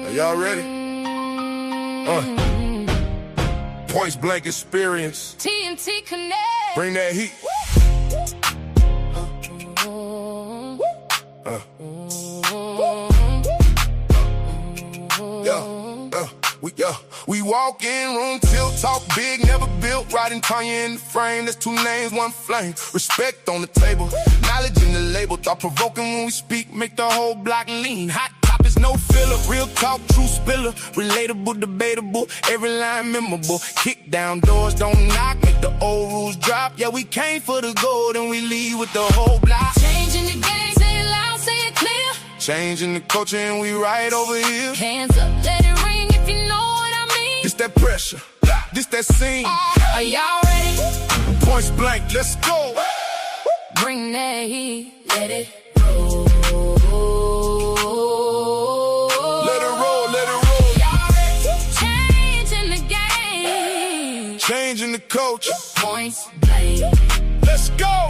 Are y'all ready? Points blank experience. TNT Connect. Bring that heat. We walk in, room tilt, talk big, never built. Riding Tanya in the frame, that's two names, one flame. Respect on the table, knowledge in the label. Thought provoking when we speak, make the whole block lean. Hot topics, no filler, real talk, true spiller. Relatable, debatable, every line memorable. Kick down doors, don't knock, make the old rules drop. Yeah, we came for the gold and we leave with the whole block. Changing the game, say it loud, say it clear. Changing the culture and we right over here. Hands up, let it ring if you know what I mean. This that pressure, this that scene. Are y'all ready? Points blank, let's go. Bring that heat, let it roll. Let it roll, let it roll. Y'all ready? Changing the game. Changing the culture. Points blank. Let's go.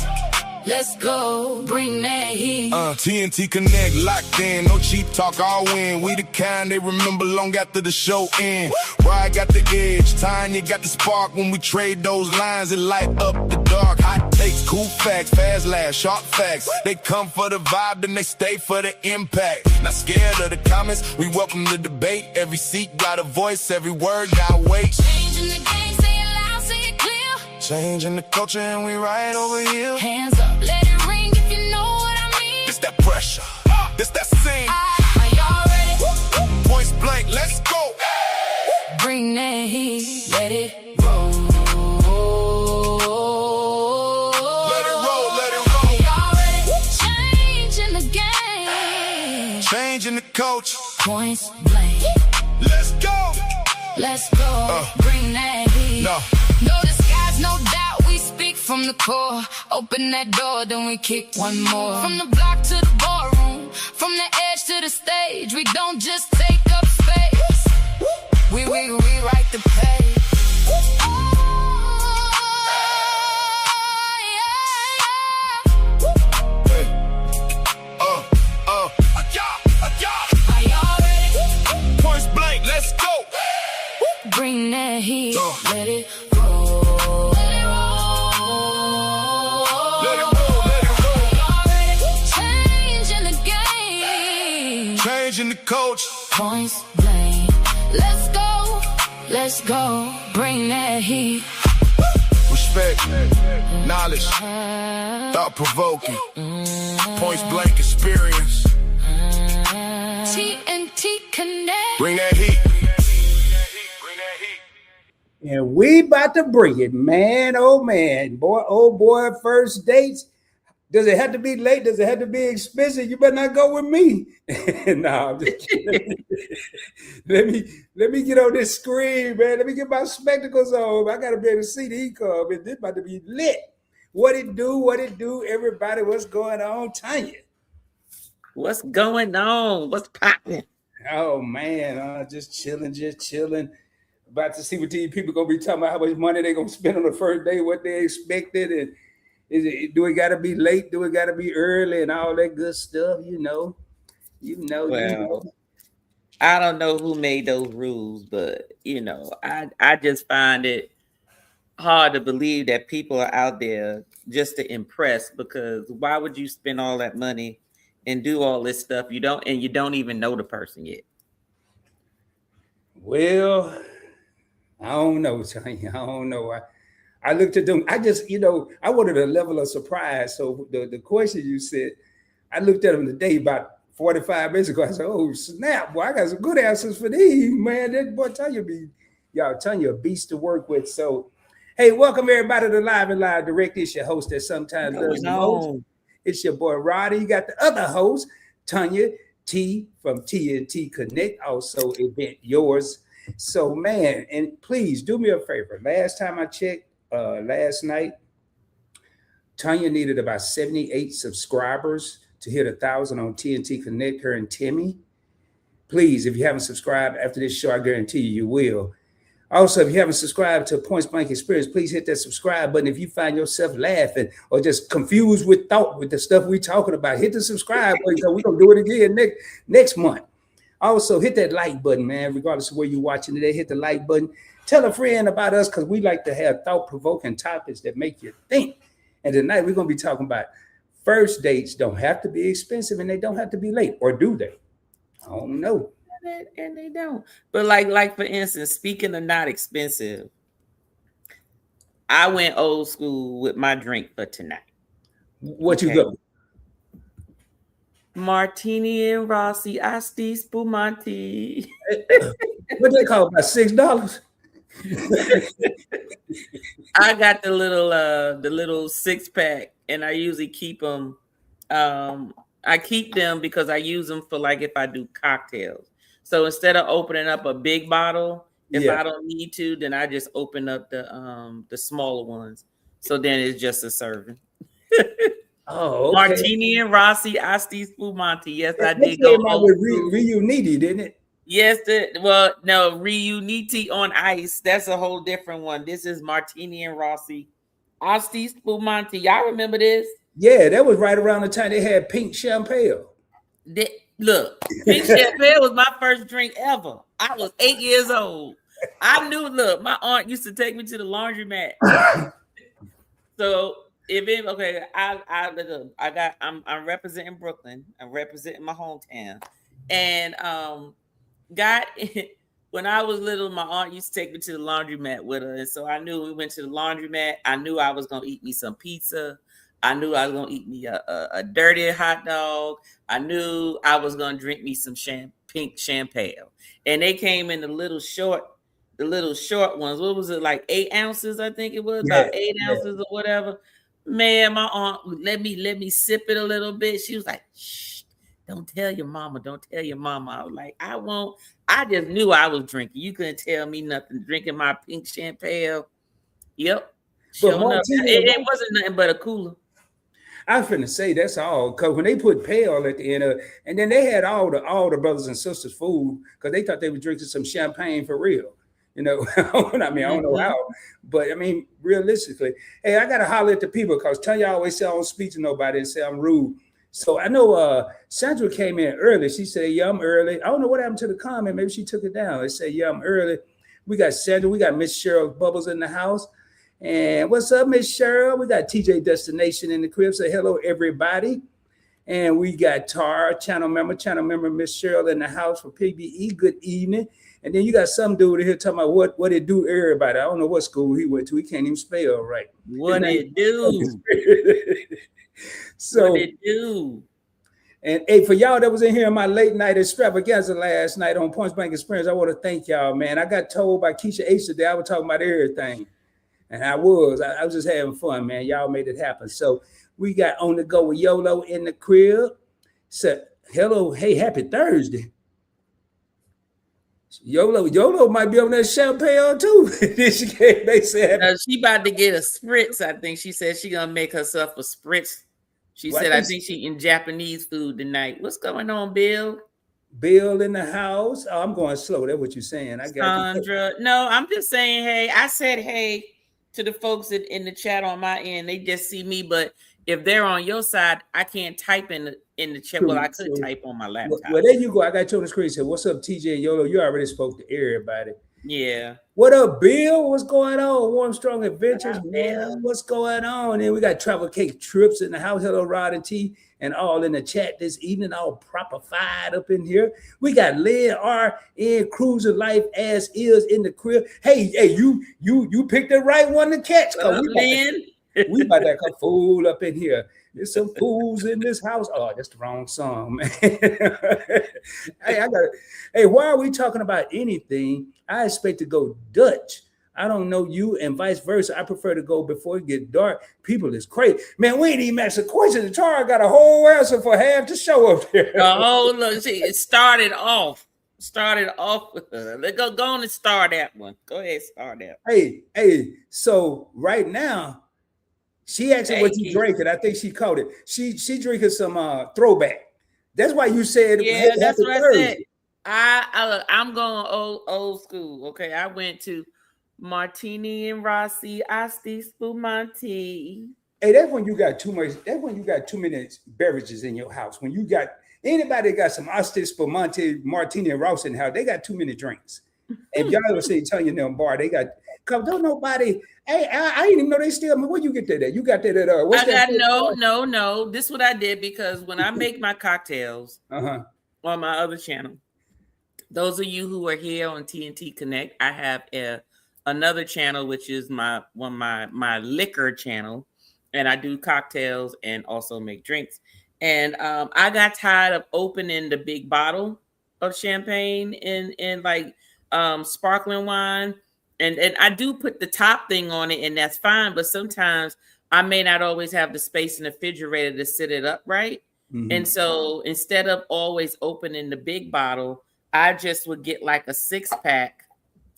Let's go, bring that heat. TNT Connect, locked in, no cheap talk, all win. We the kind they remember long after the show end. Ride got the edge, Tanya got the spark. When we trade those lines, it light up the dark. Hot takes, cool facts, fast laughs, sharp facts. They come for the vibe, then they stay for the impact. Not scared of the comments, we welcome the debate. Every seat got a voice, every word got weight. Changing the game, say it loud, say it clear. Changing the culture and we right over here. Hands up, let it ring if you know what I mean. This that pressure, this that scene. Are y'all ready? Points blank, let's go. Bring that heat, let it roll. Let it roll, let it roll. Are y'all ready? Changing the game. Changing the coach. Points blank. Let's go. Let's go. Bring that heat. No. No disguise, no doubt, we speak from the core. Open that door, then we kick one more. From the block to the ballroom, from the edge to the stage, we don't just take up space. We rewrite the page. Are y'all ready? Points blank, let's go. Bring that heat, let it Let it roll, let it roll. changing the game. Changing the coach. Points blank. Let's go. Bring that heat. Respect, knowledge, thought provoking. Points blank experience. TNT Connect. Bring that heat. And we about to bring it, man. Oh man, boy, oh boy, first dates. Does it have to be late? Does it have to be expensive? You better not go with me. No, I'm just kidding. let me get on this screen, man. Let me get my spectacles on. I gotta be able to see the e-com. This about to be lit. What it do, everybody? What's going on, Tanya? What's going on? What's popping? Oh man, just chilling. About to see what these people gonna be talking about, how much money they gonna spend on the first day, what they expected, and do it gotta be late, do it gotta be early, and all that good stuff, you know. Well, I don't know who made those rules, but I just find it hard to believe that people are out there just to impress, because why would you spend all that money and do all this stuff you don't even know the person yet? Well, I don't know, Tanya. I don't know. I looked at them. I just, I wanted a level of surprise. So the question you said, I looked at them today about 45 minutes ago. I said, oh, snap. Boy, I got some good answers for these, man. That boy, Tanya a beast to work with. So, hey, welcome everybody to Live and Live Direct. It's your host that sometimes does the most. It's your boy, Roddy. You got the other host, Tanya T from TNT Connect, also event yours. So, man, and please do me a favor. Last time I checked, last night, Tanya needed about 78 subscribers to hit 1,000 on TNT Connect, her and Timmy. Please, if you haven't subscribed after this show, I guarantee you will. Also, if you haven't subscribed to Points Blank Experience, please hit that subscribe button. If you find yourself laughing or just confused with thought with the stuff we're talking about, hit the subscribe button because we're going to do it again next month. Also, hit that like button, man. Regardless of where you're watching today, hit the like button. Tell a friend about us because we like to have thought-provoking topics that make you think. And tonight we're going to be talking about first dates don't have to be expensive and they don't have to be late, or do they? I don't know. And they don't. But like for instance, speaking of not expensive, I went old school with my drink for tonight. What you go? Martini and Rossi, Asti Spumante. What they call about $6? I got the little 6-pack, and I usually keep them. I keep them because I use them for like if I do cocktails. So instead of opening up a big bottle, if I don't need to, then I just open up the smaller ones. So then it's just a serving. Oh, okay. Martini and Rossi, Asti Spumante. Yes, I did go with Reuniti, didn't it? Yes, no, Reuniti on ice. That's a whole different one. This is Martini and Rossi, Asti Spumante. Y'all remember this? Yeah, that was right around the time they had pink champagne. Look, pink champagne was my first drink ever. I was 8 years old. I knew. Look, my aunt used to take me to the laundromat. So. I'm representing Brooklyn. I'm representing my hometown. And when I was little, my aunt used to take me to the laundromat with her. And so I knew we went to the laundromat. I knew I was gonna eat me some pizza. I knew I was gonna eat me a dirty hot dog. I knew I was gonna drink me some pink champagne. And they came in the little short ones. What was it, like 8 ounces? I think it was about 8 ounces or whatever. Man, my aunt let me sip it a little bit. She was like, "Shh, don't tell your mama. Don't tell your mama." I was like, "I won't." I just knew I was drinking. You couldn't tell me nothing. Drinking my pink champagne. Yep. It wasn't nothing but a cooler. I was finna say that's all, because when they put pale at the end of, and then they had all the brothers and sisters food because they thought they were drinking some champagne for real. You know, I mean, I don't know how, but I mean, realistically, hey, I gotta holler at the people because Tanya always say I don't speak to nobody and say I'm rude. So I know Sandra came in early. She said, "Yeah, I'm early." I don't know what happened to the comment. Maybe she took it down. It said, "Yeah, I'm early." We got Sandra. We got Miss Cheryl Bubbles in the house. And what's up, Miss Cheryl? We got TJ Destination in the crib. Say hello, everybody. And we got Tar, channel member Miss Cheryl in the house for PBE. Good evening. And then you got some dude here talking about what it do everybody. I don't know what school he went to. He can't even spell right. What it do? So what it do? And hey, for y'all that was in here in my late night extravaganza last night on Point Blank Experience, I want to thank y'all, man. I got told by Keisha H today I was talking about everything. And I was just having fun, man. Y'all made it happen. So we got On the Go with YOLO in the crib. So hello, hey, happy Thursday. YOLO might be on that champagne too. They said she about to get a spritz. I think she said she gonna make herself a spritz. She said, I think she eating Japanese food tonight. What's going on, Bill? Bill in the house. Oh, I'm going slow. That's what you're saying. I got Sandra. No, I'm just saying, hey. I said hey to the folks in the chat on my end. They just see me, but if they're on your side, I can't type in the chat. Well, I could type on my laptop. Well, there you go. I got you on the screen. Said, "What's up, TJ and YOLO?" You already spoke to everybody. Yeah. What up, Bill? What's going on? Warm Strong Adventures, man. What's going on? And we got Travel Cake Trips in the house. Hello, Rod and T, and all in the chat this evening, all proper-fied up in here. We got Lynn R in Cruising Life as is in the crib. Hey, you picked the right one to catch. We about to come fool up in here. There's some fools in this house. Oh, that's the wrong song, man. Hey, why are we talking about anything? I expect to go Dutch. I don't know you, and vice versa. I prefer to go before it get dark. People is crazy. Man, we ain't even asked a question. The Tara got a whole answer for half the show up there. Oh, look, see, it started off with her. Let's go on and start that one. Go ahead, start that. Hey, so right now, she asked me what you drinking. I think she called it. She drinking some throwback. That's why you said. Yeah, that's what I said. I'm going old school. Okay, I went to Martini and Rossi, Asti Spumante. Hey, that's when you got too much. That's when you got too many beverages in your house. When you got Anybody got some Ostis for Martini and Ross in the house, they got too many drinks. And y'all ever see Tanya in them bar, they got, cause don't nobody, hey, I didn't even know they still, I mean, where you get that at? You got that at, what's that? No. This is what I did, because when I make my cocktails on my other channel, those of you who are here on TNT Connect, I have another channel, which is my liquor channel, and I do cocktails and also make drinks. And I got tired of opening the big bottle of champagne and like sparkling wine, and I do put the top thing on it, and that's fine. But sometimes I may not always have the space in the refrigerator to sit it up right. And so instead of always opening the big bottle, I just would get like a 6-pack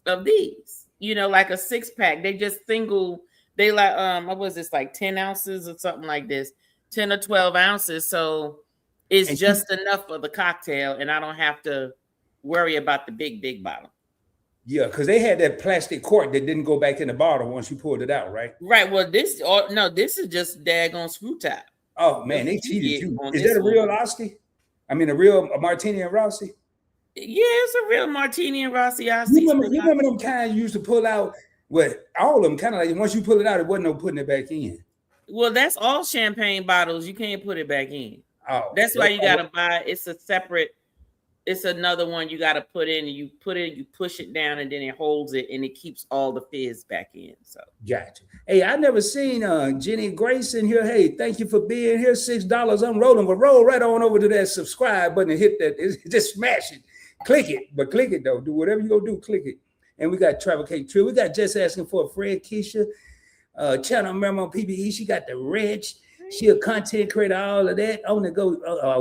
of these, like a 6-pack. They just single, they like, what was this, like 10 ounces or something like this, 10 or 12 ounces. So it's just enough for the cocktail, and I don't have to worry about the big bottle. Yeah, because they had that plastic cork that didn't go back in the bottle once you pulled it out, right? Right. Well, this is just daggone screw top. Oh man, they cheated you. Is that a real Asti? I mean, a real Martini and Rossi? Yeah, it's a real Martini and Rossi. You remember them kinds you used to pull out? Well, all of them kind of like once you pull it out, it wasn't no putting it back in. Well, that's all champagne bottles. You can't put it back in. Oh, that's why you gotta buy. It's a separate. It's another one you gotta put in. And you put it, you push it down, and then it holds it, and it keeps all the fizz back in. So gotcha. Hey, I never seen Jenny Grace in here. Hey, thank you for being here. $6. I'm rolling, but roll right on over to that subscribe button and hit that. Just smash it. Click it, but click it though. Do whatever you gonna do, click it. And we got Travel Cake True. We got just asking for a friend, Keisha. Channel member on PBE. She got the wrench. She a content creator, all of that. On the go.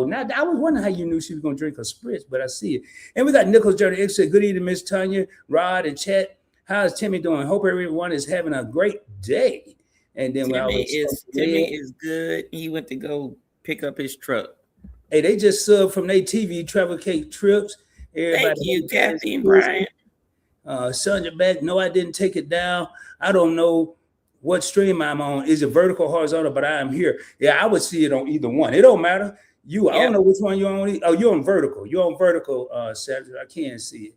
Now I was wondering how you knew she was gonna drink a spritz, but I see it. And we got Nichols Journey X. Good evening, Miss Tanya, Rod, and Chet. How's Timmy doing? Hope everyone is having a great day. And then Timmy is good. He went to go pick up his truck. Hey, they just subbed from their TV Travel Cake Trips. Everybody, thank you, Kathy and Brian. Sandra back. No, I didn't take it down. I don't know what stream I'm on. Is it vertical or horizontal? But I am here. Yeah, I would see it on either one. It don't matter. I don't know which one you're on. Oh, you're on vertical. You're on vertical, Sandra. I can't see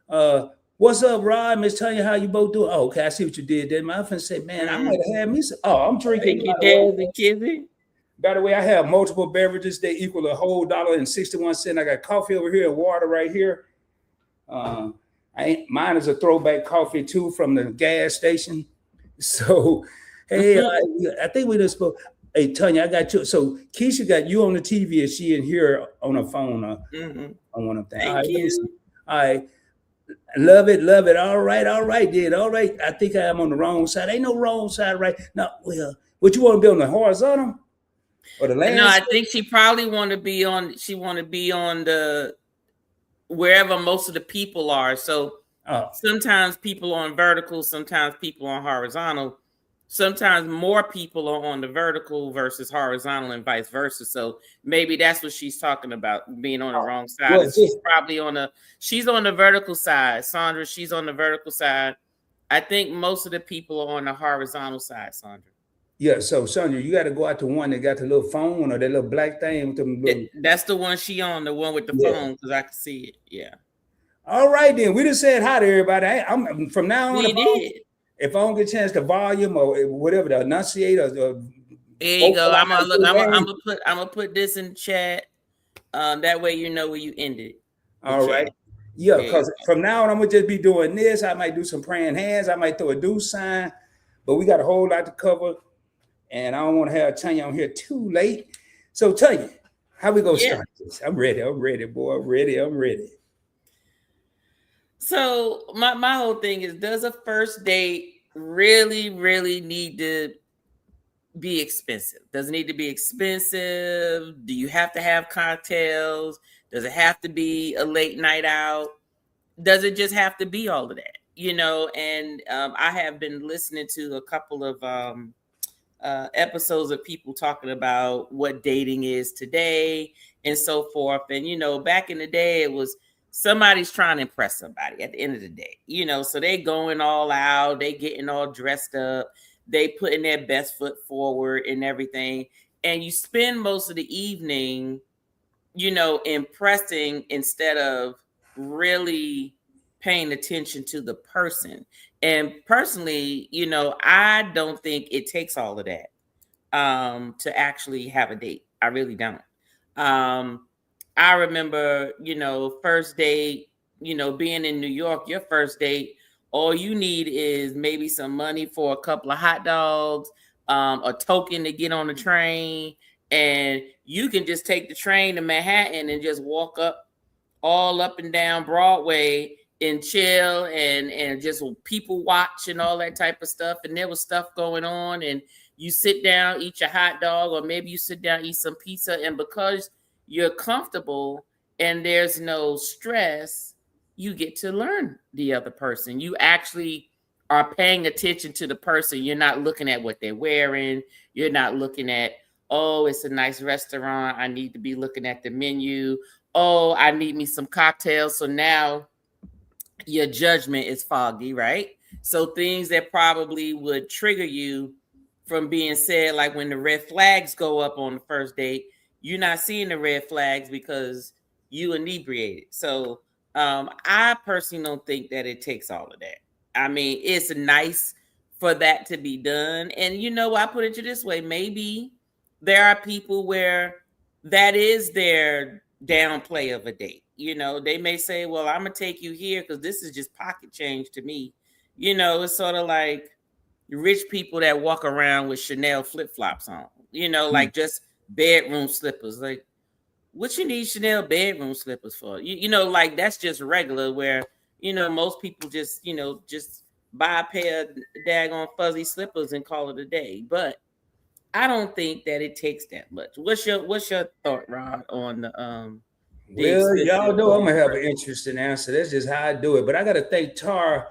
it. What's up, Rod? Miss Tanya, how you both doing? Oh, okay. I see what you did there. My friend said, man, I might have had me some. Oh, I'm drinking. By the way, I have multiple beverages. They equal a whole $1.61. I got coffee over here and water right here. Mine is a throwback coffee too from the gas station. So, hey, I think we just spoke. Hey, Tanya, I got you. So Keisha got you on the TV. Is she in here on her phone? On one of them. Thank you. All right. Love it. All right, then. All right. I think I am on the wrong side. Ain't no wrong side, right? No, well, what you want to be on the horizontal or the land? No, I think she probably want to be on. She want to be on the wherever most of the people are. So sometimes people on vertical, sometimes people on horizontal. Sometimes more people are on the vertical versus horizontal and vice versa. So maybe that's what she's talking about, being on the wrong side. Well, she's probably she's on the vertical side. Sandra, she's on the vertical side. I think most of the people are on the horizontal side, Sandra. Yeah, so Sandra, you got to go out to one that got the little phone or that little black thing with them little... That's the one she on, the one with the phone, because I can see it. Yeah. All right, then. We just said hi to everybody. I'm from now on. We did. If I don't get a chance to volume or whatever, the enunciate or there you go. I'm gonna put this in chat. That way you know where you ended. All right. Yeah, because from now on I'm gonna just be doing this. I might do some praying hands. I might throw a do sign, but we got a whole lot to cover, and I don't want to have Tanya on here too late. So Tanya, how we gonna start this? I'm ready, boy. I'm ready. So my whole thing is, does a first date really need to be expensive? Does it need to be expensive? Do you have to have cocktails? Does it have to be a late night out? Does it just have to be all of that? And I have been listening to a couple of episodes of people talking about what dating is today and so forth. And, back in the day, it was somebody's trying to impress somebody at the end of the day, so they going all out, they getting all dressed up, they putting their best foot forward and everything. And you spend most of the evening impressing instead of really paying attention to the person. And personally, I don't think it takes all of that to actually have a date. I really don't. I remember, first date, being in New York, your first date, all you need is maybe some money for a couple of hot dogs, a token to get on the train, and you can just take the train to Manhattan and just walk all up and down Broadway and chill and just people watch and all that type of stuff. And there was stuff going on, and you sit down, eat your hot dog, or maybe you sit down, eat some pizza. And because you're comfortable and there's no stress, you get to learn the other person. You actually are paying attention to the person. You're not looking at what they're wearing. You're not looking at, oh, it's a nice restaurant, I need to be looking at the menu. Oh, I need me some cocktails. So now your judgment is foggy, right? So things that probably would trigger you from being said, like when the red flags go up on the first date, you're not seeing the red flags because you inebriated. So I personally don't think that it takes all of that. I mean, it's nice for that to be done. And I put it this way, maybe there are people where that is their downplay of a date. They may say, well, I'm gonna take you here because this is just pocket change to me. It's sort of like rich people that walk around with Chanel flip-flops on, like just bedroom slippers. Like, what you need Chanel bedroom slippers for? Like that's just regular where, most people just buy a pair of daggone fuzzy slippers and call it a day. But I don't think that it takes that much. What's your thought, Rod, on the well, y'all know I'm gonna have an interesting answer. That's just how I do it. But I gotta thank Tar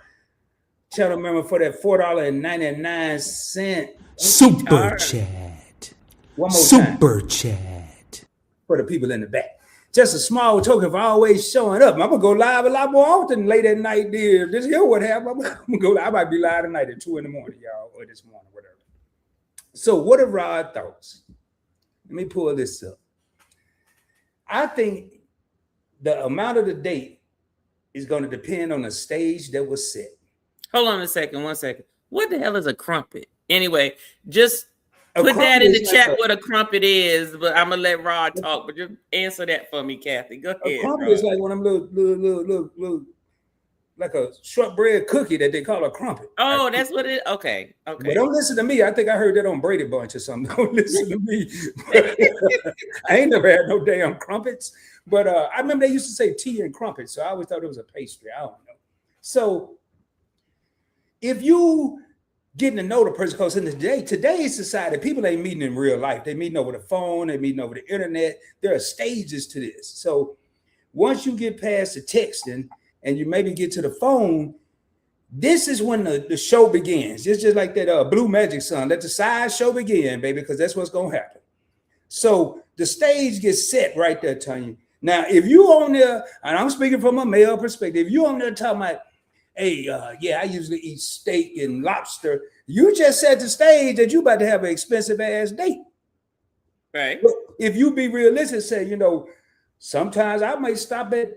channel member for that $4.99 super chat. One more super time. Chat For the people in the back. Just a small token for always showing up. I'm gonna go live a lot more often late at night, dear. Just hear what happened. I'm gonna go. I might be live tonight at 2 a.m, y'all, or this morning, whatever. So, what are Rod thoughts? Let me pull this up. I think the amount of the date is going to depend on the stage that was set. Hold on 1 second. What the hell is a crumpet? Anyway, just put that in the chat what a crumpet is, but I'm going to let Rod talk, but just answer that for me, Kathy. Go ahead. A crumpet is like one of them little, like a shortbread cookie that they call a crumpet. Oh, that's what it is? Okay. But don't listen to me. I think I heard that on Brady Bunch or something. Don't listen to me. I ain't never had no damn crumpets. But I remember they used to say tea and crumpets, so I always thought it was a pastry. I don't know. So if you getting to know the person, because in today's society, people ain't meeting in real life. They meeting over the phone, they meeting over the internet. There are stages to this. So once you get past the texting and you maybe get to the phone, this is when the show begins. It's just like that Blue Magic song. Let the side show begin, baby, because that's what's gonna happen. So the stage gets set right there, Tanya. Now, if you on there, and I'm speaking from a male perspective, if you on there talking about, hey, I usually eat steak and lobster, you just set the stage that you about to have an expensive ass date. Right. But if you be realistic, say, sometimes I might stop at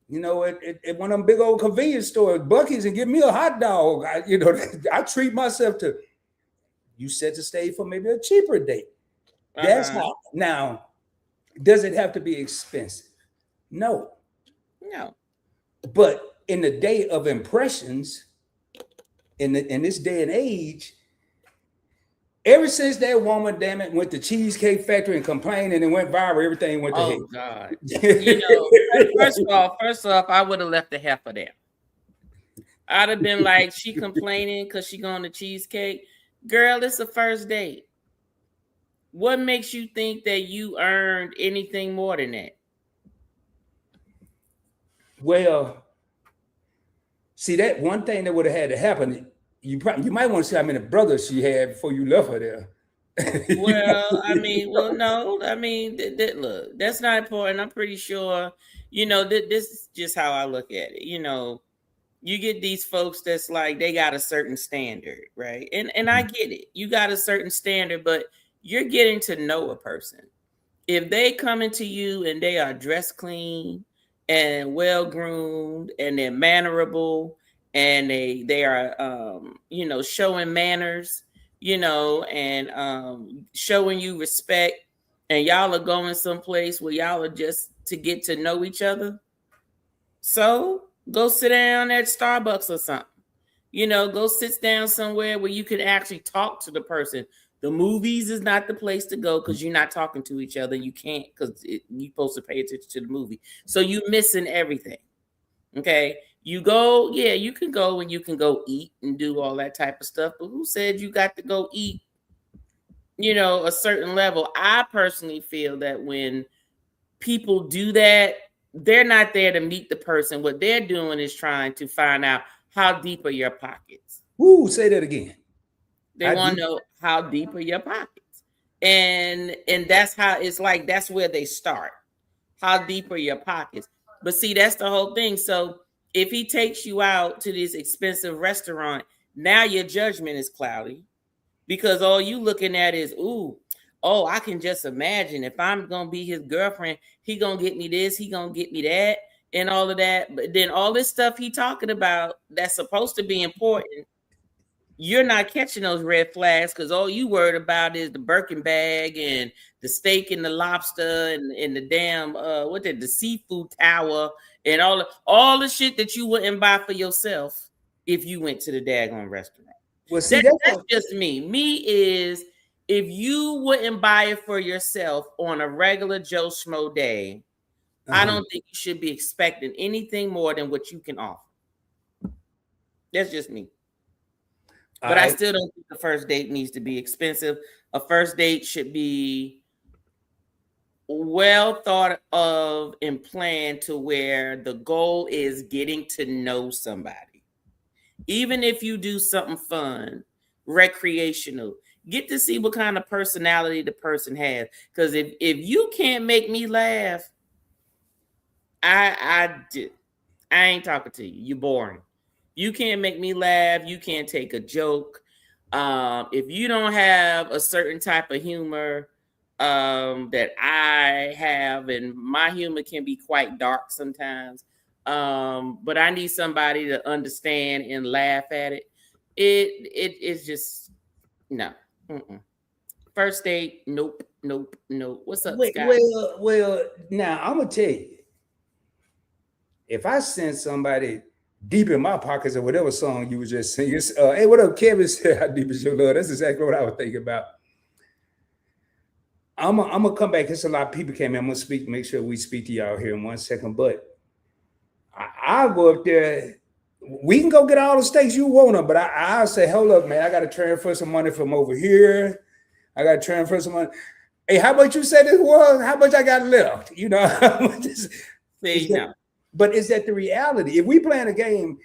one of them big old convenience stores, Buc-ee's, and give me a hot dog. I treat myself to, you set the stage for maybe a cheaper date. That's how. Now, does it have to be expensive? No. But in the day of impressions, in this day and age, ever since that woman, damn it, went to Cheesecake Factory and complained and it went viral, everything went to hell. God. First off, I would have left the half of that. I'd have been like, she complaining because she going to Cheesecake. Girl, it's a first date. What makes you think that you earned anything more than that? Well, see, that one thing that would have had to happen, you might want to see how many brothers she had before you left her there. Well, I mean, no. I mean, look, that's not important. I'm pretty sure, this is just how I look at it. You get these folks that's like, they got a certain standard, right? And I get it. You got a certain standard, but you're getting to know a person. If they come into you and they are dressed clean and well groomed and they're mannerable and they are showing manners, and showing you respect, and y'all are going someplace where y'all are just to get to know each other, so go sit down at Starbucks or something. Go sit down somewhere where you can actually talk to the person. The movies is not the place to go because you're not talking to each other. You can't, because you're supposed to pay attention to the movie. So you're missing everything. Okay. You go, yeah, you can go and you can go eat and do all that type of stuff. But who said you got to go eat, a certain level? I personally feel that when people do that, they're not there to meet the person. What they're doing is trying to find out how deep are your pockets. Ooh, say that again. They want to know how deep are your pockets. And that's how it's like, that's where they start. How deep are your pockets? But see, that's the whole thing. So if he takes you out to this expensive restaurant, now your judgment is cloudy because all you looking at is, I can just imagine if I'm going to be his girlfriend, he going to get me this, he going to get me that, and all of that. But then all this stuff he talking about that's supposed to be important, you're not catching those red flags because all you worried about is the Birkin bag and the steak and the lobster and the damn the seafood tower and all the shit that you wouldn't buy for yourself if you went to the daggone restaurant. Well, see, that's just me. Me is, if you wouldn't buy it for yourself on a regular Joe Schmo day, I don't think you should be expecting anything more than what you can offer. That's just me. But I still don't think the first date needs to be expensive. A first date should be well thought of and planned to where the goal is getting to know somebody. Even if you do something fun, recreational, get to see what kind of personality the person has. Because if you can't make me laugh, I ain't talking to you. You're boring. You can't make me laugh. You can't take a joke. If you don't have a certain type of humor that I have, and my humor can be quite dark sometimes, but I need somebody to understand and laugh at it. It's just no. First date, nope. What's up, Scott? Well, now I'm gonna tell you, if I send somebody deep in my pockets or whatever song you were just singing, hey, what up, Kevin? Said, how deep is your love? That's exactly what I was thinking about. I'm gonna come back. There's a lot of people came in. I'm gonna make sure we speak to y'all here in 1 second. But I'll go up there. We can go get all the steaks you want them, but I'll say, hold up, man. I gotta transfer some money from over here. I gotta transfer some money. Hey, how much you said this was? How much I got left? But is that the reality? If we playing a game,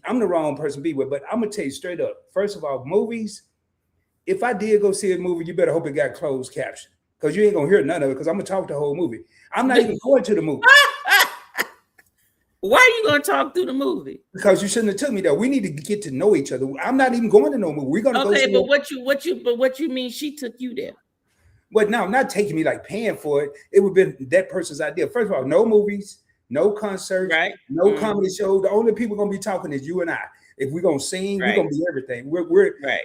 I'm the wrong person to be with, but I'm gonna tell you straight up. First of all, movies, if I did go see a movie, you better hope it got closed caption, because you ain't gonna hear none of it, because I'm gonna talk the whole movie. I'm not even going to the movie. Why are you gonna talk through the movie? Because you shouldn't have took me there. We need to get to know each other. I'm not even going to no movie. We're gonna go. Okay, but what you mean she took you there? But no, not taking me like paying for it. It would have been that person's idea. First of all, no movies. No concerts, right? No comedy show. The only people gonna be talking is you and I. If we're gonna sing, we're gonna be everything. We're right.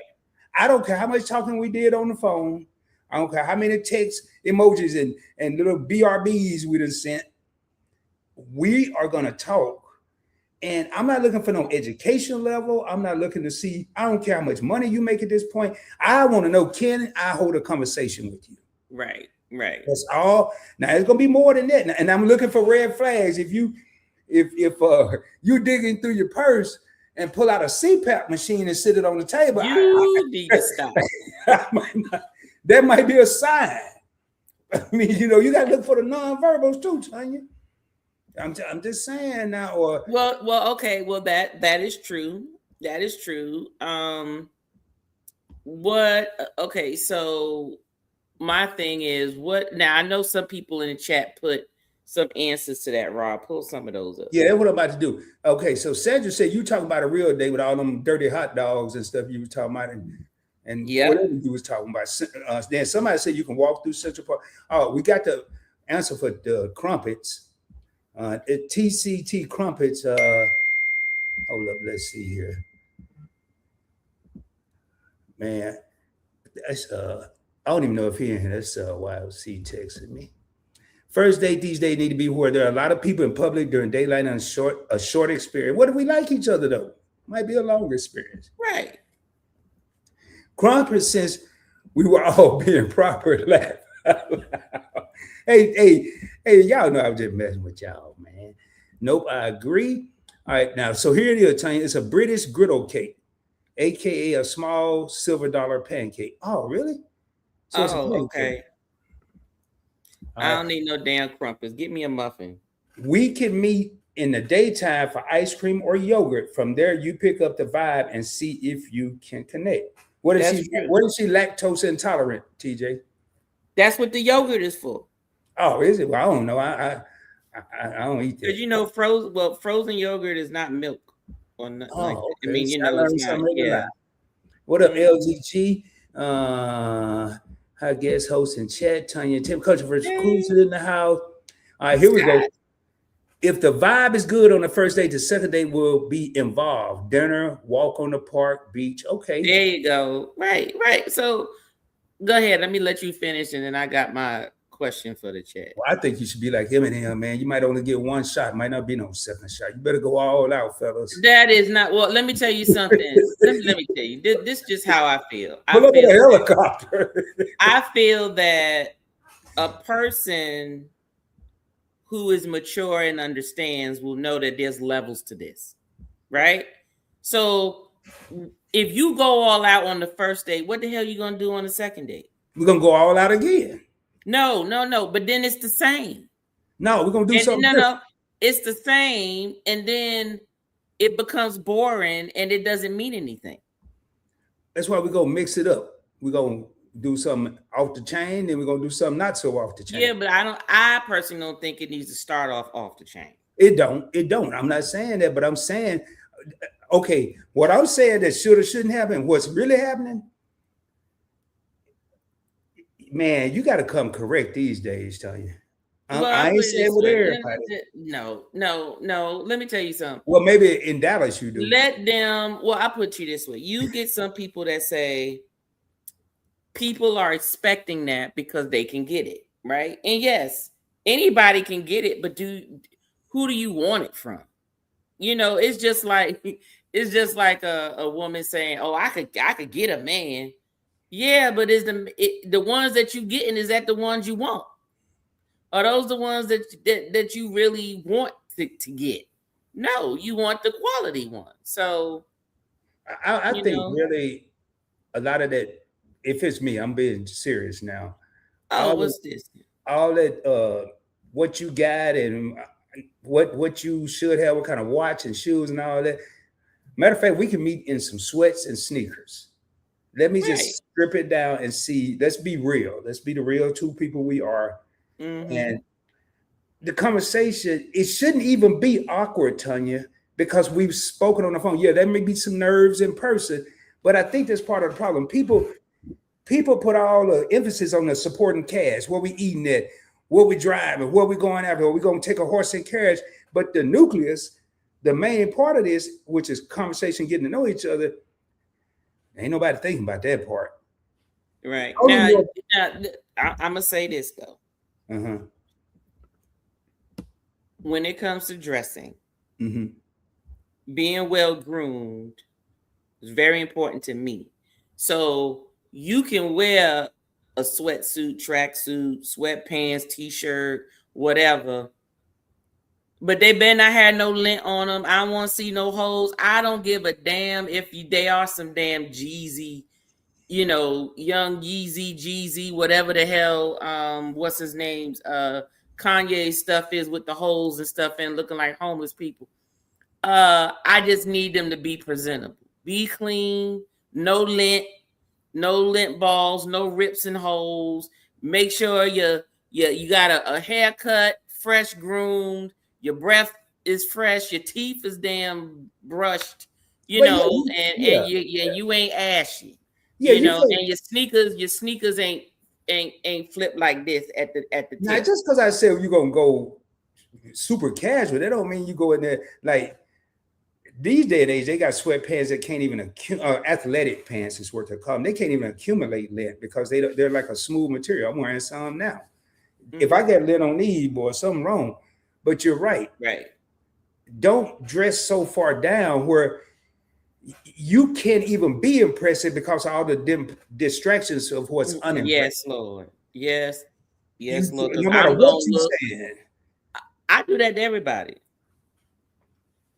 I don't care how much talking we did on the phone. I don't care how many text emojis and little BRBs we done sent. We are gonna talk. And I'm not looking for no education level. I'm not looking to see, I don't care how much money you make at this point. I want to know, can I hold a conversation with you? Right. That's all. Now it's gonna be more than that. And I'm looking for red flags. If you digging through your purse and pull out a CPAP machine and sit it on the table, you need to stop. That might be a sign. I mean, you gotta look for the nonverbals too, Tanya. I'm just saying now. Or well, okay. Well, that is true. That is true. Okay, so my thing is what now. I know some people in the chat put some answers to that. Rob, pull some of those up. Yeah, that's what I'm about to do. Okay, so Sandra said you talking about a real date with all them dirty hot dogs and stuff you were talking about, and Yep. whatever you was talking about. Then somebody said you can walk through Central Park. Oh, we got the answer for the crumpets. TCT crumpets. Hold up, let's see here. Man, that's I don't even know if he in here. That's YLC texting me. First date these days need to be where there are a lot of people in public during daylight and a short experience. What if we like each other though? Might be a longer experience. Right. Crumpet, since we were all being proper, laugh. hey, y'all know I was just messing with y'all, man. Nope, I agree. All right, now, so here it is, Tanya. It's a British griddle cake, aka a small silver dollar pancake. Oh, really? So it's a pancake. Okay. I don't need no damn crumpets. Get me a muffin. We can meet in the daytime for ice cream or yogurt. From there, you pick up the vibe and see if you can connect. What is she lactose intolerant, TJ? That's what the yogurt is for. Oh, is it? Well, I don't know. I don't eat that. Because you know, frozen yogurt is not milk. Or not, okay. I mean, you know, it's not. Yeah. What up, LGG? Our guest host in chat, Tanya Tim Culture versus Cruiser in the house. All right, here we go. If the vibe is good on the first date, the second date will be involved. Dinner, walk on the park, beach. Okay. There you go. Right. So go ahead. Let me let you finish, and then I got my question for the chat. Well, I think you should be like him and him, man. You might only get one shot. Might not be no second shot. You better go all out, fellas. That is not. Well, let me tell you something. let me tell you. This is just how I feel. Pull up in a helicopter. I feel that a person who is mature and understands will know that there's levels to this, right? So if you go all out on the first date, what the hell are you gonna do on the second date? We're gonna go all out again. No. But then it's the same. No, we're gonna do something. No. It's the same, and then it becomes boring and it doesn't mean anything. That's why we're gonna mix it up. We're gonna do something off the chain, then we're gonna do something not so off the chain. Yeah, but I personally don't think it needs to start off the chain. It don't. I'm not saying that, but I'm saying, okay, what I'm saying that should or shouldn't happen, what's really happening, man, you got to come correct these days, tell you. I ain't saying with everybody. No. Let me tell you something. Well, maybe in Dallas you do. Let them. Well, I put you this way: you get some people that say people are expecting that because they can get it, right? And yes, anybody can get it, but who do you want it from? You know, it's just like a woman saying, "Oh, I could get a man." Yeah, but is the ones that you getting, is that the ones you want? Are those the ones that you really want to get? No, you want the quality one. So I think really a lot of that, if it's me, I'm being serious now. What's this? All that what you got and what you should have, what kind of watch and shoes and all that. Matter of fact, we can meet in some sweats and sneakers. Let me just strip it down and see. Let's be real. Let's be the real two people we are. Mm-hmm. And the conversation, it shouldn't even be awkward, Tanya, because we've spoken on the phone. Yeah, there may be some nerves in person, but I think that's part of the problem. People put all the emphasis on the supporting cast, where we eating at, where we driving, where we going after, or we going to take a horse and carriage. But the nucleus, the main part of this, which is conversation, getting to know each other, ain't nobody thinking about that part. Right. Now, I'm going to say this, though. Uh-huh. When it comes to dressing, mm-hmm. being well-groomed is very important to me. So you can wear a sweatsuit, tracksuit, sweatpants, t-shirt, whatever, but they better not have no lint on them. I don't want to see no holes. I don't give a damn if they are some damn Jeezy, young Jeezy, whatever the hell, what's his name's, Kanye stuff is with the holes and stuff and looking like homeless people. I just need them to be presentable, be clean, no lint balls, no rips and holes. Make sure you got a haircut, fresh groomed, your breath is fresh, your teeth is damn brushed, and you ain't ashy. Yeah, You you know, can't. and your sneakers ain't flipped like this at the Now, tip. just because I said you're gonna go super casual, that don't mean you go in there like these day and age. They got sweatpants that can't even athletic pants is what they call them. They can't even accumulate lint because they're like a smooth material. I'm wearing some now. If I get lint on these, boy, something wrong. But you're right. Right. Don't dress so far down where you can't even be impressive because of all the distractions of what's unimpressive. Yes, Lord. Yes, yes, Lord. Because No matter I'm what gonna you look. saying. I do that to everybody.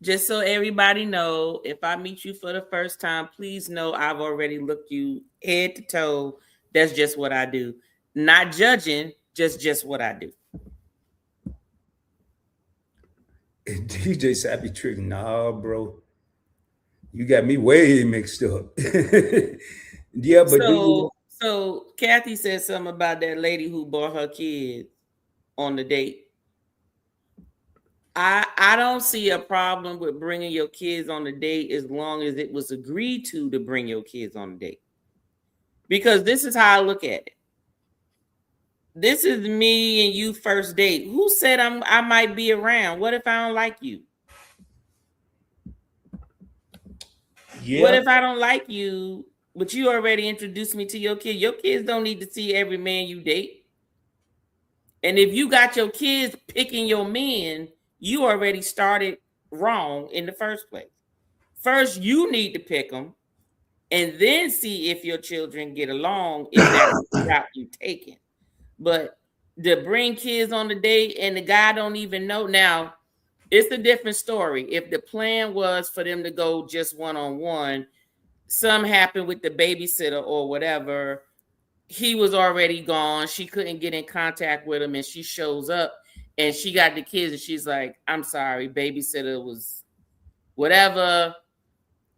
Just so everybody know, if I meet you for the first time, please know I've already looked you head to toe. That's just what I do. Not judging, just what I do. And DJ said, I be tricking. Nah, bro. You got me way mixed up. Yeah, but do you? So Kathy said something about that lady who brought her kids on the date. I don't see a problem with bringing your kids on a date as long as it was agreed to bring your kids on a date. Because this is how I look at it. This is me and you first date. Who said I might be around? What if I don't like you? Yeah. What if I don't like you, but you already introduced me to your kid? Your kids don't need to see every man you date. And if you got your kids picking your men, you already started wrong in the first place. First, you need to pick them and then see if your children get along, if that's the route you taking. But to bring kids on the date and the guy don't even know. Now, it's a different story. If the plan was for them to go just one-on-one, some happened with the babysitter or whatever, he was already gone. She couldn't get in contact with him, and she shows up and she got the kids and she's like, I'm sorry, babysitter was whatever.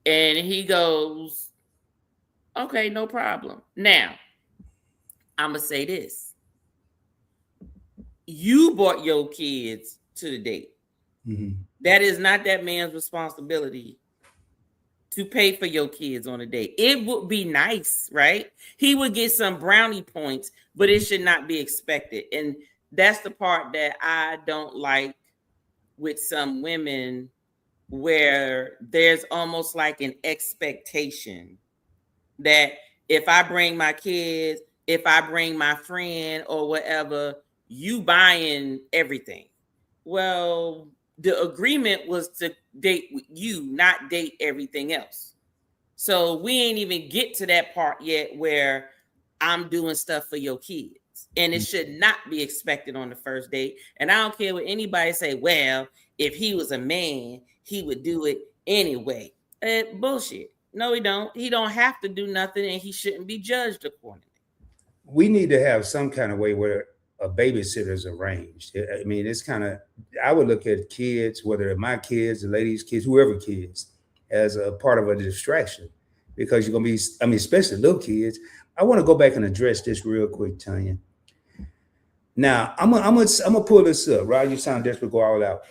And he goes, okay, no problem. Now, I'm going to say this. You brought your kids to the date. Mm-hmm. That is not that man's responsibility to pay for your kids on a date. It would be nice, right? He would get some brownie points, but it should not be expected. And that's the part that I don't like with some women, where there's almost like an expectation that if I bring my kids, if I bring my friend or whatever, you buying everything. Well, the agreement was to date with you, not date everything else. So we ain't even get to that part yet where I'm doing stuff for your kids. And it should not be expected on the first date. And I don't care what anybody say, well, if he was a man, he would do it anyway. Bullshit. No, he don't. He don't have to do nothing, and he shouldn't be judged accordingly. We need to have some kind of way where a babysitter is arranged. I mean, it's kind of, I would look at kids, whether they're my kids, the ladies' kids, whoever kids, as a part of a distraction, because you're going to be, I mean, especially little kids. I want to go back and address this real quick, Tanya. Now, I'm gonna pull this up, right? You sound desperate, go all out.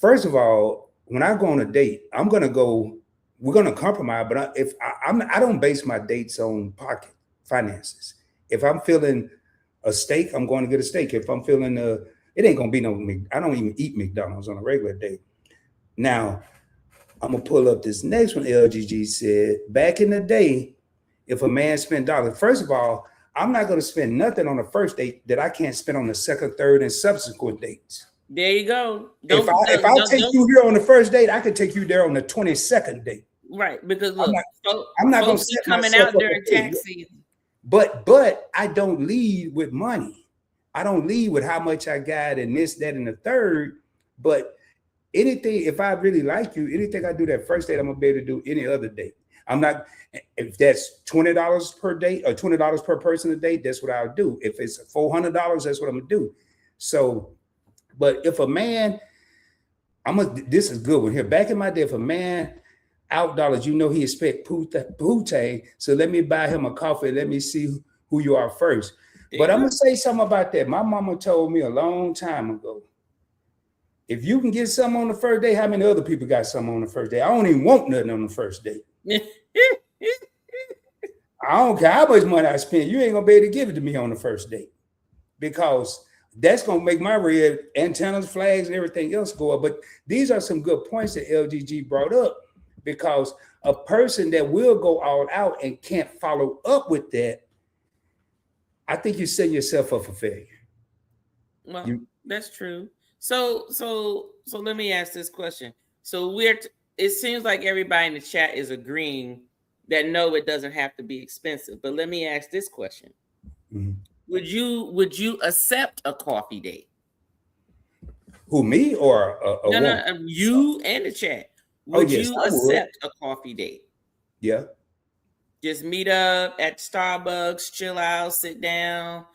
First of all, when I go on a date, we're gonna compromise, but I don't base my dates on pocket finances. If I'm feeling a steak, I'm going to get a steak. If I'm feeling it ain't gonna be no, I don't even eat McDonald's on a regular day. Now, I'm gonna pull up this next one. LGG said, back in the day, if a man spent dollars, first of all, I'm not gonna spend nothing on the first date that I can't spend on the second, third, and subsequent dates. There you go. If I take you here on the first date, I could take you there on the 22nd date. Right, because look, I'm not gonna be coming out during tax season. But I don't lead with money. I don't lead with how much I got and this, that, and the third. But anything, if I really like you, anything I do that first date, I'm gonna be able to do any other date. I'm not, if that's $20 per date or $20 per person a date, that's what I'll do. If it's $400, that's what I'm gonna do. So, but if a man, this is good one here. Back in my day, if a man out dollars, you know he expect pute, so let me buy him a coffee. Let me see who you are first. But I'm gonna say something about that. My mama told me a long time ago, if you can get something on the first day, how many other people got something on the first day? I don't even want nothing on the first date. I don't care how much money I spend. You ain't gonna be able to give it to me on the first date because that's gonna make my red antennas, flags, and everything else go up. But these are some good points that LGG brought up because a person that will go all out and can't follow up with that, I think you're setting yourself up for failure. Well, that's true. So let me ask this question. So it seems like everybody in the chat is agreeing that no, it doesn't have to be expensive. But let me ask this question. Mm-hmm. Would you accept a coffee date? Who, me or a woman? No, you and the chat. Would you accept a coffee date? Yeah. Just meet up at Starbucks, chill out, sit down,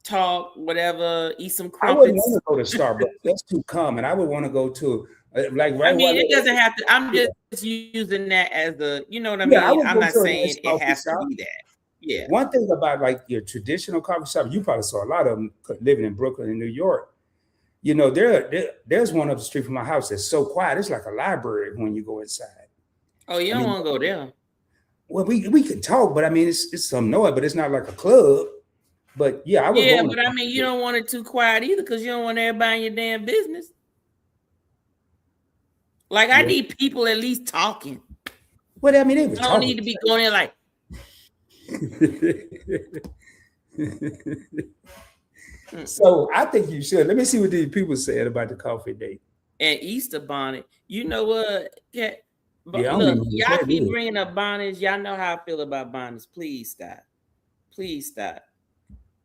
talk, whatever, eat some crumpets. I wouldn't want to go to Starbucks. That's too common. I would want to go to it doesn't have to. I'm just using that as the, you know what I mean? I'm not saying it has to be that. Yeah. One thing about like your traditional coffee shop, you probably saw a lot of them living in Brooklyn and New York. You know, there's one up the street from my house that's so quiet. It's like a library when you go inside. Oh, you don't want to go there? Well, we can talk, but I mean, it's some noise, but it's not like a club. But yeah, I would. Yeah, but I mean, you don't want it too quiet either because you don't want everybody in your damn business. Like, I need people at least talking. Well, I mean, they don't need to be going in like. So I think you should. Let me see what these people said about the coffee date. And Easter bonnet. You know what? Look, y'all keep bringing up bonnets. Y'all know how I feel about bonnets. Please stop. Please stop.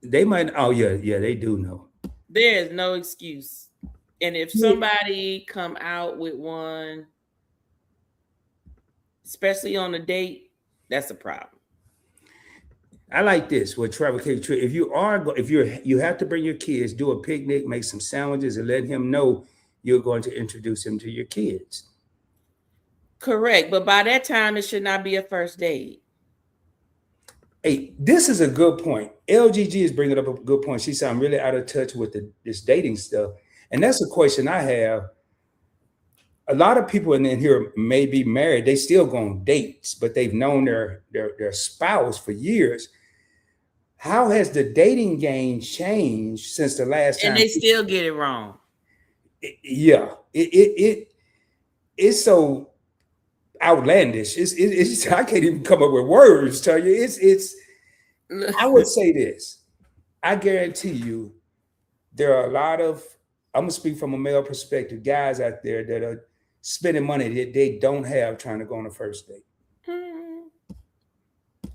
They might. Oh yeah, they do know. There is no excuse. And if somebody come out with one, especially on a date, that's a problem. I like this with Travel Cake Trip. If you have to bring your kids, do a picnic, make some sandwiches, and let him know you're going to introduce him to your kids. Correct, but by that time, it should not be a first date. Hey, this is a good point. LGG is bringing up a good point. She said, I'm really out of touch with this dating stuff. And that's a question I have. A lot of people in here may be married. They still go on dates, but they've known their spouse for years. How has the dating game changed since the last time? And they still get it wrong. Yeah. It's so outlandish. It's I can't even come up with words. Tell you, it's. I would say this. I guarantee you, there are a lot of. I'm gonna speak from a male perspective. Guys out there that are spending money that they don't have trying to go on a first date,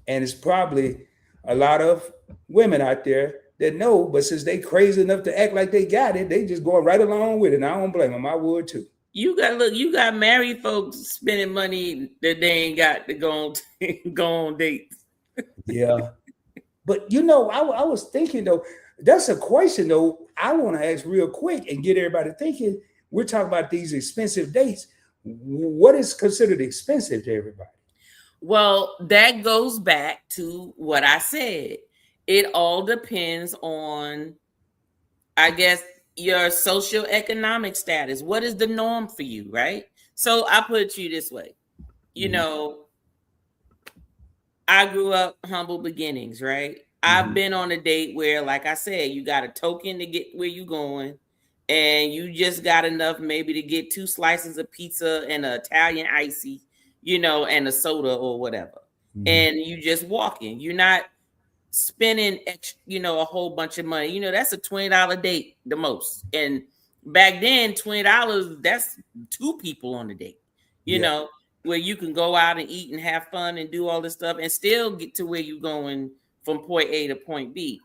and it's probably a lot of women out there that know, but since they crazy enough to act like they got it, they just going right along with it. And I don't blame them. I would too. You got married folks spending money that they ain't got to go on dates. Yeah. But you know, I was thinking though, that's a question though I want to ask real quick and get everybody thinking. We're talking about these expensive dates. What is considered expensive to everybody? Well, that goes back to what I said. It all depends on, I guess, your socioeconomic status. What is the norm for you, right? So I put it to you this way. You know, I grew up humble beginnings, right? I've been on a date where, like I said, you got a token to get where you going, and you just got enough maybe to get 2 slices of pizza and an Italian icy, and a soda or whatever. And you just walking. You're not spending, a whole bunch of money. That's a $20 date the most. And back then, $20, that's 2 people on the date, you know, where you can go out and eat and have fun and do all this stuff and still get to where you're going from point A to point B.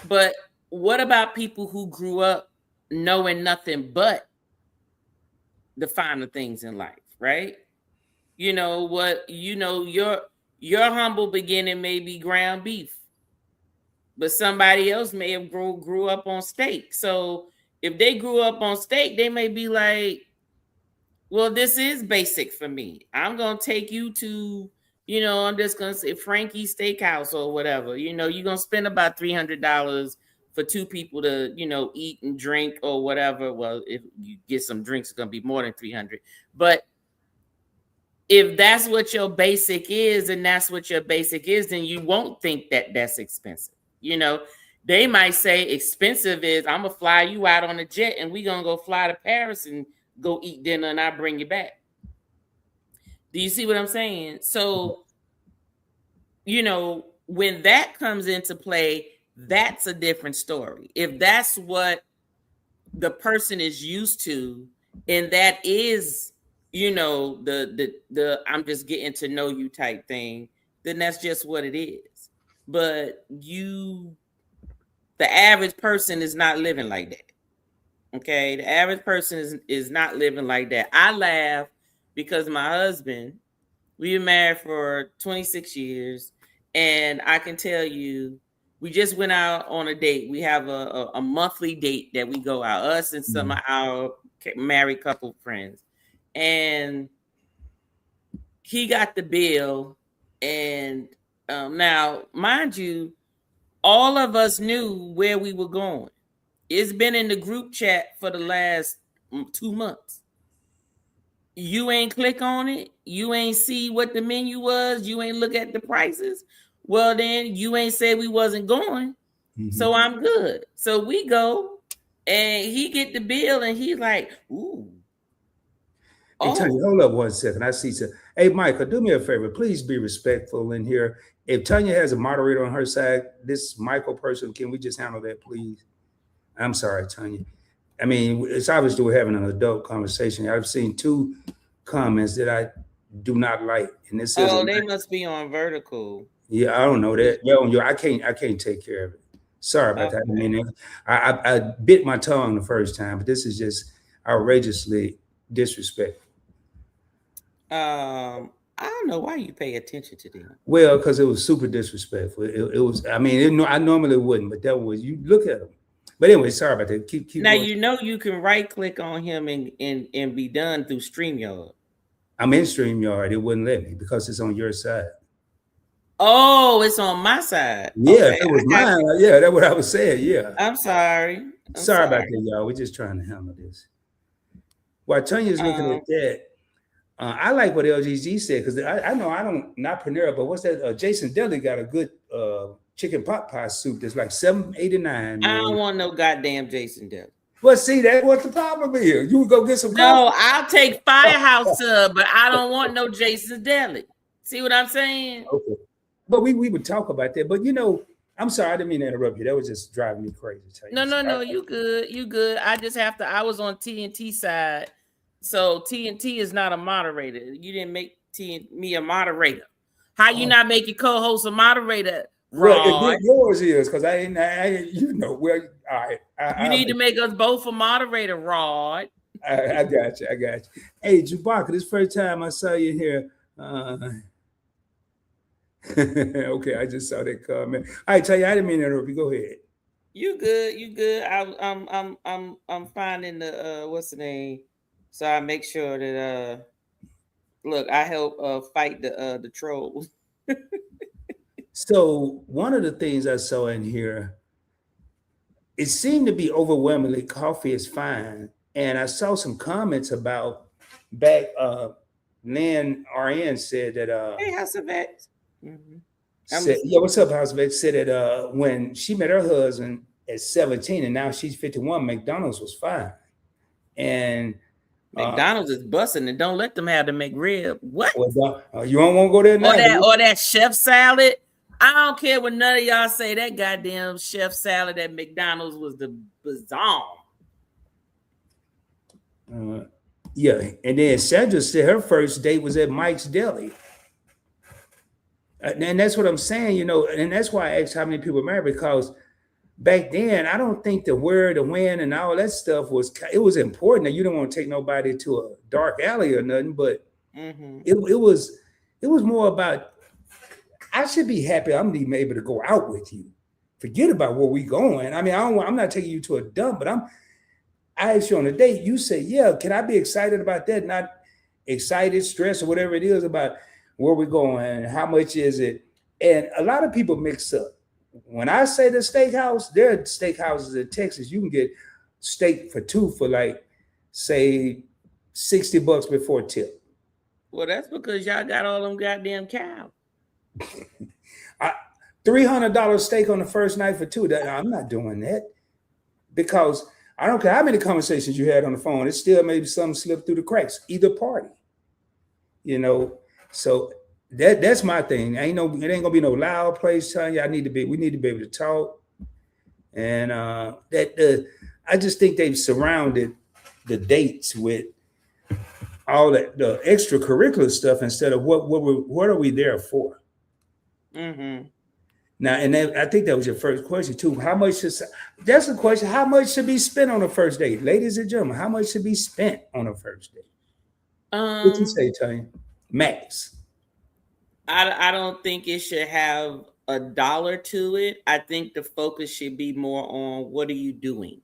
But what about people who grew up knowing nothing but the finer things in life, right? Your humble beginning may be ground beef, but somebody else may have grew up on steak. So if they grew up on steak, they may be like, well, this is basic for me. I'm going to take you to, I'm just going to say Frankie's Steakhouse or whatever. You're going to spend about $300 for 2 people to, eat and drink or whatever. Well, if you get some drinks, it's going to be more than $300. But if that's what your basic is, and that's what your basic is, then you won't think that that's expensive. You know, they might say expensive is I'm gonna fly you out on a jet and we gonna go fly to Paris and go eat dinner and I'll bring you back. Do you see what I'm saying? So, you know, when that comes into play, that's a different story. If that's what the person is used to, and that is, you know, the I'm just getting to know you type thing, then that's just what it is. But the average person is not living like that. Okay, the average person is not living like that. I laugh because my husband, we've been married for 26 years, and I can tell you, we just went out on a date. We have a monthly date that we go out, us and some of our married couple friends. And he got the bill. And now, mind you, all of us knew where we were going. It's been in the group chat for the last 2 months. You ain't click on it. You ain't see what the menu was. You ain't look at the prices. Well, then you ain't said we wasn't going. So I'm good. So we go and he get the bill and he's like, ooh. Hey, Tanya, hold up 1 second. I see some. Hey, Michael, do me a favor. Please be respectful in here. If Tanya has a moderator on her side, this Michael person, can we just handle that, please? I'm sorry, Tanya. I mean, it's obviously we're having an adult conversation. I've seen 2 comments that I do not like, and this is they must be on vertical. Yeah, I don't know that. Well, I can't take care of it. Sorry about that. I mean, I bit my tongue the first time, but this is just outrageously disrespectful. I don't know why you pay attention to them. Well, because it was super disrespectful. It was. I mean, I normally wouldn't, but that was. You look at them. But anyway, sorry about that. Keep now going. You know you can right click on him and be done through StreamYard. I'm in StreamYard. It wouldn't let me because it's on your side. Oh, it's on my side. Yeah, okay, if it was mine. Yeah, that's what I was saying. Yeah. I'm sorry. Sorry about that, y'all. We're just trying to handle this. While Tanya's looking at that, I like what LGG said because I know I don't not Panera, but what's that? Jason Deli got a good chicken pot pie soup that's like $7.89. I don't want no goddamn Jason Deli. Well, see, that's what the problem is. You would go get some coffee. No, I'll take Firehouse Sub, but I don't want no Jason Deli. See what I'm saying? Okay. But we would talk about that. But you know, I'm sorry, I didn't mean to interrupt you. That was just driving me crazy. No, you good. You good. I just have to. I was on TNT side. So TNT is not a moderator. You didn't make me a moderator. How you not make your co-host a moderator? Well, yours is because I you know. Well, all right. You need to make us both a moderator, Rod. I got you. Hey, Chewbacca, this first time I saw you here. Okay, I just saw that comment. All right, tell you, I didn't mean to interrupt you. Go ahead. You good. I'm finding the what's the name? So I make sure that look, I help fight the trolls. So one of the things I saw in here, it seemed to be overwhelmingly coffee is fine. And I saw some comments about back Nan RN said that hey, House of X. Said, yeah, what's up, House of X? Said that when she met her husband at 17 and now she's 51, McDonald's was fine. And McDonald's is busting and don't let them have the McRib. What? Well, you don't want to go there now? Or that chef salad. I don't care what none of y'all say. That goddamn chef salad at McDonald's was the bizarre. Yeah, and then Sandra said her first date was at Mike's Deli. And that's what I'm saying, you know, and that's why I asked how many people are married, because back then, I don't think the where, the when, and all that stuff it was important that you don't want to take nobody to a dark alley or nothing, but it was more about, I should be happy I'm even able to go out with you. Forget about where we going. I mean, I'm not taking you to a dump, but I asked you on a date, you say, yeah, can I be excited about that? Not excited, stressed, or whatever it is about where we're going, how much is it? And a lot of people mix up. When I say the steakhouse, there are steakhouses in Texas. You can get steak for two for like, say, $60 before tip. Well, that's because y'all got all them goddamn cows. $300 steak on the first night for two. I'm not doing that because I don't care how many conversations you had on the phone. It's still maybe something slipped through the cracks, either party. You know, so that's my thing. It ain't gonna be no loud place telling you we need to be able to talk. And I just think they've surrounded the dates with all that the extracurricular stuff instead of what are we there for? Mm-hmm. Now, and I think that was your first question too. That's a question. How much should be spent on a first date, ladies and gentlemen? How much should be spent on a first date? What you say, Tanya? Max. I don't think it should have a dollar to it. I think the focus should be more on what are you doing.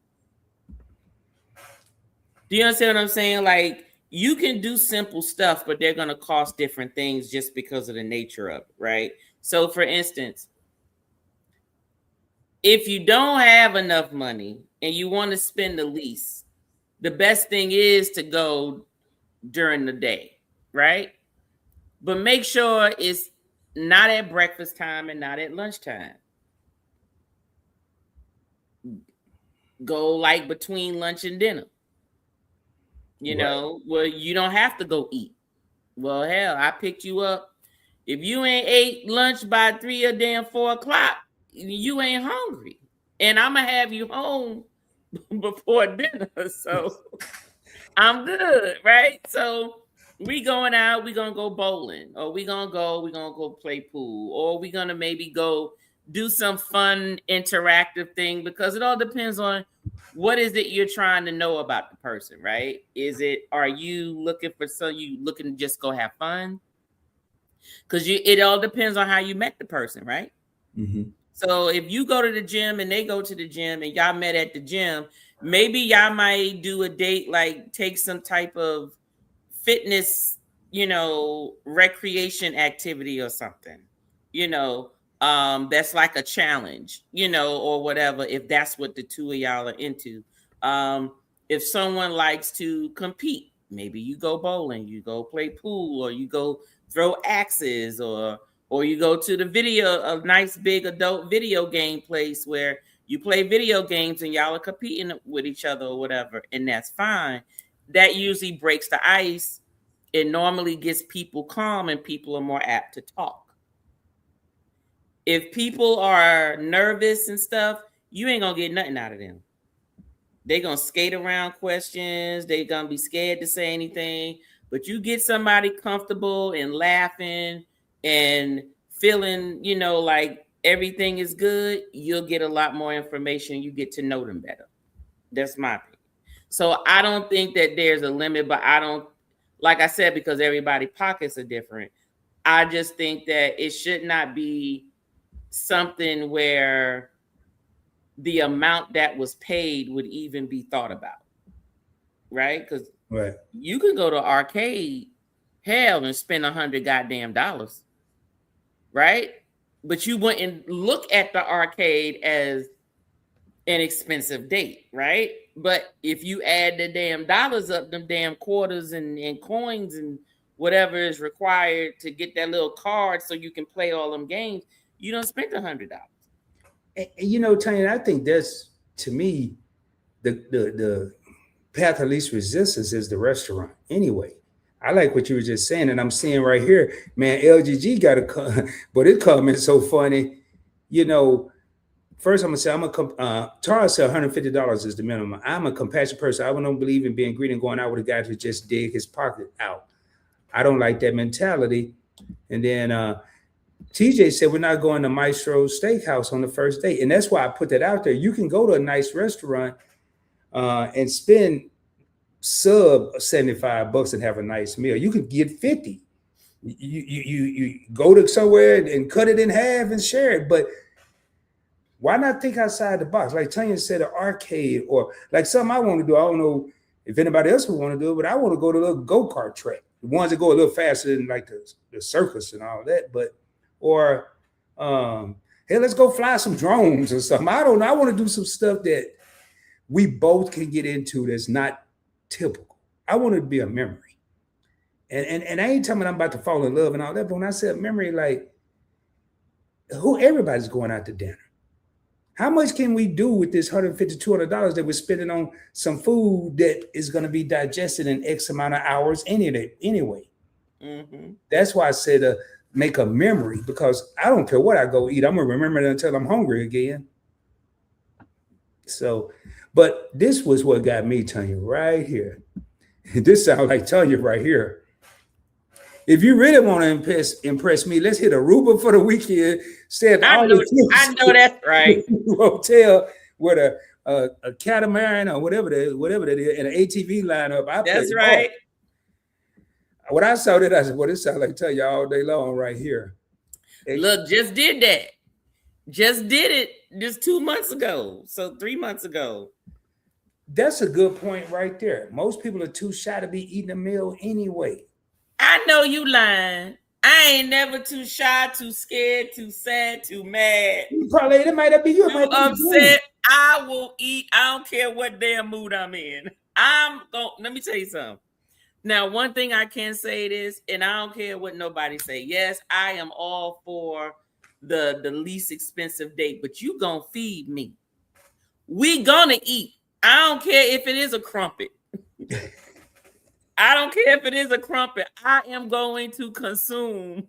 Do you understand what I'm saying? Like, you can do simple stuff, but they're going to cost different things just because of the nature of it, right? So, for instance, if you don't have enough money and you want to spend the least, the best thing is to go during the day, right? But make sure it's not at breakfast time and not at lunchtime. Go like between lunch and dinner. You know, well, you don't have to go eat. Well, hell, I picked you up. If you ain't ate lunch by 3 or damn 4 o'clock, you ain't hungry. And I'm going to have you home before dinner. So I'm good, right? So we going out, we going to go bowling, or we going to go play pool, or we going to maybe go do some fun interactive thing, because it all depends on what is it you're trying to know about the person, right? Are you looking for you looking to just go have fun? Because it all depends on how you met the person, right? Mm-hmm. So if you go to the gym and they go to the gym and y'all met at the gym, maybe y'all might do a date, like take some type of fitness, recreation activity or something, that's like a challenge, or whatever, if that's what the two of y'all are into. If someone likes to compete, maybe you go bowling, you go play pool, or you go throw axes, or you go to a nice big adult video game place where you play video games and y'all are competing with each other or whatever, and that's fine. That usually breaks the ice. It normally gets people calm and people are more apt to talk. If people are nervous and stuff, you ain't gonna get nothing out of them. They're gonna skate around questions. They're gonna be scared to say anything. But you get somebody comfortable and laughing and feeling, like everything is good, you'll get a lot more information. You get to know them better. That's my opinion. So I don't think that there's a limit, but I don't, like I said, because everybody's pockets are different. I just think that it should not be something where the amount that was paid would even be thought about, right? Because you can go to arcade, hell, and spend $100 goddamn dollars, right? But you wouldn't look at the arcade as an expensive date, right? But if you add the damn dollars up, them damn quarters and coins and whatever is required to get that little card so you can play all them games, you don't spend $100. Tanya, I think that's, to me, the path of least resistance is the restaurant. Anyway, I like what you were just saying, and I'm seeing right here, man, LGG got a, but it comment so funny. First I'm gonna say Charles said $150 is the minimum. I'm a compassionate person. I don't believe in being greedy and going out with a guy to just dig his pocket out. I don't like that mentality. And then TJ said we're not going to Maestro Steakhouse on the first date. And that's why I put that out there. You can go to a nice restaurant and spend sub $75 and have a nice meal. You could get 50. You go to somewhere and cut it in half and share it. But why not think outside the box? Like Tanya said, an arcade, or like something I want to do. I don't know if anybody else would want to do it, but I want to go to a little go-kart track. The ones that go a little faster than like the circus and all that. Hey, let's go fly some drones or something. I don't know. I want to do some stuff that we both can get into that's not typical. I want it to be a memory. And I ain't talking about I'm about to fall in love and all that, but when I said memory, like everybody's going out to dinner. How much can we do with this $150, $200 that we're spending on some food that is going to be digested in X amount of hours anyway? Mm-hmm. That's why I said make a memory, because I don't care what I go eat. I'm going to remember it until I'm hungry again. So, but this was what got me, Tanya, right here. This sounds like Tanya right here. If you really want to impress me, let's hit Aruba for the weekend. I know that's right. Hotel with a catamaran or whatever that is, and an ATV lineup. That's right. When I saw that, I said, "Well, this sounds like Tanya all day long right here." Look, just did that. Just did it just 2 months ago. So 3 months ago. That's a good point right there. Most people are too shy to be eating a meal anyway. I know you lying. I ain't never too shy, too scared, too sad, too mad. Probably it might not be you. Too upset. I will eat. I don't care what damn mood I'm in. Let me tell you something. Now, one thing I can say is, and I don't care what nobody say. Yes, I am all for the least expensive date, but you gonna feed me. We gonna eat. I don't care if it is a crumpet. I don't care if it is a crumpet. I am going to consume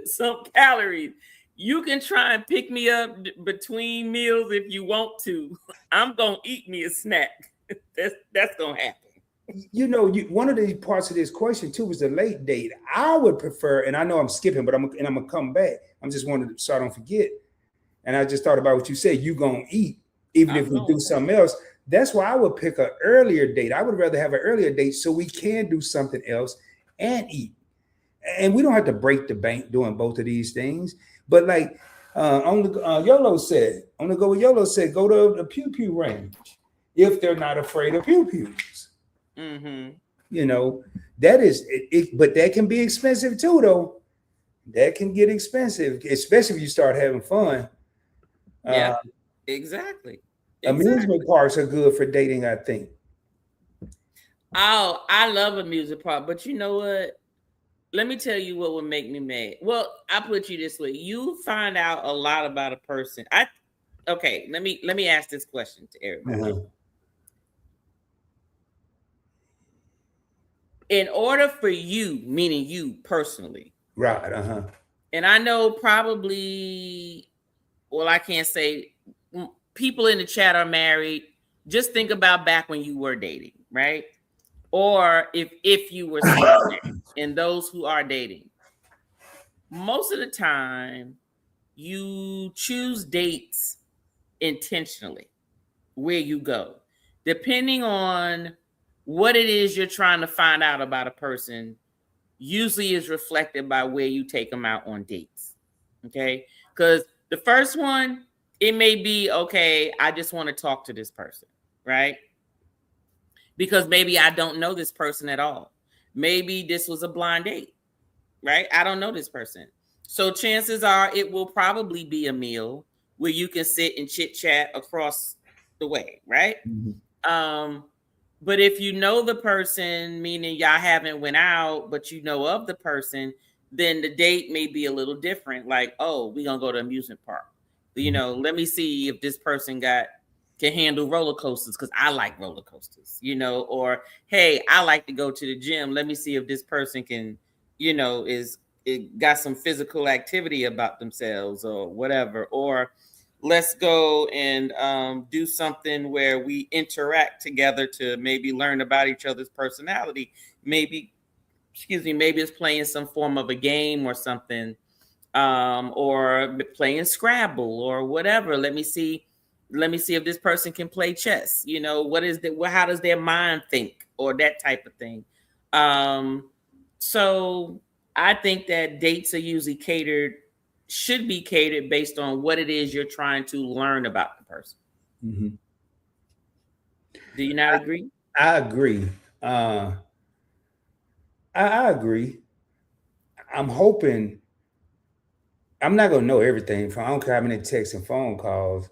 some calories. You can try and pick me up between meals if you want to. I'm going to eat me a snack. That's going to happen. You know, one of the parts of this question too was the late date. I would prefer, and I know I'm skipping, but I'm going to come back. I'm just wanted so I don't forget. And I just thought about what you said. You going to eat, even if we do something else. That's why I would pick an earlier date. I would rather have an earlier date so we can do something else and eat. And we don't have to break the bank doing both of these things. But like Yolo said, I'm going to go with Yolo said, go to the pew pew range if they're not afraid of pew pews. Mm-hmm. You know, that is it, but that can be expensive too, though. That can get expensive, especially if you start having fun. Yeah, exactly. Amusement parks are good for dating, I think. Oh, I love amusement park, but you know what? Let me tell you what would make me mad. Well, I put you this way: you find out a lot about a person. Okay. Let me ask this question to everybody. Uh-huh. In order for you, meaning you personally, right? Uh-huh. And I know probably, well, I can't say. People in the chat are married. Just think about back when you were dating, right? Or if you were single, and those who are dating. Most of the time, you choose dates intentionally where you go, depending on what it is you're trying to find out about a person. Usually is reflected by where you take them out on dates. Okay, because the first one, it may be, okay, I just want to talk to this person, right? Because maybe I don't know this person at all. Maybe this was a blind date, right? I don't know this person. So chances are it will probably be a meal where you can sit and chit chat across the way, right? Mm-hmm. But if you know the person, meaning y'all haven't went out, but you know of the person, then the date may be a little different. Like, oh, we're going to go to amusement park. You know, let me see if this person can handle roller coasters because I like roller coasters, you know, or, hey, I like to go to the gym. Let me see if this person can, you know, got some physical activity about themselves or whatever. Or let's go and do something where we interact together to maybe learn about each other's personality. Maybe it's playing some form of a game or something. Or playing Scrabble or whatever. Let me see if this person can play chess. You know, how does their mind think, or that type of thing. So I think that dates are usually should be catered based on what it is you're trying to learn about the person. Mm-hmm. Do you not agree? I agree. I agree. I'm hoping. I'm not gonna know everything. I don't care how many texts and phone calls.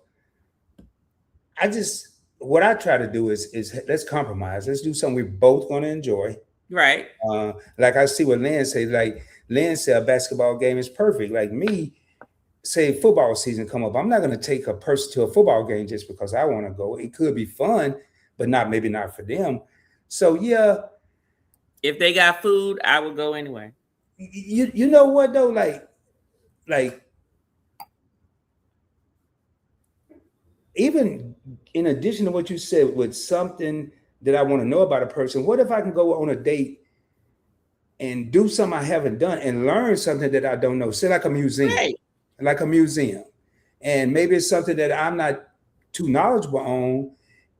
What I try to do is let's compromise. Let's do something we're both gonna enjoy. Right. Like I see what Lynn say. Like Lynn said, a basketball game is perfect. Like me, say football season come up, I'm not going to take a person to a football game just because I want to go. It could be fun, but maybe not for them. So yeah, if they got food, I would go anyway. You know what though, like even in addition to what you said with something that I want to know about a person, what if I can go on a date and do something I haven't done and learn something that I don't know? Say like a museum, Right. and maybe it's something that I'm not too knowledgeable on,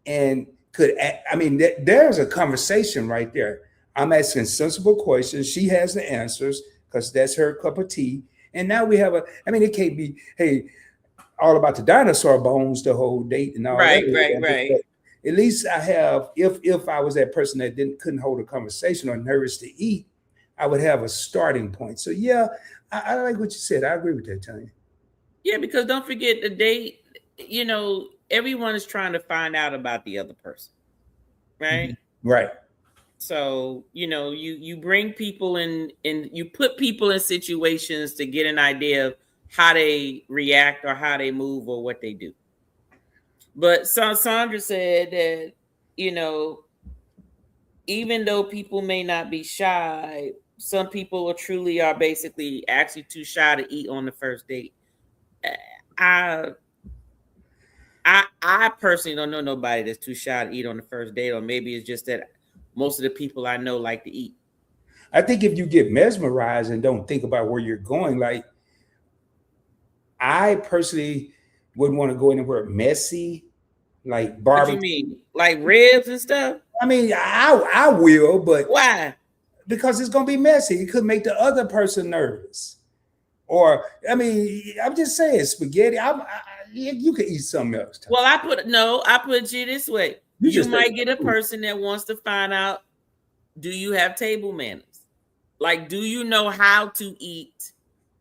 and there's a conversation right there. I'm asking sensible questions. She has the answers because that's her cup of tea. And now we have it can't be, hey, all about the dinosaur bones the whole date and all right, that. Right. But at least I have, if I was that person that couldn't hold a conversation or nervous to eat, I would have a starting point. So yeah, I like what you said. I agree with that, Tanya. Yeah, because don't forget the date, everyone is trying to find out about the other person. Right? Mm-hmm. Right. So, you bring people in and you put people in situations to get an idea of how they react or how they move or what they do. But Sandra said that, even though people may not be shy, some people truly are basically actually too shy to eat on the first date. I personally don't know nobody that's too shy to eat on the first date, or maybe it's just that most of the people I know like to eat. I think if you get mesmerized and don't think about where you're going, like I personally wouldn't want to go anywhere messy, like barbecue. What you mean? Like ribs and stuff? I mean, I will, but why? Because it's gonna be messy. It could make the other person nervous. Or I'm just saying, spaghetti. You could eat something else. Well, I put you this way. You might get a person that wants to find out, do you have table manners? Like, do you know how to eat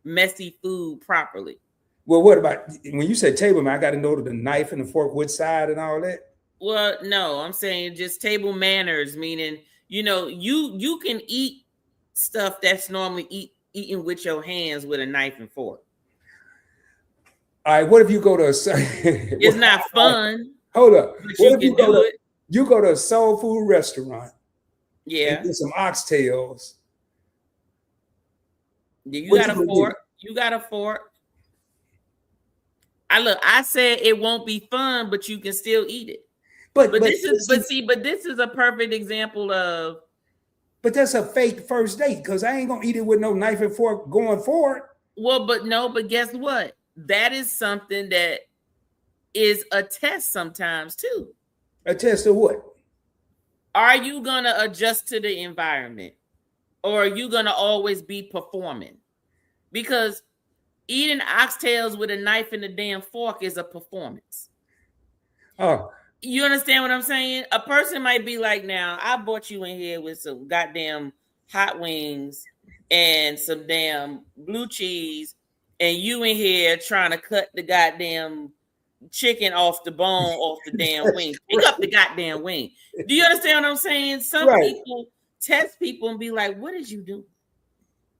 messy food properly? Well, what about when you said table manners? I got to know the knife and the fork, which side and all that. Well, no, I'm saying just table manners, meaning, you can eat stuff that's normally eaten with your hands with a knife and fork. All right, what if you go to it's not fun. Hold up. But you can do it. You go to a soul food restaurant. Yeah. And get some oxtails. You got a fork. You got a fork. I said it won't be fun, but you can still eat it. But this is a perfect example of. But that's a fake first date because I ain't gonna eat it with no knife and fork going forward. Well, but guess what? That is something that is a test sometimes too. A test of what? Are you gonna adjust to the environment, or are you gonna always be performing? Because eating oxtails with a knife and a damn fork is a performance. Oh. You understand what I'm saying? A person might be like, now, I brought you in here with some goddamn hot wings and some damn blue cheese, and you in here trying to cut the goddamn chicken off the bone, off the damn wing. Pick up the goddamn wing. Do you understand what I'm saying? Some people test people and be like, what did you do?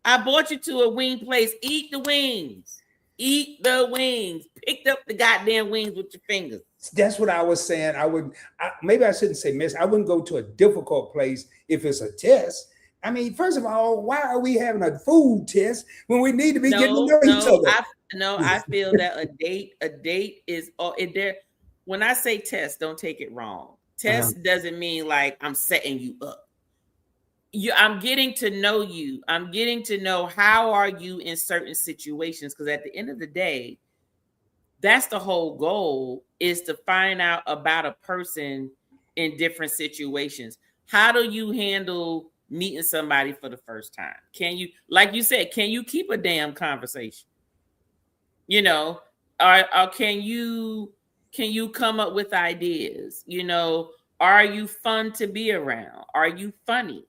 I brought you to a wing place. Eat the wings. Eat the wings. Picked up the goddamn wings with your fingers. That's what I was saying. Maybe I shouldn't say miss. I wouldn't go to a difficult place if it's a test. I mean, first of all, why are we having a food test when we need to be getting to know each other? I feel that a date is there. When I say test, don't take it wrong. Test doesn't mean like I'm setting you up. I'm getting to know you. I'm getting to know how are you in certain situations, because at the end of the day, that's the whole goal, is to find out about a person in different situations. How do you handle meeting somebody for the first time? Can you, like you said, can you keep a damn conversation? Or can you come up with ideas? Are you fun to be around? Are you funny?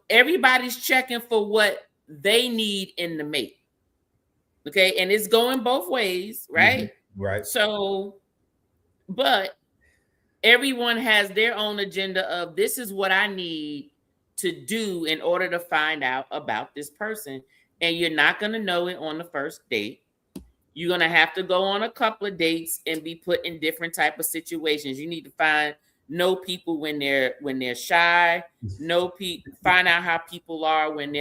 Everybody's checking for what they need in the mate. Okay, and it's going both ways, right? Mm-hmm. Right. So, but everyone has their own agenda of, this is what I need to do in order to find out about this person. And you're not going to know it on the first date. You're going to have to go on a couple of dates and be put in different type of situations. You need to know people when they're shy, find out how people are when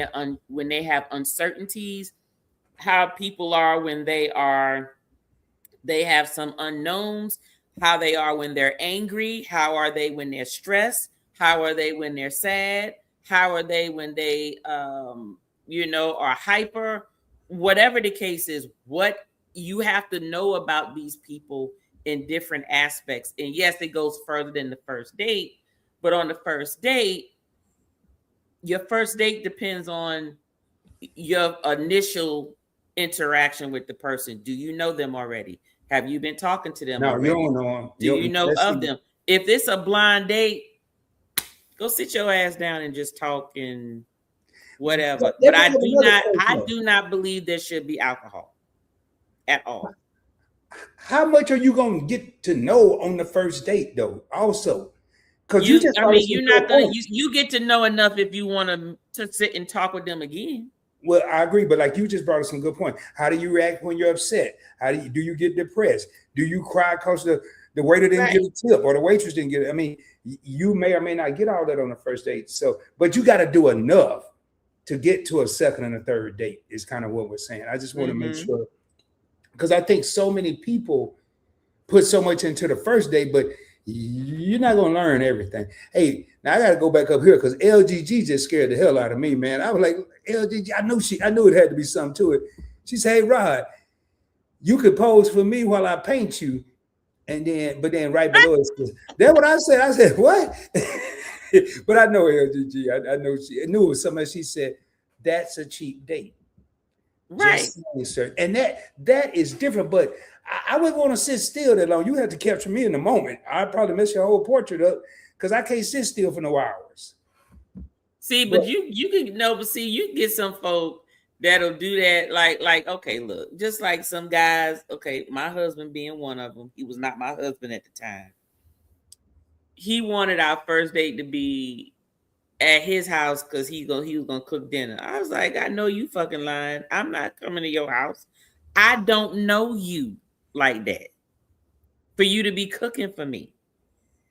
they have uncertainties, how people are when they have some unknowns, how they are when they're angry, how are they when they're stressed, how are they when they're sad, how are they when they are hyper. Whatever the case is, what you have to know about these people in different aspects. And yes, it goes further than the first date, but on the first date, your first date depends on your initial interaction with the person. Do you know them already? Have you been talking to them already? No, you don't know them. Do you know of them? If it's a blind date, go sit your ass down and just talk and whatever. But I do not believe there should be alcohol at all. How much are you going to get to know on the first date, though? Also, because you get to know enough if you want to sit and talk with them again. Well, I agree, but like you just brought up some good point. How do you react when you're upset? How do you get depressed? Do you cry because the waiter didn't get a tip or the waitress didn't get it? I mean, you may or may not get all that on the first date. So, but you got to do enough to get to a second and a third date is kind of what we're saying. I just want to make sure, because I think so many people put so much into the first date, but you're not going to learn everything. Hey, now I got to go back up here because LGG just scared the hell out of me, man. I was like, LGG, I knew it had to be something to it. She said, hey, Rod, you could pose for me while I paint you. But then right below it says, that's what I said. I said, what? But I know LGG. I know I knew it was something. She said, that's a cheap date. Right. And that is different, but I wouldn't want to sit still that long. You have to capture me in the moment. I'd probably mess your whole portrait up because I can't sit still for no hours. See, but you can but see, you can get some folk that'll do that. Like, okay, look, just like some guys, okay, my husband being one of them, he was not my husband at the time. He wanted our first date to be at his house because he was gonna cook dinner. I was like, I know you fucking lying. I'm not coming to your house. I don't know you like that for you to be cooking for me.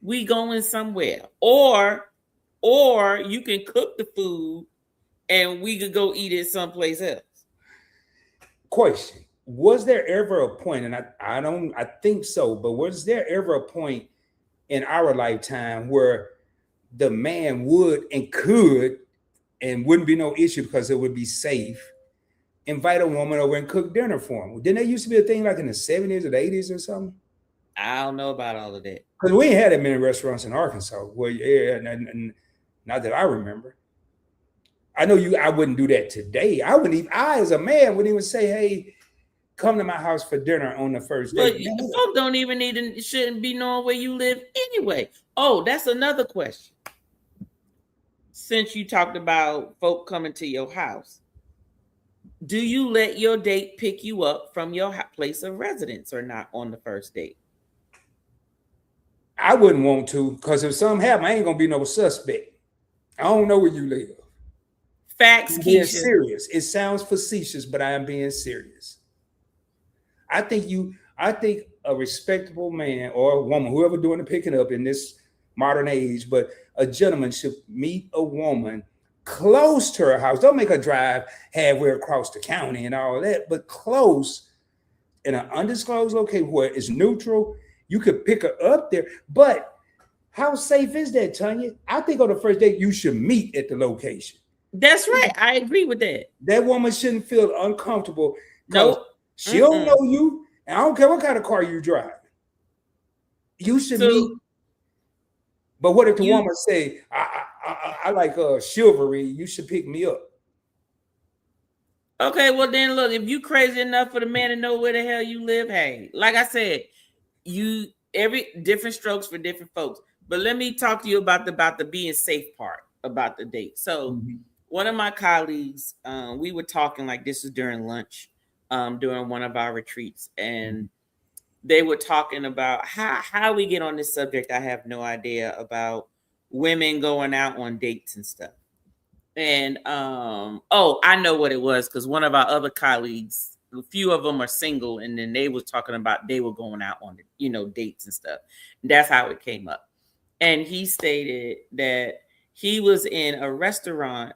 We going somewhere, or you can cook the food and we could go eat it someplace else. Question: was there ever a point, and I think so, but was there ever a point in our lifetime where the man would and could, and wouldn't be no issue because it would be safe, invite a woman over and cook dinner for him? Didn't that used to be a thing like in the 70s or the 80s or something? I don't know about all of that. Because we ain't had that many restaurants in Arkansas. Well, yeah, not that I remember. I know I wouldn't do that today. I as a man wouldn't even say, hey, come to my house for dinner on the first date. But folks don't even shouldn't be knowing where you live anyway. Oh, that's another question. Since you talked about folk coming to your house, do you let your date pick you up from your place of residence or not on the first date? I wouldn't want to, because if something happened, I ain't gonna be no suspect. I don't know where you live. Facts, I'm being serious. It sounds facetious, but I am being serious. I think a respectable man or a woman, whoever doing the picking up in this modern age, but a gentleman should meet a woman close to her house. Don't make her drive halfway across the county and all that, but close in an undisclosed location where it's neutral. You could pick her up there, but how safe is that, Tanya? I think on the first date, you should meet at the location. That's right. I agree with that. That woman shouldn't feel uncomfortable. Nope. She don't know you, and I don't care what kind of car you drive. You should meet. But what if the woman say, I like chivalry, you should pick me up? Okay, well then look, if you crazy enough for the man to know where the hell you live, hey, like I said, every different strokes for different folks. But let me talk to you about the being safe part about the date. So one of my colleagues, we were talking, like this was during lunch, during one of our retreats, and they were talking about how we get on this subject. I have no idea, about women going out on dates and stuff. And I know what it was, because one of our other colleagues, a few of them are single, and then they was talking about they were going out on dates and stuff. And that's how it came up. And he stated that he was in a restaurant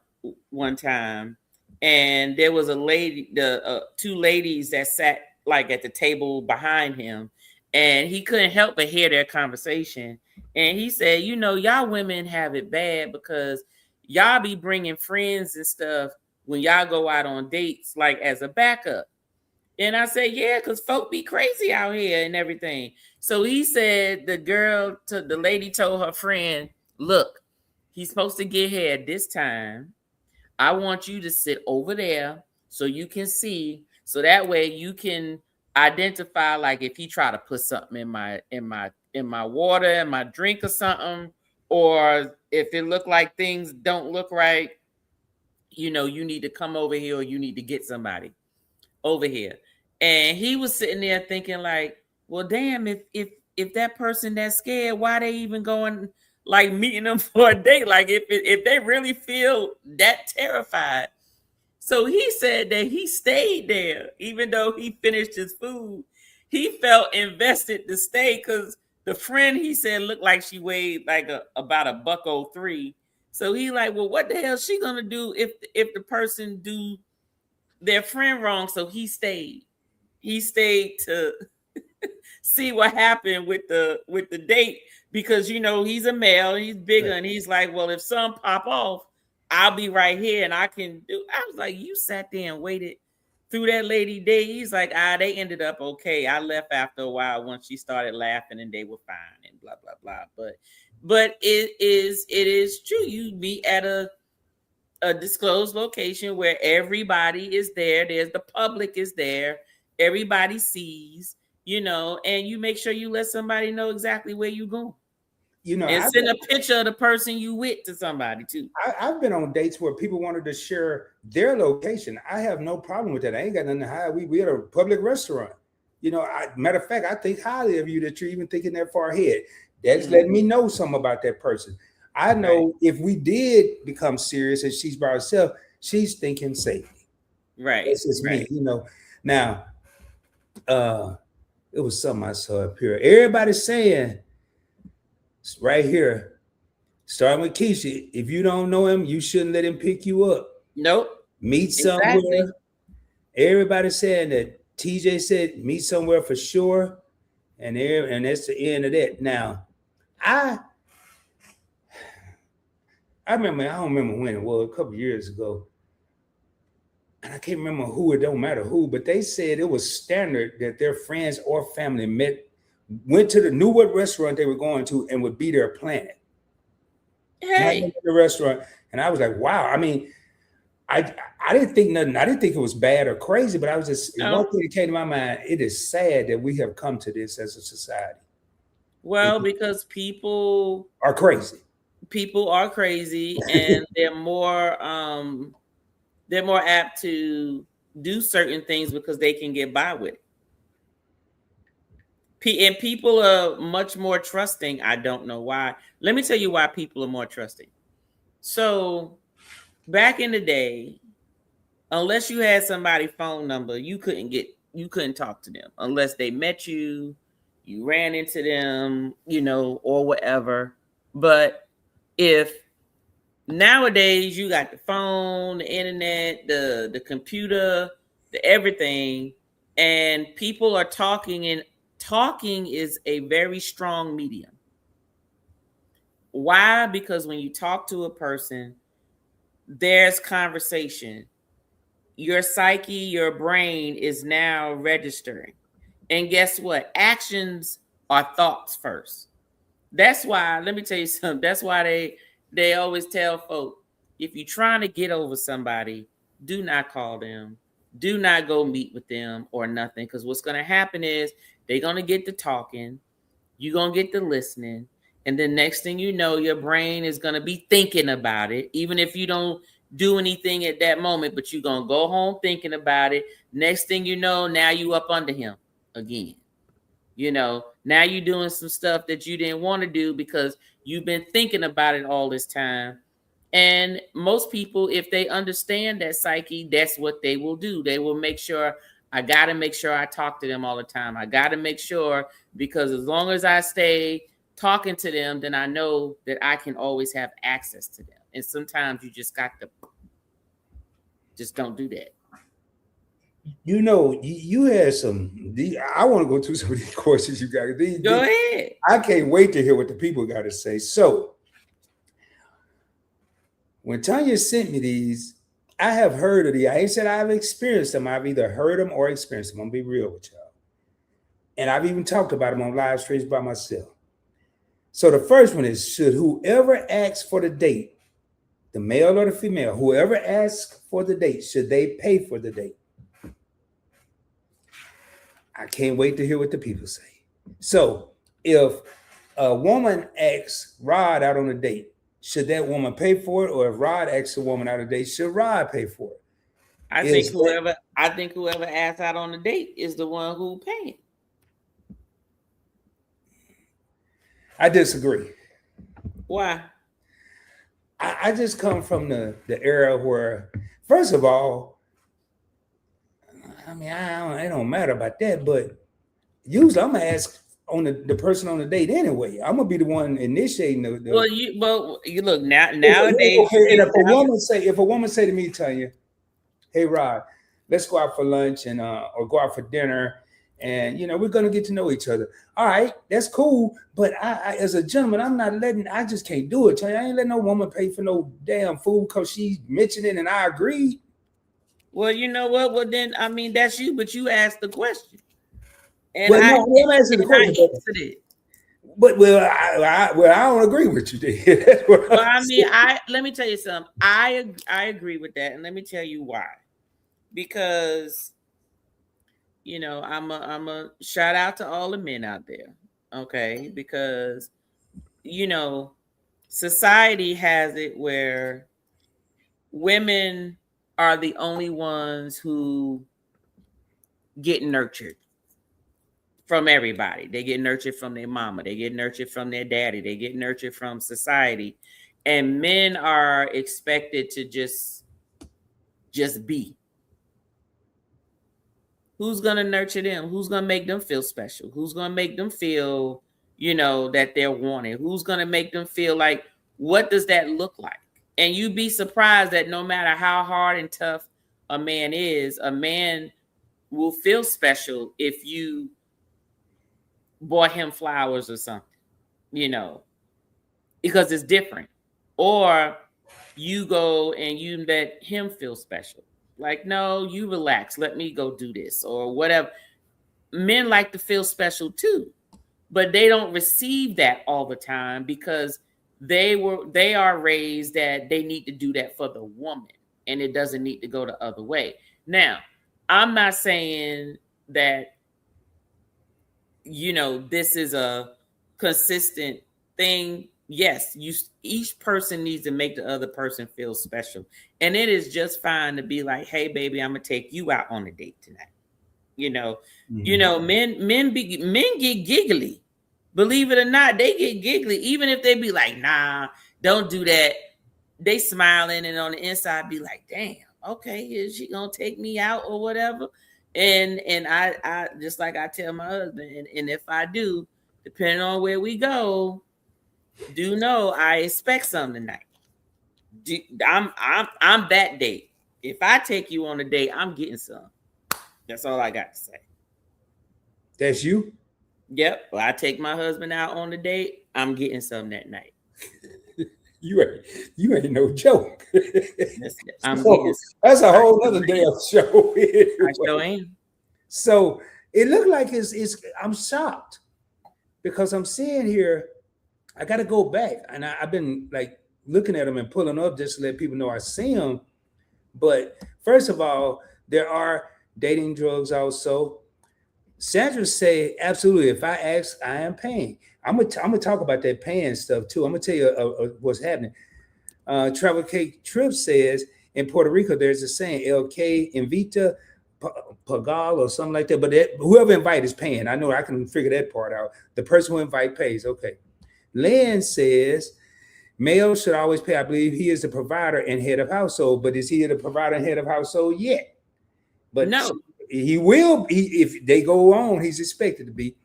one time, and there was a lady, the two ladies that sat like at the table behind him, and he couldn't help but hear their conversation. And he said, y'all women have it bad because y'all be bringing friends and stuff when y'all go out on dates, like as a backup. And I said, yeah, because folk be crazy out here and everything. So he said the lady told her friend, look, he's supposed to get here at this time. I want you to sit over there so you can see, so that way you can identify, like if he try to put something in my water, in my drink or something, or if it look like things don't look right, you need to come over here, or you need to get somebody over here. And he was sitting there thinking like, well, damn, if that person that's scared, why they even going, like, meeting them for a date? Like if they really feel that terrified. So he said that he stayed there, even though he finished his food. He felt invested to stay because the friend, he said, looked like she weighed like about $103. So he like, well, what the hell she gonna do if the person do their friend wrong? So he stayed. He stayed to see what happened with the date, because he's a male, he's bigger, and he's like, well, if some pop off, I'll be right here and I can do. I was like, you sat there and waited through that lady day. He's like, they ended up okay. I left after a while once she started laughing and they were fine and blah blah blah. But it is true. You be at a disclosed location where everybody is there. There's the public is there. Everybody sees, and you make sure you let somebody know exactly where you're going. And send a picture of the person you with to somebody too. I've been on dates where people wanted to share their location. I have no problem with that. I ain't got nothing to hide. We at a public restaurant. Matter of fact, I think highly of you that you're even thinking that far ahead. That's letting me know something about that person. I know if we did become serious and she's by herself, she's thinking safety. Right. That's just me, Now, it was something I saw up here. Everybody's saying right here, starting with Keisha, if you don't know him, you shouldn't let him pick you up. Nope. Meet somewhere. Exactly. Everybody's saying that. TJ said meet somewhere for sure. And that's the end of that. Now, I remember, I don't remember when it was, a couple of years ago. And I can't remember who, it don't matter who, but they said it was standard that their friends or family went to knew what restaurant they were going to and would be there planning. Hey. And the restaurant. And I was like, wow. I mean, I didn't think nothing. I didn't think it was bad or crazy, but I was just, one thing that came to my mind, it is sad that we have come to this as a society. Well, because people are crazy. People are crazy, and they're more apt to do certain things because they can get by with it. And people are much more trusting. I don't know why. Let me tell you why people are more trusting. So back in the day, unless you had somebody's phone number, you couldn't talk to them unless they met you, you ran into them, or whatever. But if nowadays you got the phone, the internet, the computer, the everything, and people are talking, and talking is a very strong medium. Why? Because when you talk to a person, there's conversation. Your psyche, your brain is now registering. And guess what? Actions are thoughts first. That's why, let me tell you something. That's why they always tell folk, if you're trying to get over somebody, do not call them. Do not go meet with them or nothing. Because what's going to happen is they're going to get to talking. You're going to get to listening. And then next thing you know, your brain is going to be thinking about it. Even if you don't do anything at that moment, but you're going to go home thinking about it. Next thing you know, now you up under him again. Now you're doing some stuff that you didn't want to do because you've been thinking about it all this time. And most people, if they understand that psyche, that's what they will do. They will make sure, I got to make sure I talk to them all the time. I got to make sure, because as long as I stay talking to them, then I know that I can always have access to them. And sometimes you just got to, just don't do that. You know, you had some. I want to go through some of these questions you got. Go ahead. I can't wait to hear what the people got to say. So, when Tanya sent me these, I have heard of these. I ain't said I've experienced them. I've either heard them or experienced them. I'm gonna be real with y'all. And I've even talked about them on live streams by myself. So the first one is, should whoever asks for the date, the male or the female, whoever asks for the date, should they pay for the date? I can't wait to hear what the people say. So if a woman asks Rod out on a date, should that woman pay for it? Or if Rod asks a woman out on a date, should Rod pay for it? I think whoever asks out on the date is the one who paying. I disagree. Why? I just come from the era where, first of all, I mean, it don't matter about that, but usually I'm gonna ask on the person on the date anyway. I'm gonna be the one initiating the well, you look nowadays. Okay, and if a woman say to me, Tanya, hey Rod, let's go out for lunch and or go out for dinner, and we're gonna get to know each other. All right, that's cool. But I as a gentleman, I just can't do it. Tanya, I ain't letting no woman pay for no damn food because she mentioned it and I agreed. Well, you know what? Well, then I mean that's you, but you asked the question. And I'm answering the question. I answered it. But I don't agree with you. Let me tell you something. I agree with that, and let me tell you why. Because I'm a shout out to all the men out there, okay? Because society has it where women are the only ones who get nurtured from everybody. They get nurtured from their mama. They get nurtured from their daddy. They get nurtured from society. And men are expected to just be. Who's going to nurture them? Who's going to make them feel special? Who's going to make them feel, that they're wanted? Who's going to make them feel like, what does that look like? And you'd be surprised that no matter how hard and tough a man is, a man will feel special if you bought him flowers or something, because it's different. Or you go and you let him feel special. Like, no, you relax. Let me go do this or whatever. Men like to feel special too, but they don't receive that all the time because they are raised that they need to do that for the woman and it doesn't need to go the other way. Now, I'm not saying that, this is a consistent thing. Yes, each person needs to make the other person feel special. And it is just fine to be like, hey, baby, I'm going to take you out on a date tonight. Men get giggly. Believe it or not, they get giggly. Even if they be like, nah, don't do that. They smiling and on the inside be like, damn, okay, is she going to take me out or whatever? And I just like I tell my husband, and if I do, depending on where we go, do know I expect something tonight. I'm that date. If I take you on a date, I'm getting some. That's all I got to say. That's you? Yep. Well, I take my husband out on a date, I'm getting some that night. You ain't no joke. That's a whole other damn show. Anyway. I sure am. So it looked like I'm shocked because I'm seeing here, I got to go back. And I've been like looking at them and pulling up just to let people know I see them. But first of all, there are dating drugs also. Sandra say, absolutely, if I ask, I am paying. I'm gonna talk about that paying stuff too. I'm gonna tell you what's happening. Travel Cake Trip says in Puerto Rico, there's a saying, El que invita pagal or something like that. But whoever invite is paying. I know I can figure that part out. The person who invite pays. Okay. Lynn says Male should always pay. I believe he is the provider and head of household, but is he the provider and head of household yet? But No. he will be if they go on. He's expected to be.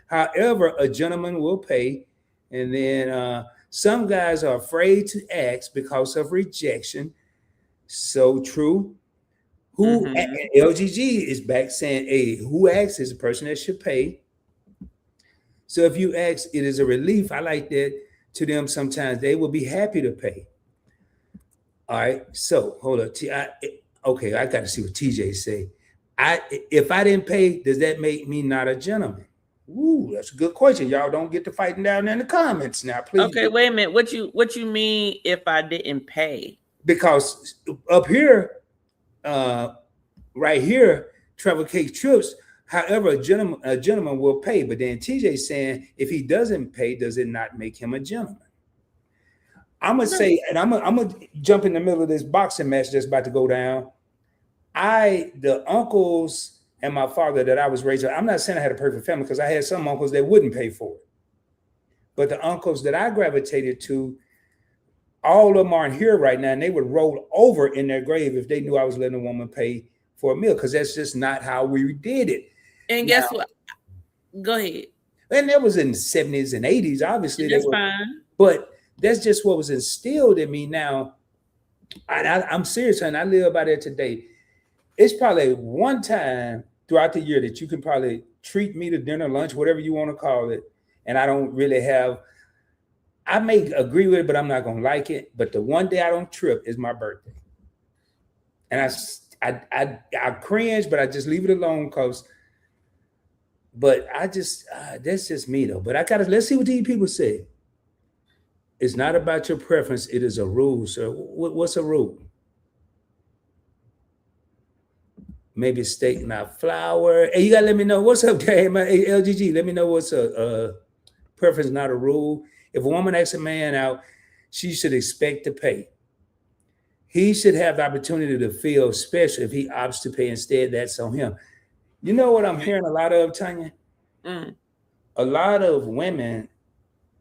However, a gentleman will pay, and then some guys are afraid to ask because of rejection. So true. Who LGG is back saying, "Hey, who asks is the person that should pay." So if you ask, it is a relief. I like that to them. Sometimes they will be happy to pay. All right. So hold up. Okay, I got to see what TJ say. If I didn't pay, does that make me not a gentleman? Ooh, that's a good question. Y'all don't get to fighting down there in the comments now, please. Okay, wait a minute. What you mean if I didn't pay? Because up here, right here, travel cake trips. However, a gentleman will pay. But then TJ saying if he doesn't pay, does it not make him a gentleman? I'm gonna say, and I'm gonna jump in the middle of this boxing match that's about to go down. The uncles and my father that I was raised with, I'm not saying I had a perfect family because I had some uncles that wouldn't pay for it. But the uncles that I gravitated to, all of them aren't here right now, and they would roll over in their grave if they knew I was letting a woman pay for a meal, because that's just not how we did it. And guess what? Go ahead. And that was in the 70s and 80s, obviously. That's fine. But that's just what was instilled in me now. I'm serious, and I live by that today. It's probably one time throughout the year that you can probably treat me to dinner, lunch, whatever you want to call it. And I don't really have, I may agree with it, but I'm not going to like it. But the one day I don't trip is my birthday. And I cringe, but I just leave it alone but I just, that's just me though. But let's see what these people say. It's not about your preference. It is a rule. So what's a rule? Maybe steak, not flour. Hey, you gotta let me know what's up, hey, LGG. Let me know what's a preference, not a rule. If a woman asks a man out, she should expect to pay. He should have the opportunity to feel special. If he opts to pay instead, that's on him. You know what I'm hearing a lot of, Tanya? A lot of women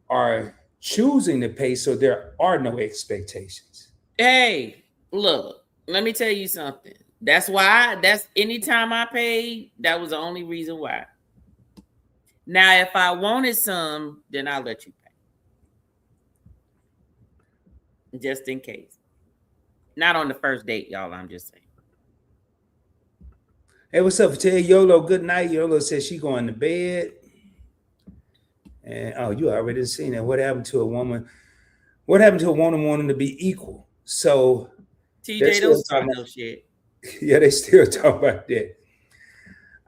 are choosing to pay, so there are no expectations. Hey, look, let me tell you something. That's anytime I paid, that was the only reason why. Now, if I wanted some, then I'll let you pay. Just in case. Not on the first date, y'all, I'm just saying. Hey, what's up? Tell YOLO good night. YOLO says she going to bed. And you already seen it. What happened to a woman? What happened to a woman wanting to be equal? So TJ, don't start no shit. Yeah, they still talk about that.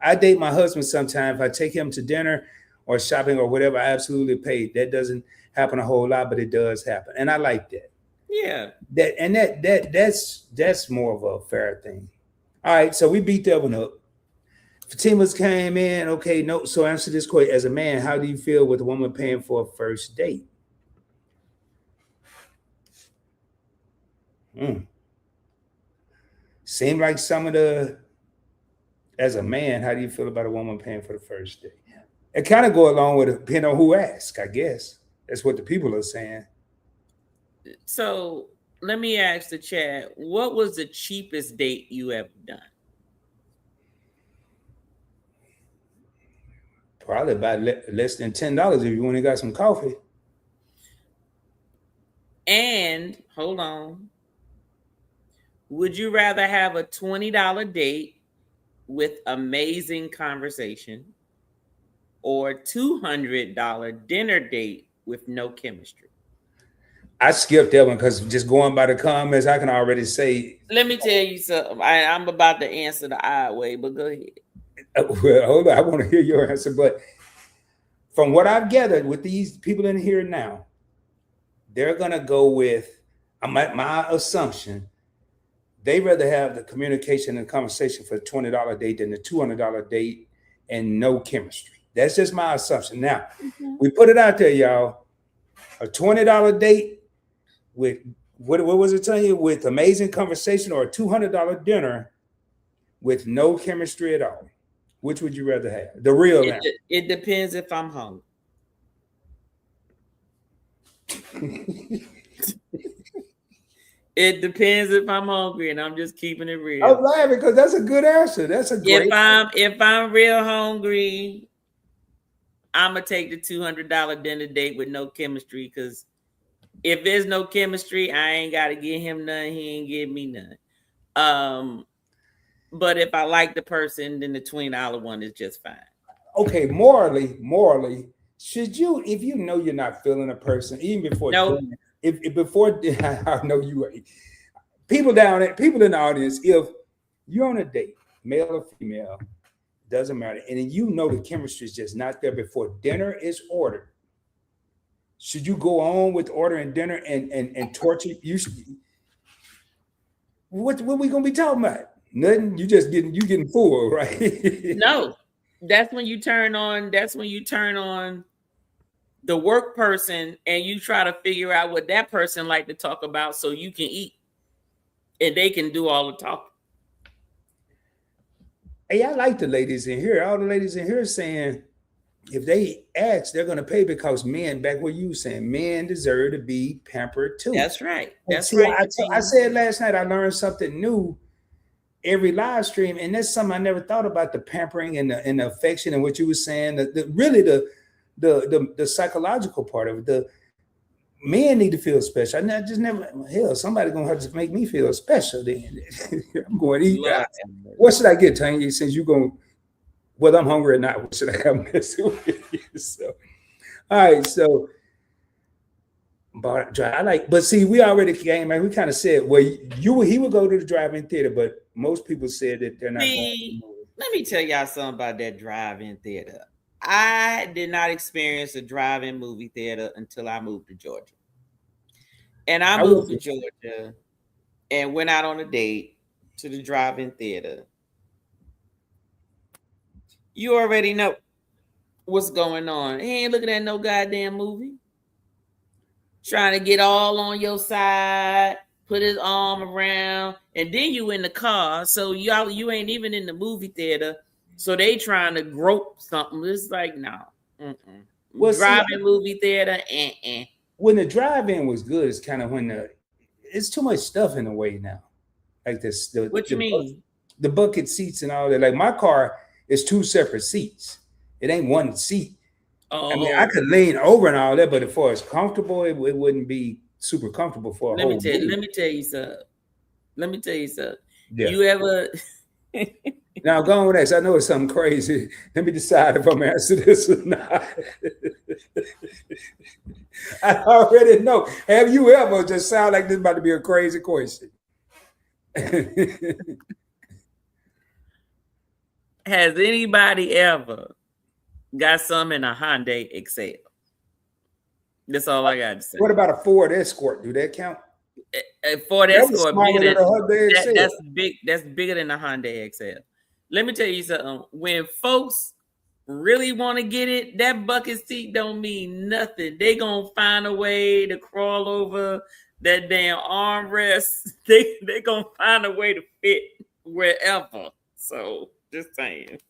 I date my husband sometimes. If I take him to dinner or shopping or whatever, I absolutely pay. That doesn't happen a whole lot, but it does happen. And I like that. Yeah. That's more of a fair thing. All right, so we beat that one up. Fatima's came in. Okay, no. So answer this question. As a man, how do you feel with a woman paying for a first date? Seem like as a man, how do you feel about a woman paying for the first date? It kind of go along with it, depending on who asks, I guess. That's what the people are saying. So let me ask the chat, what was the cheapest date you ever done? Probably about less than $10 if you only got some coffee. And hold on. Would you rather have a $20 date with amazing conversation or $200 dinner date with no chemistry? I skipped that one because just going by the comments, I can already say. Let me tell you something. I'm about to answer the odd way, but go ahead. Well, hold on. I want to hear your answer. But from what I've gathered with these people in here now, they're going to go with, my assumption, they rather have the communication and conversation for a $20 date than the $200 date and no chemistry. That's just my assumption. Now, we put it out there, y'all. A $20 date with, what was it telling you? With amazing conversation, or a $200 dinner with no chemistry at all. Which would you rather have? The real answer. It depends if I'm hungry. It depends if I'm hungry, and I'm just keeping it real. I'm laughing because that's a good answer. That's a great. If I'm real hungry, I'm gonna take the $200 dinner date with no chemistry. Because if there's no chemistry, I ain't gotta give him none. He ain't give me none. But if I like the person, then the $20 one is just fine. Okay, morally, should you, if you know you're not feeling a person, even before No. if before I know you are, people in the audience, if you're on a date, male or female, doesn't matter, and you know the chemistry is just not there before dinner is ordered, should you go on with ordering dinner and torture you? What we gonna be talking about? Nothing. You getting full, right? No, that's when you turn on. That's when you turn on the work person, and you try to figure out what that person like to talk about, so you can eat, and they can do all the talking. Hey, I like the ladies in here. All the ladies in here saying if they ask, they're gonna pay because men. Back what you were saying, men deserve to be pampered too. That's right. That's right. I said last night I learned something new every live stream, and that's something I never thought about, the pampering and the affection and what you were saying. The psychological part of it. The men need to feel special. I just never. Hell, somebody gonna have to make me feel special. Then I'm going to eat. What should I get, Tanya? Since you going, whether I'm hungry or not, what should I have messing with you? So, all right. So, but see, we already came. Man, we kind of said, well, he would go to the drive-in theater, but most people said that they're not. Let me tell y'all something about that drive-in theater. I did not experience a drive-in movie theater until I moved to Georgia. And I moved to Georgia and went out on a date to the drive-in theater. You already know what's going on. He ain't looking at no goddamn movie. Trying to get all on your side, put his arm around, and then you in the car. So you ain't even in the movie theater. So they trying to grope something. It's like, no. Well, drive-in movie theater, When the drive-in was good, it's kind of when it's too much stuff in the way now. Like this. What you mean? The bucket seats and all that. Like my car is 2 separate seats. It ain't one seat. Oh. I mean, I could lean over and all that, but as far as comfortable, it wouldn't be super comfortable for a whole movie. Let me tell you something. Yeah. You ever... Now, go on with that. I know it's something crazy. Let me decide if I'm answering this or not. I already know. Have you ever just sound like this about to be a crazy question? Has anybody ever got some in a Hyundai Excel? That's all I got to say. What about a Ford Escort? Do that count? A Ford Escort that's big. That's bigger than a Hyundai Excel. Let me tell you something. When folks really want to get it, that bucket seat don't mean nothing. They gonna find a way to crawl over that damn armrest. They gonna find a way to fit wherever. So just saying.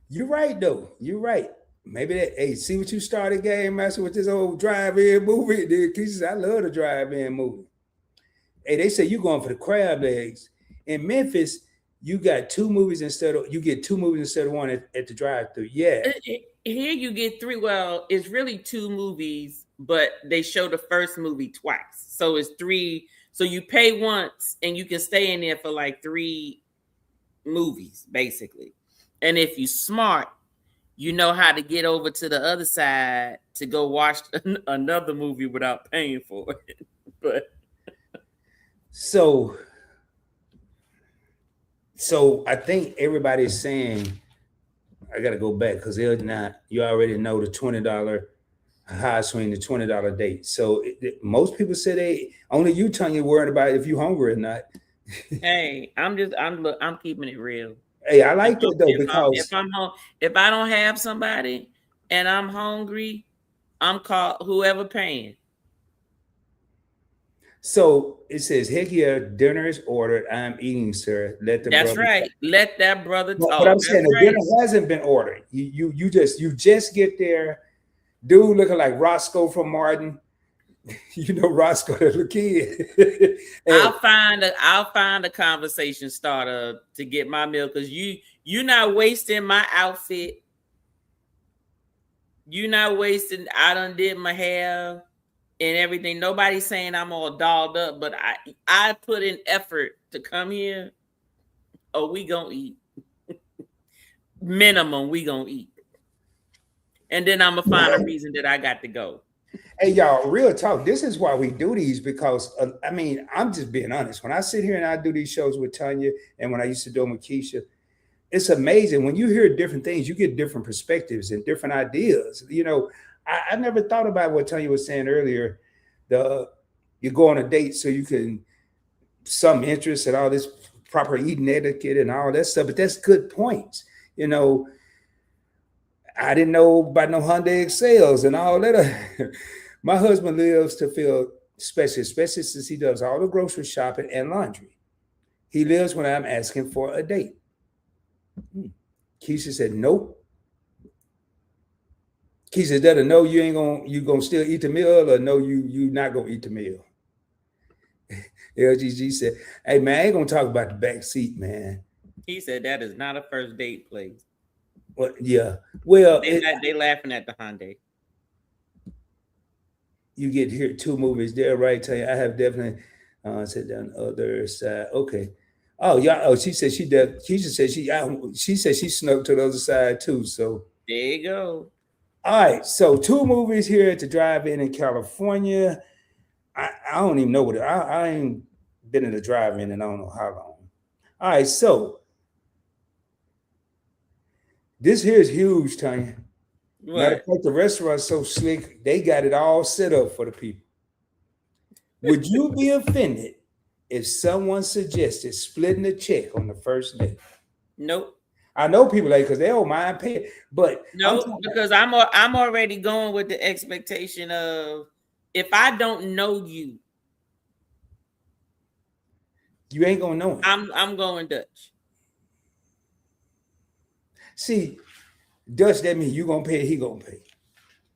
You're right, though. You're right. Maybe that. Hey, see what you started, Game Master, with this old drive-in movie. I love the drive-in movie. Hey, they say you going for the crab legs. In Memphis, you got 2 movies instead of one at the drive-thru. Yeah. Here you get 3. Well, it's really 2 movies, but they show the first movie twice. So it's 3. So you pay once and you can stay in there for like 3 movies, basically. And if you smart, you know how to get over to the other side to go watch another movie without paying for it. But so I think everybody's saying, I got to go back because they're not. You already know the $20 high swing, the $20 date. So most people say only you, Tanya, worried about if you hungry or not. Hey, I'm keeping it real. Hey, I like that though, because if I don't have somebody and I'm hungry, I'm called whoever paying. So it says, "Heck yeah, dinner is ordered. I'm eating, sir. Let that brother talk." But I'm saying the dinner hasn't been ordered. You just get there. Dude looking like Roscoe from Martin. You know, Roscoe, the little kid. I'll find a conversation starter to get my meal because you're not wasting my outfit. You're not wasting. I done did my hair and everything. Nobody's saying I'm all dolled up, but I put in effort to come here. Oh, we gonna eat. Minimum, we gonna eat. And then I'm gonna find a reason that I got to go. Hey, y'all, real talk. This is why we do these because, I mean, I'm just being honest. When I sit here and I do these shows with Tanya and when I used to do them with Keisha, it's amazing. When you hear different things, you get different perspectives and different ideas. You know, I never thought about what Tanya was saying earlier. You go on a date so you can some interest and all this proper eating etiquette and all that stuff. But that's good points. You know, I didn't know about no Hyundai Excels and all that. My husband lives to feel special, especially since he does all the grocery shopping and laundry. He lives when I'm asking for a date. Keisha said, nope. Keisha, that a no, you gonna still eat the meal, or no, you not gonna eat the meal. LGG said, hey man, I ain't gonna talk about the back seat, man. He said that is not a first date place. Well, yeah. Well, they laughing at the Hyundai. You get here 2 movies there, right? Tell you, I have definitely said down the other side. Okay. Oh yeah. Oh, she said she did. Keisha said she said she snuck to the other side too. So there you go. All right. So 2 movies here at the drive-in in California. I don't even know what I ain't been in the drive-in and I don't know how long. All right. So this here is huge, Tanya. What? Matter of fact, the restaurant's so slick, they got it all set up for the people. Would you be offended if someone suggested splitting the check on the first date? Nope. I know people like because they don't mind paying, but no, because I'm already going with the expectation of if I don't know you, you ain't gonna know him. I'm going Dutch. See, Dutch, that means you gonna pay, he gonna pay.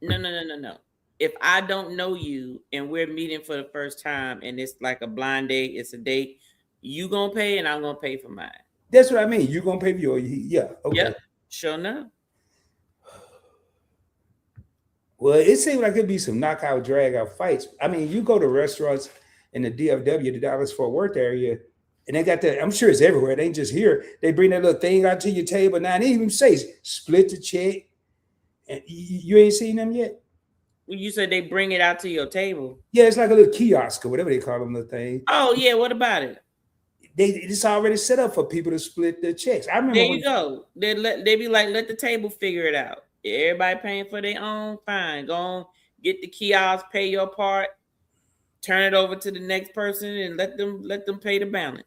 No. If I don't know you and we're meeting for the first time and it's like a blind date, it's a date, you gonna pay and I'm gonna pay for mine. That's what I mean. You gonna pay for your yeah. Okay. Yep. Sure enough. Well, it seems like it'd be some knockout, drag out fights. I mean, you go to restaurants in the DFW, the Dallas Fort Worth area, and they got that. I'm sure it's everywhere. They ain't just here. They bring that little thing out to your table. Now, they even say split the check. And you ain't seen them yet? Well, you said they bring it out to your table. Yeah, it's like a little kiosk or whatever they call them, the thing. Oh, yeah. What about it? It's already set up for people to split the checks. I remember. There you go. They be like, let the table figure it out. Everybody paying for their own, fine. Go on, get the kiosk, pay your part, turn it over to the next person, and let them pay the balance.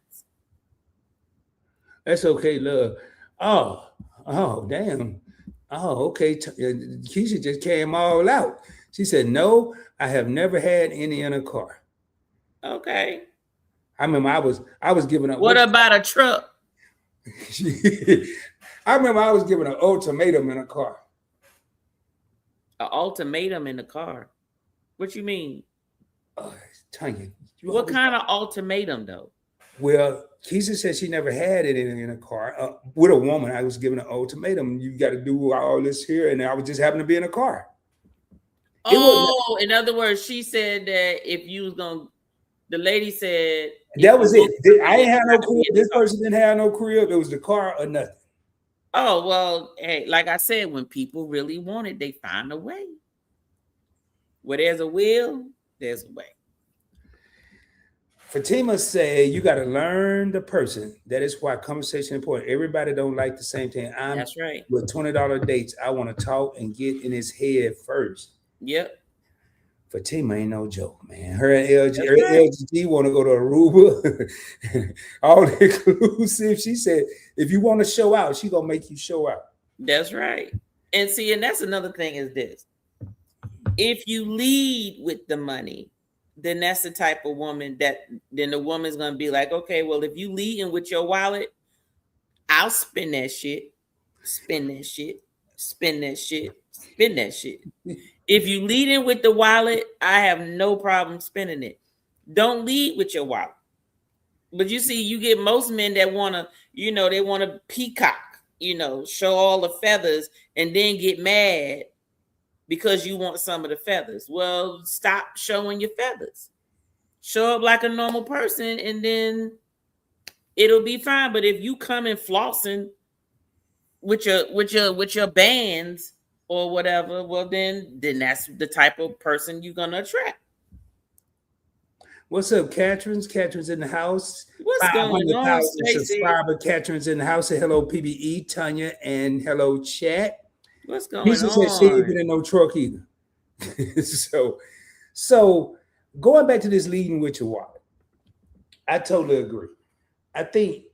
That's okay, love. Oh, damn. Oh, okay. Keisha just came all out. She said, "No, I have never had any in a car." Okay. I remember I was giving up. What about a truck? I remember I was giving an ultimatum in a car. An ultimatum in the car? What you mean? Tanya, what kind of ultimatum though? Well, Keisha said she never had it in a car. With a woman, I was giving an ultimatum. You got to do all this here, and I was just happened to be in a car. Oh, in other words, she said that if you was gonna, the lady said that was it. I ain't have no crib. This person didn't have no crib. It was the car or nothing. Oh, well, hey, like I said, when people really want it, they find a way. Where there's a will, there's a way. Fatima say you got to learn the person. That is why conversation is important. Everybody don't like the same thing. That's right. With $20 dates, I want to talk and get in his head first. Yep. Fatima ain't no joke, man. Her and LGG want to go to Aruba, all inclusive. She said, if you want to show out, she gonna make you show out. That's right. And see, and that's another thing is this. If you lead with the money, then that's the type of woman that then the woman's gonna be like, okay, well, if you leading with your wallet, I'll spend that shit, spend that shit, spend that shit, spend that shit. If you lead in with the wallet, I have no problem spending it. Don't lead with your wallet. But you see, you get most men that want to, they want to peacock, show all the feathers and then get mad because you want some of the feathers. Well, stop showing your feathers. Show up like a normal person and then it'll be fine. But if you come in flossing with your bands or whatever, well then that's the type of person you're gonna attract. What's up, Catherine's? Catherine's in the house. What's going on, subscriber. Catherine's in the house. Say hello, PBE, Tanya, and hello, chat. What's going on? Said she ain't been in no truck either. so going back to this leading with your wallet, I totally agree. I think,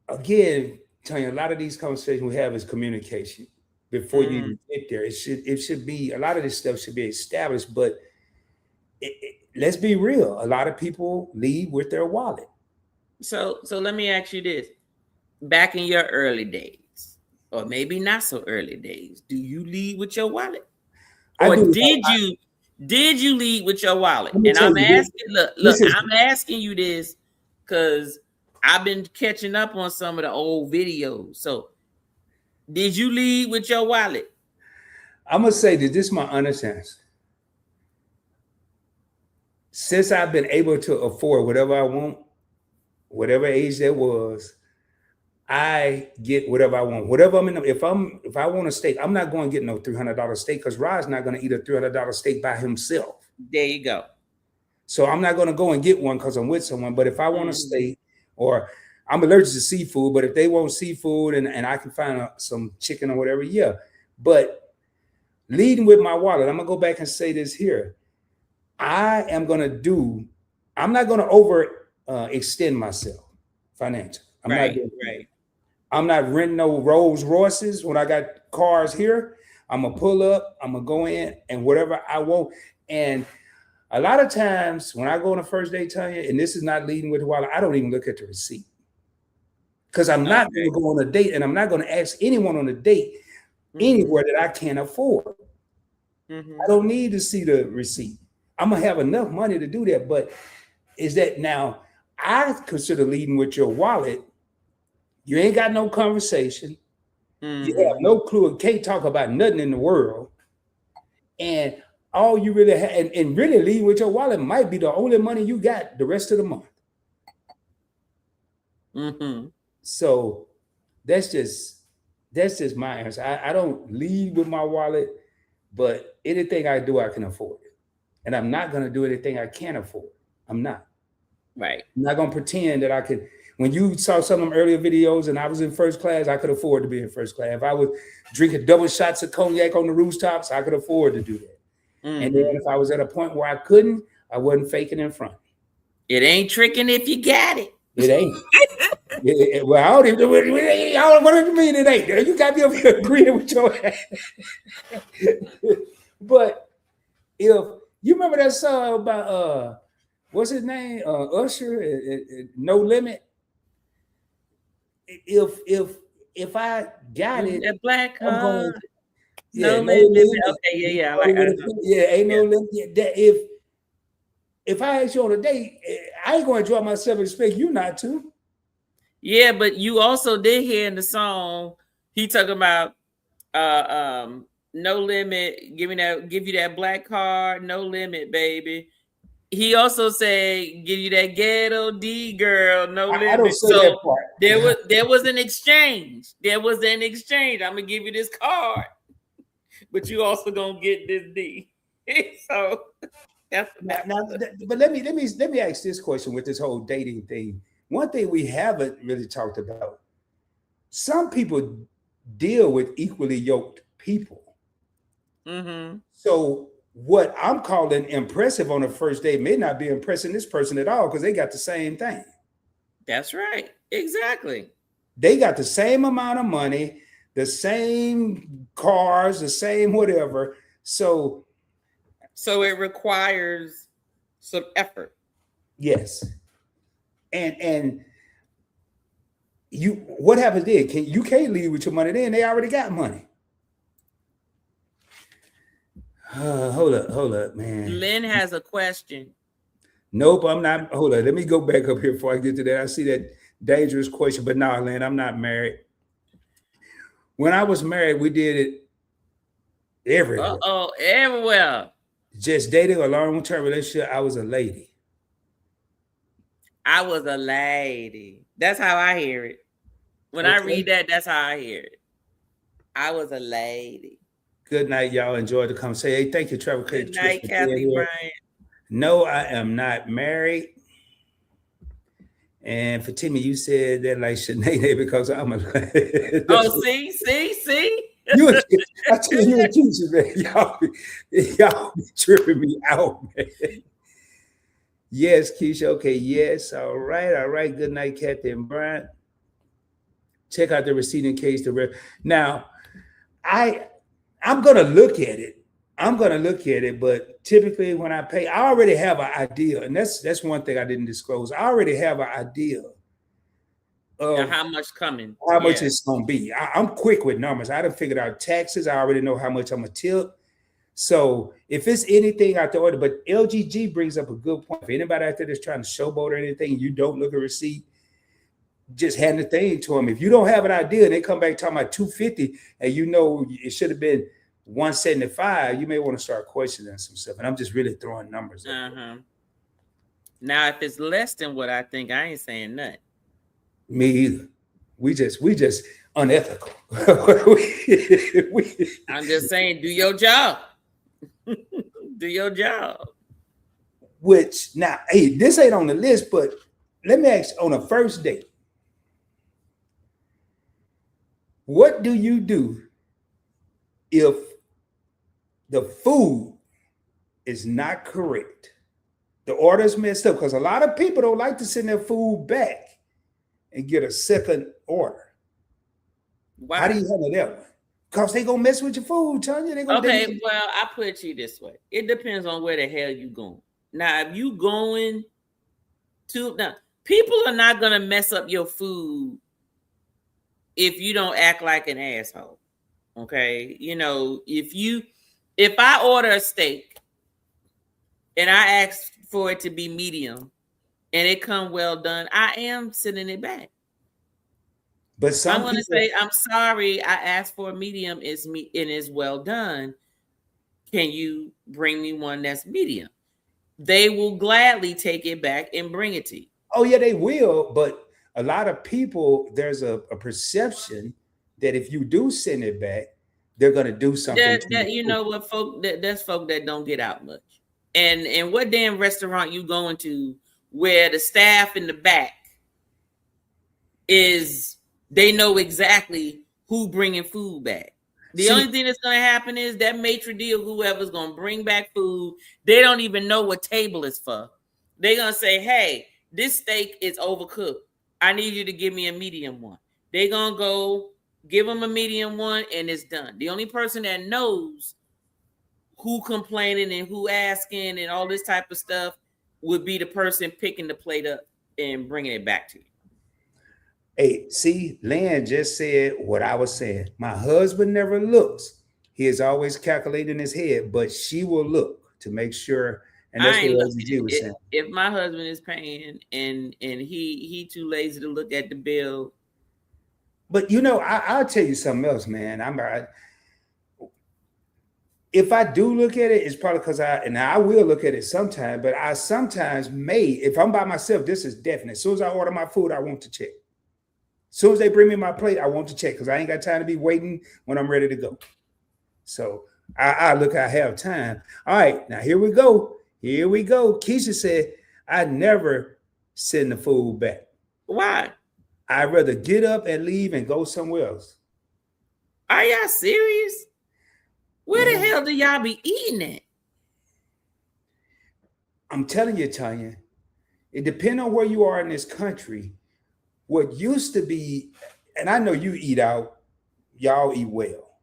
again, Tanya, a lot of these conversations we have is communication before you even get there. It should be, a lot of this stuff should be established, but let's be real. A lot of people lead with their wallet. So let me ask you this. Back in your early days, or maybe not so early days, do you lead with your wallet? Or did you lead with your wallet? And I'm asking, look, I'm asking you this because I've been catching up on some of the old videos. So did you lead with your wallet? I'm going to say that this is my honest answer. Since I've been able to afford whatever I want, whatever age that was, I get whatever I want. Whatever I'm in, if I want a steak, I'm not going to get no $300 steak because Rod's not going to eat a $300 steak by himself. There you go. So I'm not going to go and get one because I'm with someone. But if I want a steak, or I'm allergic to seafood, but if they want seafood and I can find some chicken or whatever, yeah. But leading with my wallet, I'm going to go back and say this here. I'm not going to over extend myself financially. I'm not renting no Rolls Royces when I got cars here. I'm going to pull up, I'm going to go in and whatever I want. And a lot of times when I go on a first date, Tanya, and this is not leading with the wallet, I don't even look at the receipt. Because I'm not going to go on a date and I'm not going to ask anyone on a date anywhere that I can't afford. I don't need to see the receipt. I'm going to have enough money to do that. But is that now I consider leading with your wallet. You ain't got no conversation. You have no clue and can't talk about nothing in the world. And all you really have, and really leading with your wallet might be the only money you got the rest of the month. So that's just my answer. I don't lead with my wallet, but anything I do, I can afford it. And I'm not going to do anything I can't afford. I'm not. Right. I'm not going to pretend that I could. When you saw some of them earlier videos and I was in first class, I could afford to be in first class. If I was drinking double shots of cognac on the rooftops, I could afford to do that. And then if I was at a point where I couldn't, I wasn't faking in front. It ain't tricking if you got it. It ain't. Well, I don't even know what you mean it ain't. You got to be over here agreeing with your ass. But if you remember that song about what's his name? Usher, No Limit. If I got it, that black I'm going, no limit. Okay, yeah. Ain't no limit. That if I ask you on a date, I ain't going to enjoy myself and expect you not to. Yeah, but you also did hear in the song he talking about no limit, give you that black card, no limit, baby. He also said, give you that ghetto D girl, no limit. I don't say so that part. there was an exchange. I'm gonna give you this card, but you also gonna get this D. So that's but let me ask this question with this whole dating thing. One thing we haven't really talked about: some people deal with equally yoked people. So what I'm calling impressive on a first date may not be impressing this person at all because they got the same thing. That's right. Exactly. They got the same amount of money, the same cars, the same whatever. So it requires some effort. Yes. And what happens then? You can't leave with your money then. They already got money. Hold up, man. Lynn has a question. Nope, I'm not. Hold on. Let me go back up here before I get to that. I see that dangerous question, but no, Lynn, I'm not married. When I was married, we did it everywhere. Everywhere. Just dating a long-term relationship, I was a lady. I was a lady. That's how I hear it. When I read that, that's how I hear it. I was a lady. Good night, y'all. Enjoy the conversation. Hey, thank you, Trevor. Good night, Kathy Bryant. No, I am not married. And Fatima, you said that like Sinead because I'm a lady. Oh, see? I tell you and Keisha, man, y'all be tripping me out, man. Yes, Keisha. Okay, yes. All right. Good night, Kathy and Brian. Check out the receipt in case now. I'm gonna look at it. But typically when I pay, I already have an idea, and that's one thing I didn't disclose. I already have an idea of how much coming, how much it's gonna be. I'm quick with numbers. I done figured out taxes. I already know how much I'm gonna tip. So if it's anything out the order, but LGG brings up a good point. If anybody out there that's trying to showboat or anything, you don't look at a receipt, just hand the thing to them. If you don't have an idea and they come back talking about 250 and you know it should have been 175, you may want to start questioning some stuff. And I'm just really throwing numbers. Now, if it's less than what I think, I ain't saying nothing. Me either. We just unethical. I'm just saying, do your job. Do your job. Which now, hey, this ain't on the list, but let me ask you, on a first date, what do you do if the food is not correct? The order's messed up, because a lot of people don't like to send their food back and get a second order. Why? How do you handle that one? Because they gonna mess with your food, Tanya. Well, I put it to you this way. It depends on where the hell you going. Now, if you going to people are not gonna mess up your food if you don't act like an asshole. Okay. You know, if I order a steak and I ask for it to be medium and it come well done, I am sending it back. But I'm going to say, I'm sorry, I asked for a medium, and is well done. Can you bring me one that's medium? They will gladly take it back and bring it to you. Oh, yeah, they will. But a lot of people, there's a perception that if you do send it back, they're going to do something. You know what, folk? That's folk that don't get out much. And what damn restaurant you going to where the staff in the back they know exactly who bringing food back. The only thing that's going to happen is that maitre d' or whoever's going to bring back food, they don't even know what table is for. They're going to say, hey, this steak is overcooked. I need you to give me a medium one. They're going to go give them a medium one and it's done. The only person that knows who complaining and who asking and all this type of stuff would be the person picking the plate up and bringing it back to you. Hey, see, Lan just said what I was saying. My husband never looks. He is always calculating in his head, but she will look to make sure. And that's what LGG was saying. If my husband is paying and he too lazy to look at the bill. But you know, I'll tell you something else, man. If I do look at it, it's probably because I will look at it sometime, but I sometimes if I'm by myself, this is definite. As soon as I order my food, I want to check. As soon as they bring me my plate, I want to check because I ain't got time to be waiting when I'm ready to go. So I have time. All right, now here we go. Keisha said, I never send the food back. Why? I'd rather get up and leave and go somewhere else. Are y'all serious? Where the hell do y'all be eating at? I'm telling you, Tanya, it depends on where you are in this country. What used to be, and I know you eat out, y'all eat well.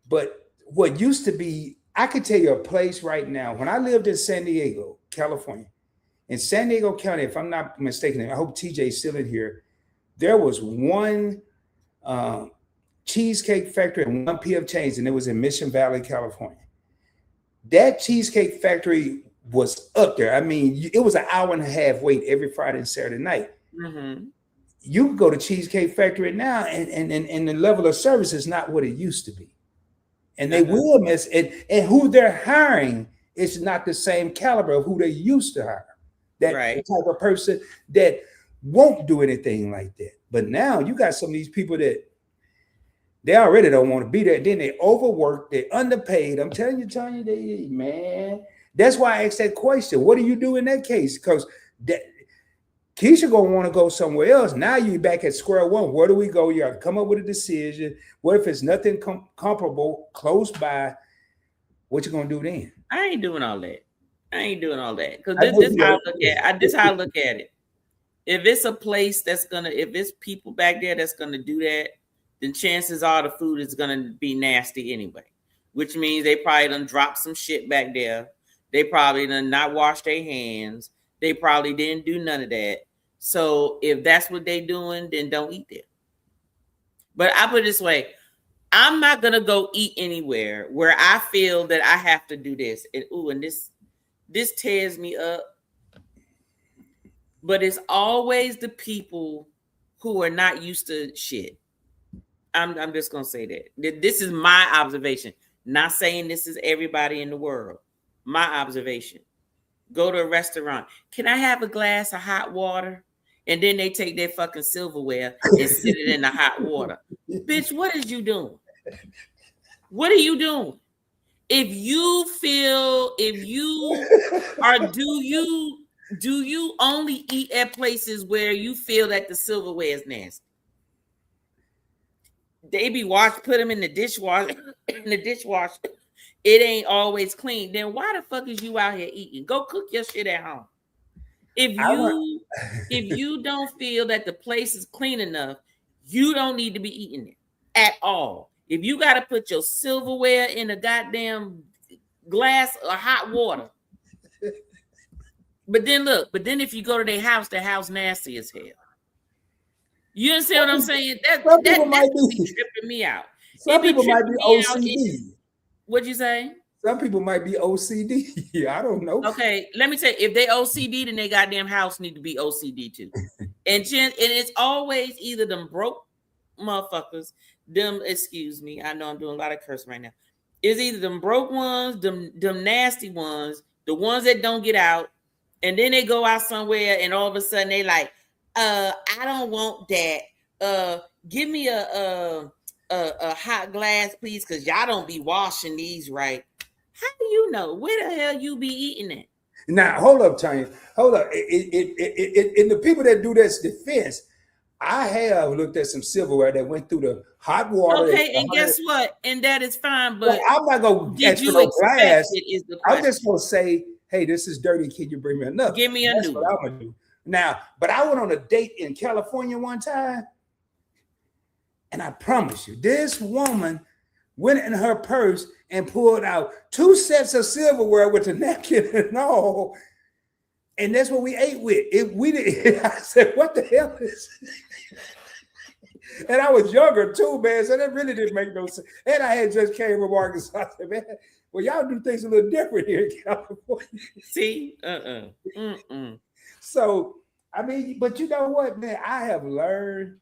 But what used to be, I could tell you a place right now. When I lived in San Diego, California, in San Diego County, if I'm not mistaken, I hope TJ's still in here, there was one cheesecake factory and one P.F. Chang's, and it was in Mission Valley, California. that Cheesecake Factory was up there. I mean, it was an hour and a half wait every Friday and Saturday night. Mm-hmm. You can go to Cheesecake Factory now, and the level of service is not what it used to be. And they will miss it. And who they're hiring is not the same caliber of who they used to hire. That type of person that won't do anything like that. But now you got some of these people that they already don't want to be there. Then they overwork, they're underpaid. I'm telling you, Tanya, man. That's why I asked that question. What do you do in that case? Because Keisha gonna want to go somewhere else. Now you're back at square one. Where do we go? You have to come up with a decision. What if it's nothing comparable close by? What you gonna do then? I ain't doing all that. Because this how I look at. This how I look at it. If it's a place if it's people back there that's gonna do that, then chances are the food is gonna be nasty anyway. Which means they probably done dropped some shit back there. They probably done not washed their hands. They probably didn't do none of that. So if that's what they doing, then don't eat there. But I put it this way, I'm not gonna go eat anywhere where I feel that I have to do this. And this tears me up. But it's always the people who are not used to shit. I'm just gonna say that. This is my observation. Not saying this is everybody in the world. My observation. Go to a restaurant. Can I have a glass of hot water? And then they take their fucking silverware and sit it in the hot water. Bitch, what is you doing? What are you doing? Do you only eat at places where you feel that the silverware is nasty? They be put them in the dishwasher. It ain't always clean. Then why the fuck is you out here eating? Go cook your shit at home. If you don't feel that the place is clean enough, you don't need to be eating it at all. If you got to put your silverware in a goddamn glass of hot water. But then if you go to their house nasty as hell. You understand what I'm saying? That might be tripping me out. Some people might be OCD. What'd you say? Some people might be OCD. I don't know. Okay, let me tell you, if they OCD, then their goddamn house need to be OCD too. and it's always either them broke motherfuckers, excuse me, I know I'm doing a lot of cursing right now. It's either them broke ones, them nasty ones, the ones that don't get out, and then they go out somewhere and all of a sudden they like, I don't want that. Give me a hot glass, please, because y'all don't be washing these right. How do you know? Where the hell you be eating it? Now, hold up, Tanya. Hold up. In the people that do this defense, I have looked at some silverware that went through the hot water. Okay, and guess what? And that is fine, but I'm not going to ask for no glass. I'm just going to say, hey, this is dirty. Can you bring me another? Give me a new one. That's what I'm going to do. Now, but I went on a date in California one time, and I promise you, this woman went in her purse and pulled out 2 sets of silverware with a napkin and all. And that's what we ate with. I said, what the hell is this? And I was younger too, man. So that really didn't make no sense. And I had just came from Arkansas. I said, man, well, y'all do things a little different here in California. See? So, I mean, but you know what, man? I have learned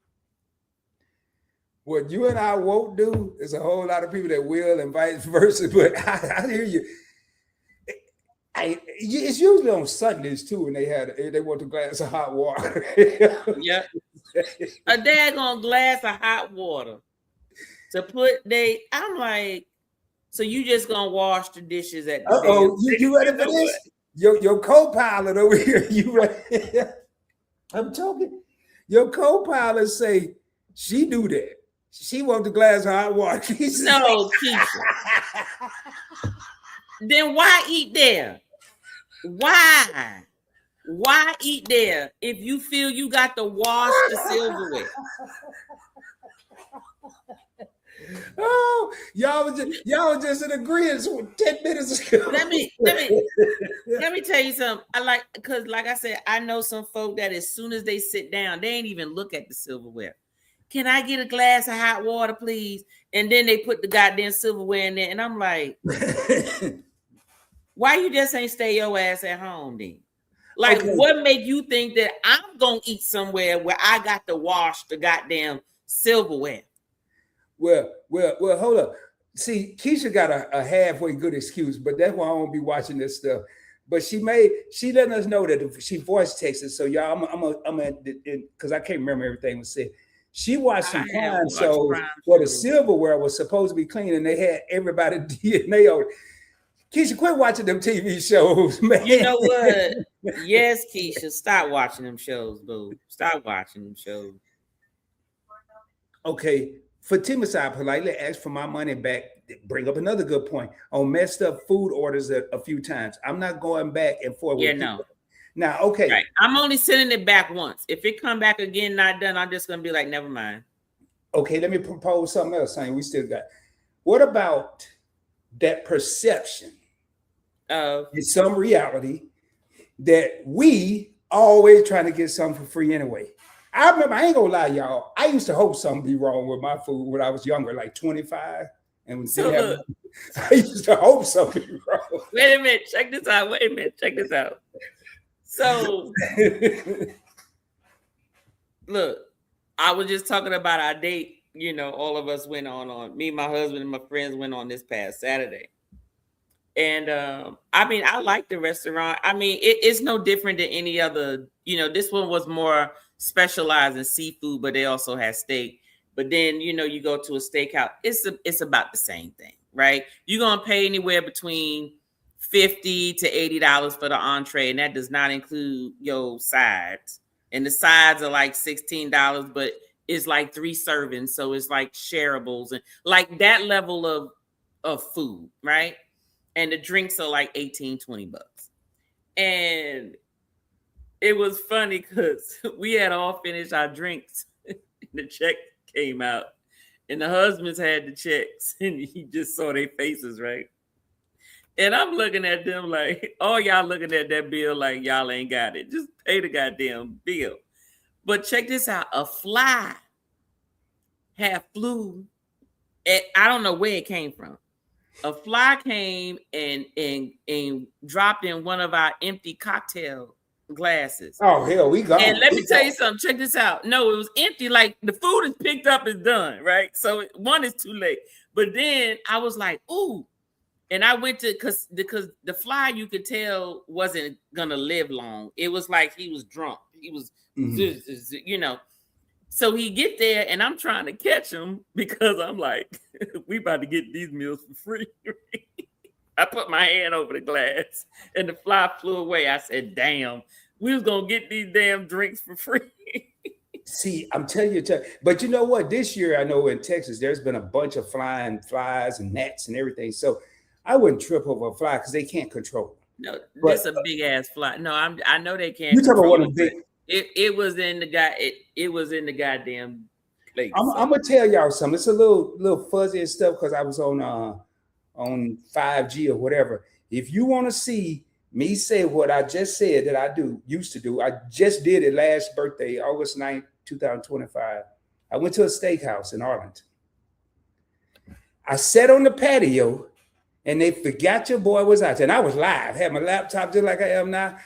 what you and I won't do. There's a whole lot of people that will and vice versa. But I hear you. It's usually on Sundays too when they want a glass of hot water. Yeah, a daggone glass of hot water to put. I'm like, so you just gonna wash the dishes at the you ready for this? Your co-pilot over here. You ready? I'm talking. Your co-pilot say she do that. She want the glass of hot water. No, Keisha. Then why eat there? Why eat there if you feel you got to wash the silverware? Oh, y'all was just in agreement 10 minutes ago. Let me tell you something. Because like I said, I know some folk that as soon as they sit down, they ain't even look at the silverware. Can I get a glass of hot water, please? And then they put the goddamn silverware in there, and I'm like, Why you just ain't stay your ass at home then? Like, Okay. what make you think that I'm gonna eat somewhere where I got to wash the goddamn silverware? Well, hold up. See, Keisha got a halfway good excuse, but that's why I won't be watching this stuff. But she letting us know that she voice texted. So y'all, I'm because I can't remember everything was said. She watched some crime shows where the silverware was supposed to be clean, and they had everybody DNA on it. Keisha, quit watching them TV shows, man. You know what? Yes, Keisha, stop watching them shows, boo. Stop watching them shows. Okay, Fatima side politely asked for my money back. Bring up another good point on messed up food orders a few times. I'm not going back and forth. Yeah, no. Now, okay. Right. I'm only sending it back once. If it come back again, not done, I'm just gonna be like, never mind. Okay, let me propose something else, saying we still got. What about that perception of in some reality that we always trying to get something for free anyway? I remember, I ain't gonna lie, y'all. I used to hope something be wrong with my food when I was younger, like 25. And so look, I used to hope something be wrong. Wait a minute, check this out. Wait a minute, check this out. So look, I was just talking about our date. You know, all of us went on me, my husband, and my friends went on this past Saturday. And I mean, I like the restaurant. I mean, it's no different than any other. You know, this one was more specialized in seafood, but they also had steak. But then, you know, you go to a steakhouse, it's about the same thing, right? You're gonna pay anywhere between $50 to $80 for the entree, and that does not include your sides. And the sides are like $16, but it's like 3 servings, so it's like shareables and like that level of food, right? And the drinks are like $18-20. And it was funny because we had all finished our drinks. The check came out, and the husbands had the checks, and he just saw their faces, right? And I'm looking at them like, oh, y'all looking at that bill like y'all ain't got it. Just pay the goddamn bill. But check this out. A fly had flew. I don't know where it came from. A fly came and dropped in one of our empty cocktail glasses. Oh, hell, we got. And let me tell you something. Check this out. No, it was empty. Like the food is picked up, is done, right? So one is too late. But then I was like, ooh. And I went to because the fly, you could tell, wasn't gonna live long. It was like he was drunk. He was, you know. So he get there, and I'm trying to catch him because I'm like, we about to get these meals for free. I put my hand over the glass, and the fly flew away. I said, damn, we was gonna get these damn drinks for free. See, I'm telling you, but you know what? This year, I know in Texas, there's been a bunch of flying flies and gnats and everything. So I wouldn't trip over a fly because they can't control it. No, this a big ass fly. No, I know they can't. You talking about one of the big? It was in the guy. It was in the goddamn place. I'm gonna tell y'all something. It's a little fuzzy and stuff because I was on 5G or whatever. If you want to see me say what I just said that I used to do, I just did it last birthday, August 9th, 2025. I went to a steakhouse in Arlington. I sat on the patio. And they forgot your boy was out there. And I was live, had my laptop just like I am now.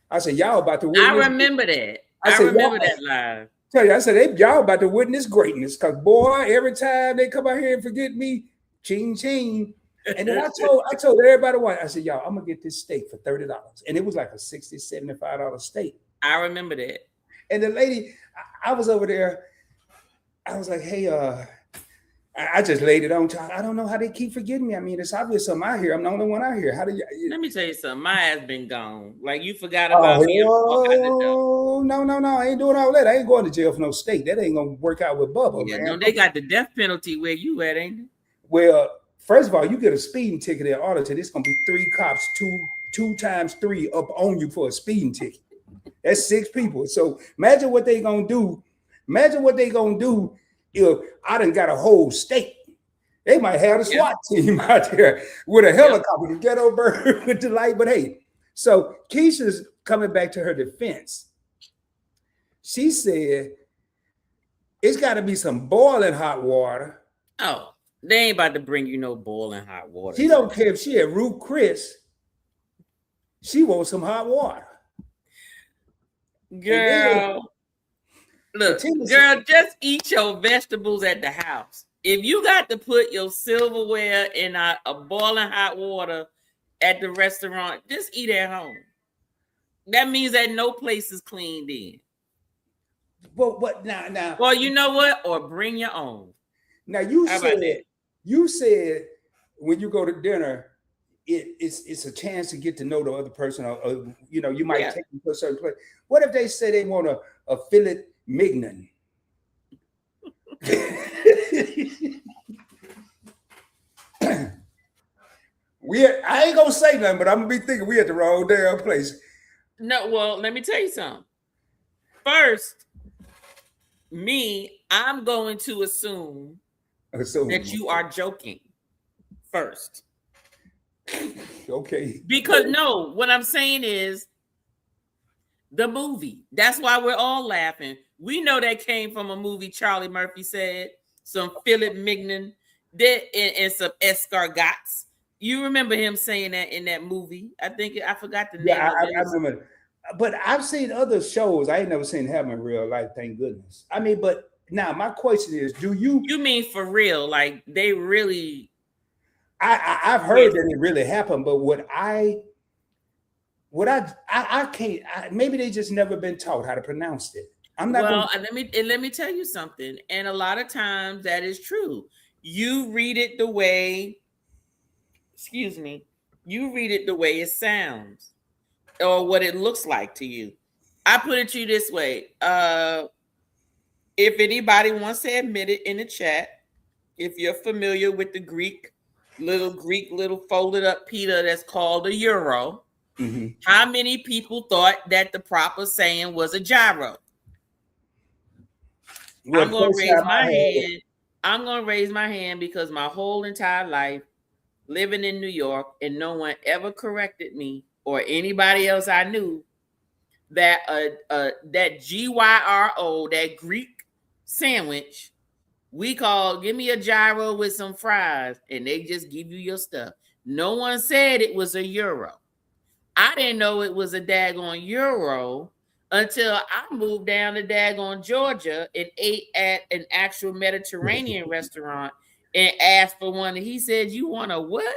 I said, y'all about to witness. I remember that. I remember that live. Tell you, I said, y'all about to witness greatness. Because boy, every time they come out here and forget me, ching ching. And then I told everybody what. I said, y'all, I'm gonna get this steak for $30. And it was like a $60, $75 steak. I remember that. And the lady, I was over there, I was like, hey, I just laid it on. I don't know how they keep forgetting me. I mean, it's obvious something out here. I'm the only one out here. How do you? Let me tell you something. My ass been gone. Like you forgot about me. Oh, no. I ain't doing all that. I ain't going to jail for no steak. That ain't gonna work out with Bubba. Yeah, man. no, they got the death penalty where you at, ain't it? Well, first of all, you get a speeding ticket in Arlington. It's gonna be 3 cops, two times 3 up on you for a speeding ticket. That's 6 people. So imagine what they gonna do. If I done got a whole state, they might have a SWAT team out there with a helicopter to get over with the light. But hey, so Keisha's coming back to her defense. She said it's got to be some boiling hot water. Oh, they ain't about to bring you no boiling hot water. She don't care if she had Ruth Chris She wants some hot water. Girl, look, girl, just eat your vegetables at the house. If you got to put your silverware in a boiling hot water at the restaurant, just eat at home. That means that no place is cleaned in. But now. Well, you know what? Or bring your own. Now you said when you go to dinner, it's a chance to get to know the other person, or you might take them to a certain place. What if they say they want a filet mignon? I ain't gonna say nothing, but I'm gonna be thinking we at the wrong damn place. No, well, let me tell you something. First, I'm going to assume that you are joking first. Okay. Because no, what I'm saying is the movie. That's why we're all laughing. We know that came from a movie Charlie Murphy said, some filet mignon and some escargots. You remember him saying that in that movie? I forgot the name. Yeah, I remember. But I've seen other shows. I ain't never seen him in real life, thank goodness. I mean, but now my question is, do you mean for real? Like they really I've heard that it really happened, but I can't. Maybe they just never been taught how to pronounce it. I'm not. Well, let me tell you something. And a lot of times that is true. You read it the way. Excuse me. You read it the way it sounds, or what it looks like to you. I put it to you this way. If anybody wants to admit it in the chat, if you're familiar with the Greek little folded up pita that's called a euro, how many people thought that the proper saying was a gyro? Well, I'm gonna raise my hand. I'm gonna raise my hand because my whole entire life living in New York, and no one ever corrected me or anybody else I knew that that gyro, that Greek sandwich, we call give me a gyro with some fries, and they just give you your stuff. No one said it was a euro. I didn't know it was a daggone euro until I moved down to daggone Georgia and ate at an actual Mediterranean restaurant and asked for one. And he said, "You want a what?"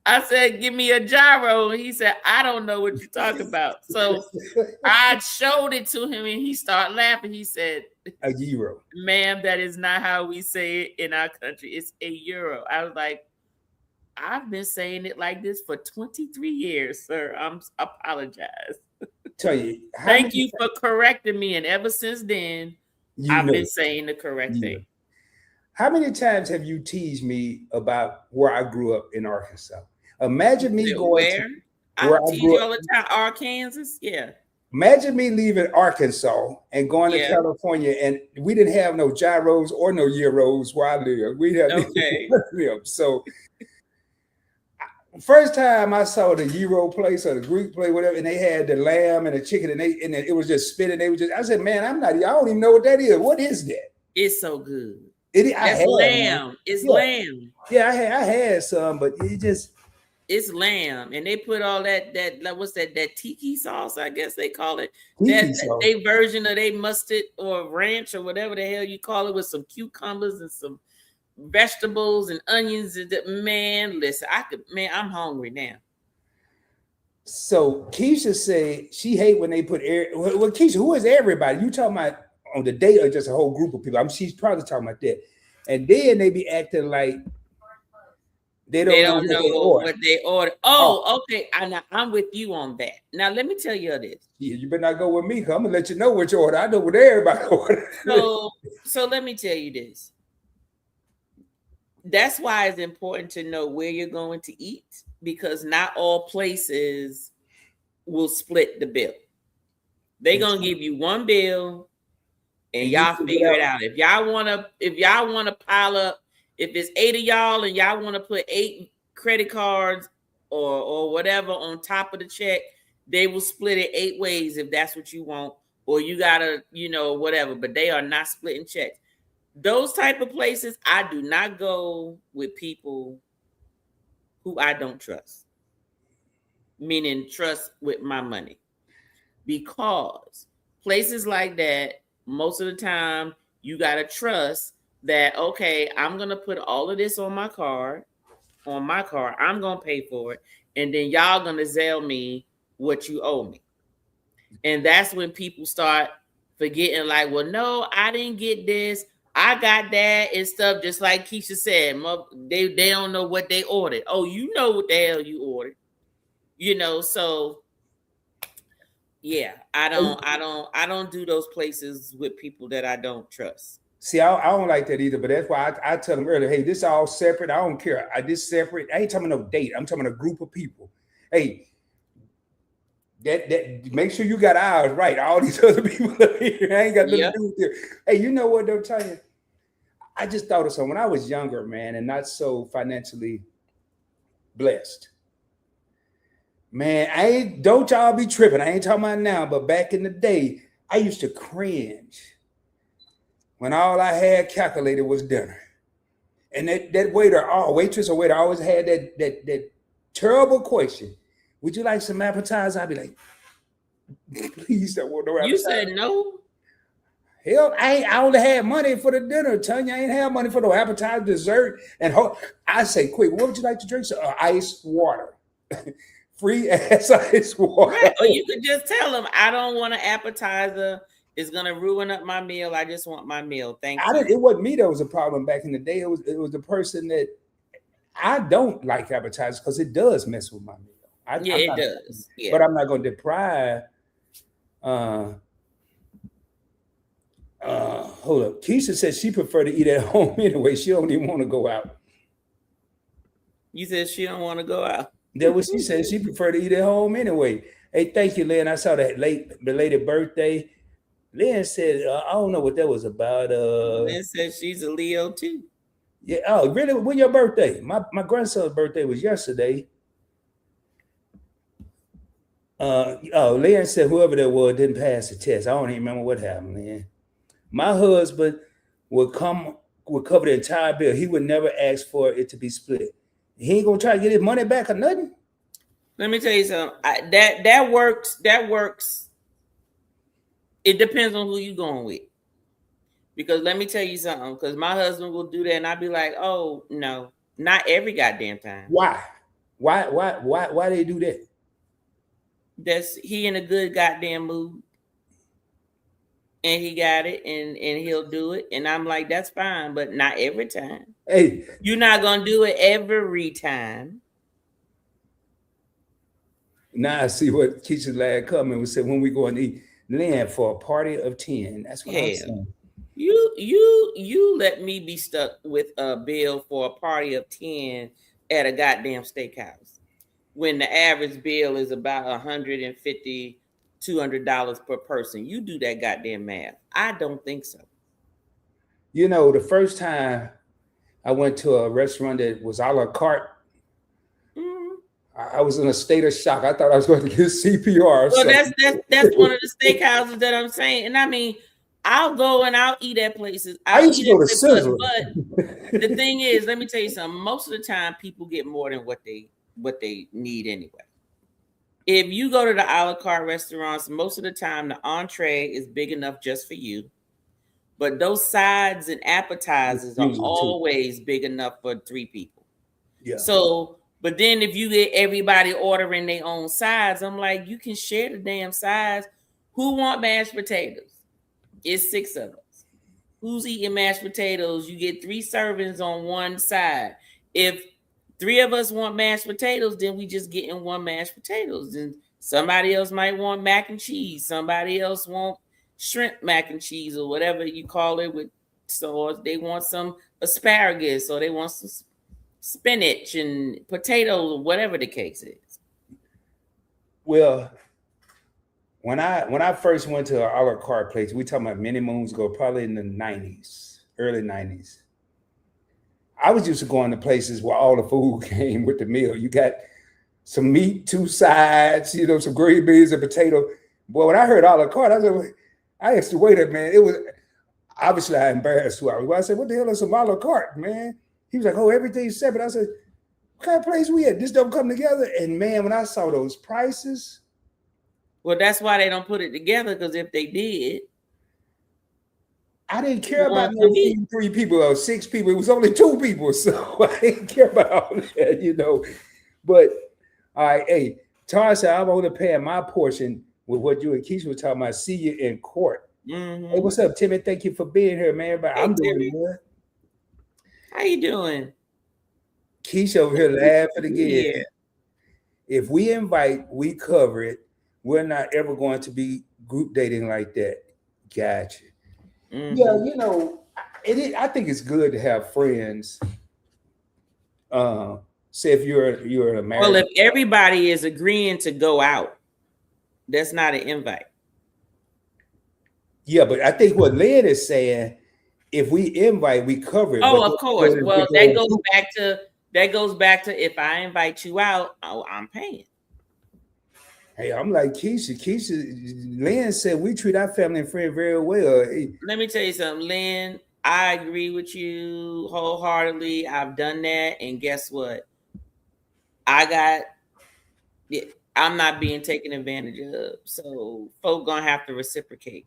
I said, "Give me a gyro." And he said, "I don't know what you're talking about." So I showed it to him and he started laughing. He said, "A euro. Ma'am, that is not how we say it in our country. It's a euro." I was like, "I've been saying it like this for 23 years, sir. I apologize." Tell you. Thank you for correcting me. And ever since then, I've been saying the correct thing. How many times have you teased me about where I grew up in Arkansas? Imagine me going where I tease you all the time, Arkansas. Yeah. Imagine me leaving Arkansas and going to California, and we didn't have no gyros or no euros where I live. We had so. First time I saw the Euro place or the Greek place, whatever, and they had the lamb and the chicken, and it was just spinning. I said, "Man, I don't even know what that is. What is that?" It's so good. It's lamb. It's lamb. Yeah, I had some, but it's lamb, and they put all that what's that tiki sauce? I guess they call it they version of they mustard or ranch or whatever the hell you call it, with some cucumbers and some vegetables and onions. Man, listen, I'm hungry now. So Keisha said she hate when they put well, Keisha, who is everybody? You talking about on the date or just a whole group of people? She's probably talking about that. And then they be acting like they don't know what they order. Oh, okay. I'm with you on that. Now let me tell you this. Yeah, you better not go with me, because I'm gonna let you know what you order. I know what everybody order. So let me tell you this. That's why it's important to know where you're going to eat, because not all places will split the bill. They're gonna give you one bill and y'all figure it out. If y'all wanna pile up, if it's 8 of y'all and y'all want to put 8 credit cards or whatever on top of the check, they will split it 8 ways if that's what you want, or you gotta, whatever, but they are not splitting checks. Those type of places, I do not go with people who I don't trust. meaning trust with my money. Because places like that, most of the time, you got to trust that, okay, I'm going to put all of this on my card. I'm going to pay for it. And then y'all going to Zelle me what you owe me. And that's when people start forgetting, like, well, no, I didn't get this. I got that and stuff. Just like Keisha said, they don't know what they ordered. Oh, you know what the hell you ordered. You know, so yeah, I don't do those places with people that I don't trust. See, I don't like that either, but that's why I tell them earlier, hey, this all separate. I don't care. This separate. I ain't talking no date. I'm talking a group of people. Hey, that make sure you got ours right. All these other people here, I ain't got nothing to do with it. Hey, you know what they'll tell you? I just thought of something when I was younger, man, and not so financially blessed. Man, don't y'all be tripping. I ain't talking about now, but back in the day, I used to cringe when all I had calculated was dinner. And that waitress or waiter always had that terrible question. Would you like some appetizer? I'd be like, please don't want no appetizer. You said no? Hell, I only had money for the dinner. Tanya, I ain't have money for no appetizer, dessert. And I say, quick, what would you like to drink? Ice water. Free ass ice water. Right. Or you could just tell them, I don't want an appetizer. It's gonna ruin up my meal. I just want my meal. Thank you. It wasn't me that was a problem back in the day. It was the person that I don't like appetizers because it does mess with my meal. It does. Yeah. But I'm not going to deprive. Hold up. Keisha said she prefer to eat at home anyway. She don't even want to go out. You said she don't want to go out. That's what she said. She prefer to eat at home anyway. Hey, thank you, Lynn. I saw that belated birthday. Lynn said, I don't know what that was about. Lynn said she's a Leo too. Yeah. Oh, really? When your birthday? My grandson's birthday was yesterday. Lynn said whoever that was didn't pass the test. I don't even remember what happened, man. My husband would cover the entire bill. He would never ask for it to be split. He ain't gonna try to get his money back or nothing. Let me tell you something. That works. That works. It depends on who you going with. Because let me tell you something. Because my husband will do that, and I'd be like, "Oh no, not every goddamn time." Why? Why they do that? That's he in a good goddamn mood, and he got it, and he'll do it, and I'm like, that's fine, but not every time. Hey, you're not gonna do it every time. Now I see what Keisha's lad coming and said when we go and eat land for a party of 10. That's what I'm saying. You let me be stuck with a bill for a party of 10 at a goddamn steakhouse when the average bill is about $150, $200 per person. You do that goddamn math. I don't think so. You know, the first time I went to a restaurant that was a la carte, I was in a state of shock. I thought I was going to get CPR. Well, that's one of the steakhouses that I'm saying. And I mean, I'll go and I'll eat at places. I used to go to Sizzler. But the thing is, let me tell you something. Most of the time, people get more than what they need anyway. If you go to the a la carte restaurants, most of the time the entree is big enough just for you. But those sides and appetizers are always big enough for 3 people. Yeah. So, but then if you get everybody ordering their own sides, I'm like, you can share the damn sides. Who want mashed potatoes? It's 6 of us. Who's eating mashed potatoes? You get 3 servings on one side. If 3 of us want mashed potatoes, then we just getting 1 mashed potatoes. And somebody else might want mac and cheese. Somebody else want shrimp mac and cheese or whatever you call it with sauce. They want some asparagus or they want some spinach and potatoes or whatever the case is. Well, when I first went to an a la carte place, we talking about many moons ago, probably in the 90s, early 90s. I was used to going to places where all the food came with the meal. You got some meat, 2 sides, some green beans and potato. Boy, when I heard a la carte, I asked the waiter, man, it was obviously I embarrassed who I was. I said, what the hell is some a la carte, man? He was like, oh, everything's separate. I said, What kind of place we at? This don't come together. And man, when I saw those prices. Well, that's why they don't put it together, because if they did, I didn't care about no 3 people or 6 people. It was only 2 people. So I didn't care about all that, you know. But all right, hey, Tar said I'm only paying my portion with what you and Keisha were talking about. See you in court. Mm-hmm. Hey, what's up, Timmy? Thank you for being here, man. But I'm doing good. How you doing? Keisha over here laughing again. Yeah. If we invite, we cover it. We're not ever going to be group dating like that. Gotcha. Mm-hmm. Yeah, you know, I think it's good to have friends. Say if you're an American. Well, if everybody is agreeing to go out, that's not an invite. Yeah, but I think what Lynn is saying, if we invite, we cover it. Oh, of course. Well, that goes back to if I invite you out, I'm paying. Hey, I'm like Keisha. Lynn said we treat our family and friends very well. Hey. Let me tell you something, Lynn. I agree with you wholeheartedly. I've done that, and guess what? I'm not being taken advantage of. So folk gonna have to reciprocate.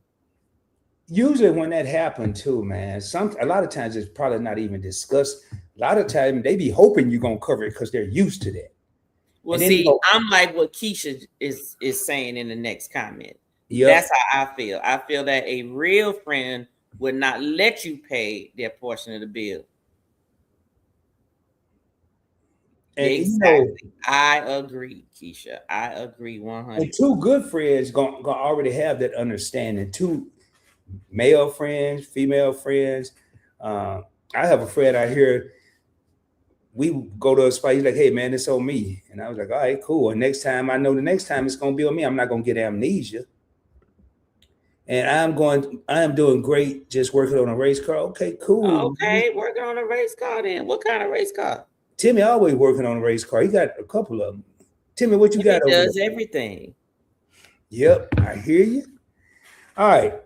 Usually when that happens too, man, a lot of times it's probably not even discussed. A lot of times they be hoping you're gonna cover it because they're used to that. Well, see, I'm like what Keisha is saying in the next comment. Yep. That's how I feel. I feel that a real friend would not let you pay their portion of the bill. And exactly. I agree, Keisha. I agree 100%. And 2 good friends gonna already have that understanding. 2 male friends, female friends. I have a friend out here. We go to a spot. He's like, "Hey, man, it's on me," and I was like, "All right, cool." And next time, I know the next time it's gonna be on me. I'm not gonna get amnesia. And I'm doing great. Just working on a race car. Okay, cool. Okay, working on a race car. Then what kind of race car? Timmy always working on a race car. He got a couple of them. Timmy, what you got? He does everything. Yep, I hear you. All right.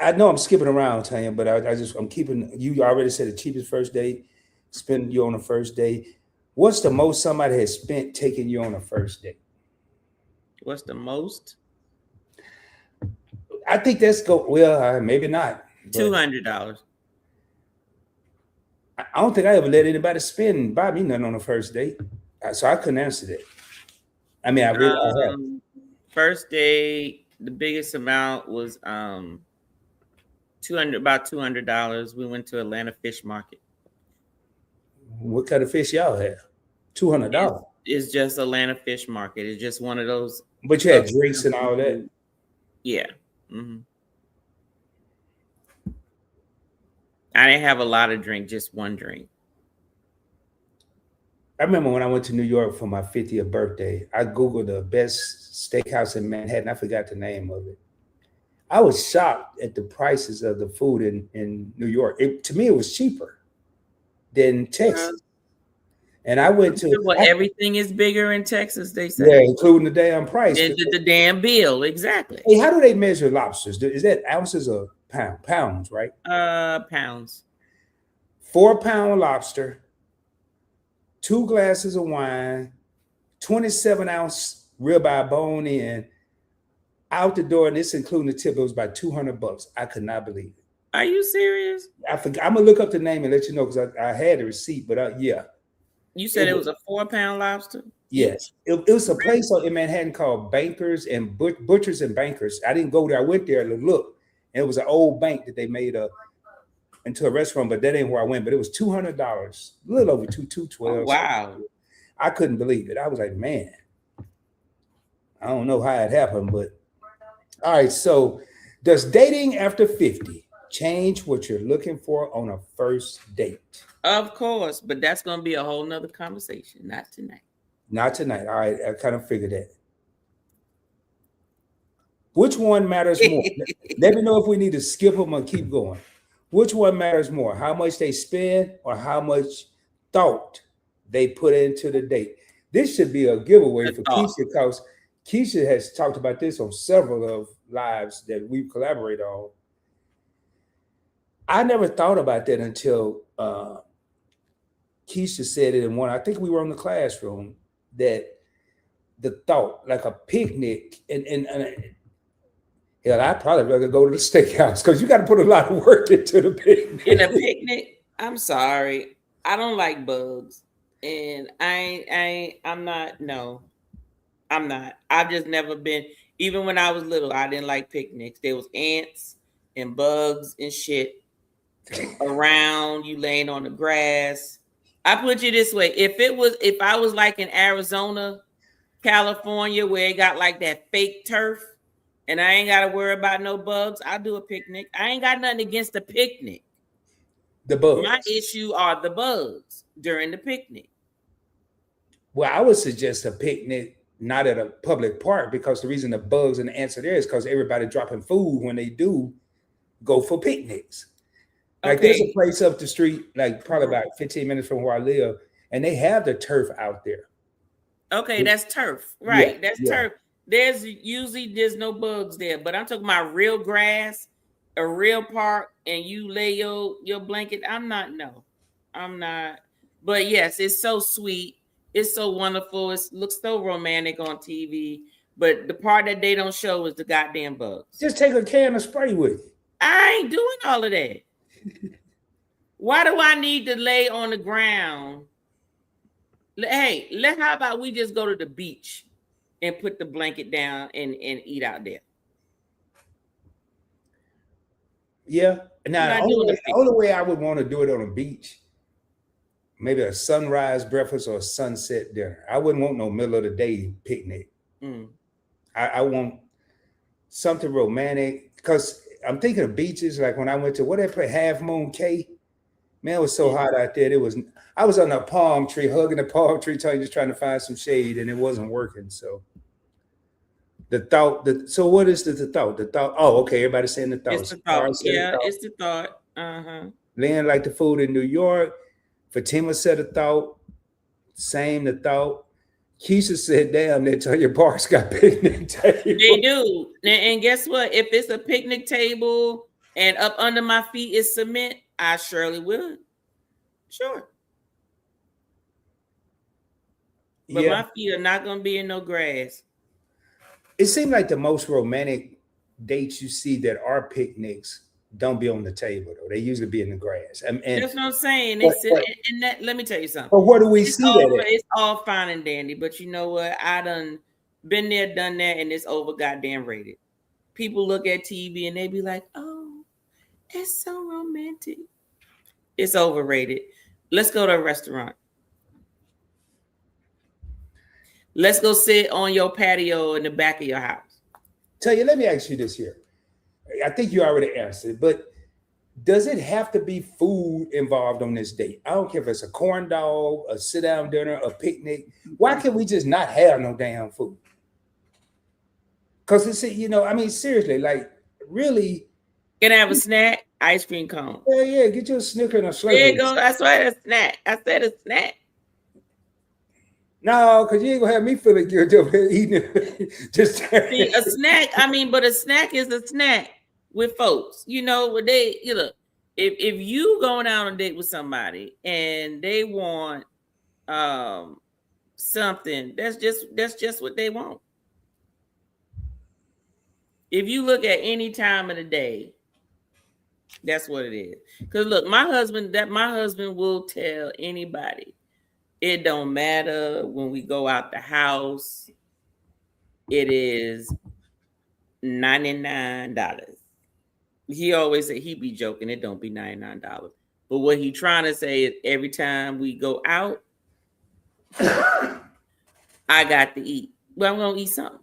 I know I'm skipping around, Tanya, but I'm keeping. You already said the cheapest first date, spend you on a first date. What's the most somebody has spent taking you on a first date? What's the most? I think that's maybe not. $200. I don't think I ever let anybody buy me nothing on a first date, so I couldn't answer that. I mean, I have. First date, the biggest amount was about $200. We went to Atlanta Fish Market. What kind of fish y'all have? $200. It's just Atlanta Fish Market. It's just one of those. But you had drinks and all that. Yeah. Mm-hmm. I didn't have a lot of drink, just one drink. I remember when I went to New York for my 50th birthday, I Googled the best steakhouse in Manhattan. I forgot the name of it. I was shocked at the prices of the food in New York. To me, it was cheaper than Texas. And I went to... Well, everything is bigger in Texas, they say. Yeah, including the damn price. The damn bill, exactly. Hey, how do they measure lobsters? Is that ounces or pounds, right? Pounds. 4-pound lobster, 2 glasses of wine, 27-ounce ribeye bone in, out the door, and this including the tip. It was about $200. I could not believe it. Are you serious? I forgot. I'm gonna look up the name and let you know because I had the receipt. But yeah. You said it was a 4-pound lobster? Yes. It was a place in Manhattan called Bankers and Butchers and Bankers. I didn't go there. I went there to look. And it was an old bank that they made into a restaurant, but that ain't where I went. But it was $200, a little over $212. Oh, wow. I couldn't believe it. I was like, man, I don't know how it happened, but all right. So does dating after 50 change what you're looking for on a first date? Of course, but that's going to be a whole nother conversation. Not tonight. Not tonight. All right. I kind of figured that. Which one matters more? Let me know if we need to skip them or keep going. Which one matters more? How much they spend or how much thought they put into the date? This should be a giveaway for Keisha because Keisha has talked about this on several of lives that we've collaborated on. I never thought about that until Keisha said it in one. I think we were in the classroom that the thought, like a picnic, and hell, I'd probably rather go to the steakhouse because you got to put a lot of work into the picnic. In a picnic, I'm sorry, I don't like bugs, and I'm not. No, I'm not. I've just never been. Even when I was little, I didn't like picnics. There was ants and bugs and shit around you laying on the grass. I put you this way: if I was like in Arizona, California, where it got like that fake turf, and I ain't got to worry about no bugs, I'll do a picnic. I ain't got nothing against the picnic. The bugs. My issue are the bugs during the picnic. Well, I would suggest a picnic not at a public park because the reason the bugs and the ants are there is because everybody dropping food when they do go for picnics. Like there's a place up the street, like probably about 15 minutes from where I live, and they have the turf out there. Okay, that's turf, right? Yeah, that's turf. There's no bugs there, but I'm talking about real grass, a real park, and you lay your blanket. I'm not. But yes, it's so sweet. It's so wonderful. It looks so romantic on TV. But the part that they don't show is the goddamn bugs. Just take a can of spray with you. I ain't doing all of that. Why do I need to lay on the ground? Hey, how about we just go to the beach and put the blanket down and eat out there? Yeah. Now, the only way I would want to do it on a beach, maybe a sunrise breakfast or a sunset dinner. I wouldn't want no middle of the day picnic. I want something romantic because I'm thinking of beaches. Like when I went to whatever Half Moon Cay, man, it was so hot out there. I was on a palm tree, hugging a palm tree, just trying to find some shade, and it wasn't working. So the thought. So what is the thought? The thought. Oh, okay. Everybody's saying the thought. It's the thought. Yeah, it's the thought. Lynn like the food in New York. Fatima said a thought. Same the thought. Keisha said, damn, they tell your parks got picnic tables. They do. And guess what? If it's a picnic table and up under my feet is cement, I surely would. Sure. But my feet are not going to be in no grass. It seemed like the most romantic dates you see that are picnics don't be on the table, though. They usually be in the grass. And that's what I'm saying. Let me tell you something. But where do we see that? It's all fine and dandy, but you know what? I done been there, done that, and it's over goddamn rated. People look at TV and they be like, oh, it's so romantic. It's overrated. Let's go to a restaurant. Let's go sit on your patio in the back of your house. Tell you, let me ask you this here. I think you already answered, but does it have to be food involved on this date? I don't care if it's a corn dog, a sit-down dinner, a picnic. Why can't we just not have no damn food? Because it's, seriously, like really. Can I have a snack? Ice cream cone. Yeah, get you a Snicker and a Slurpee. There you go. That's right, a snack. I said a snack. No, because you ain't gonna have me feeling guilty over here eating it. Just see, a snack. But a snack is a snack with folks. If you going out on a date with somebody and they want something, that's just what they want. If you look at any time of the day, that's what it is. Because look, my husband will tell anybody. It don't matter when we go out the house. It is $99. He always say he be joking. It don't be $99. But what he trying to say is every time we go out, I got to eat. Well, I'm gonna eat something.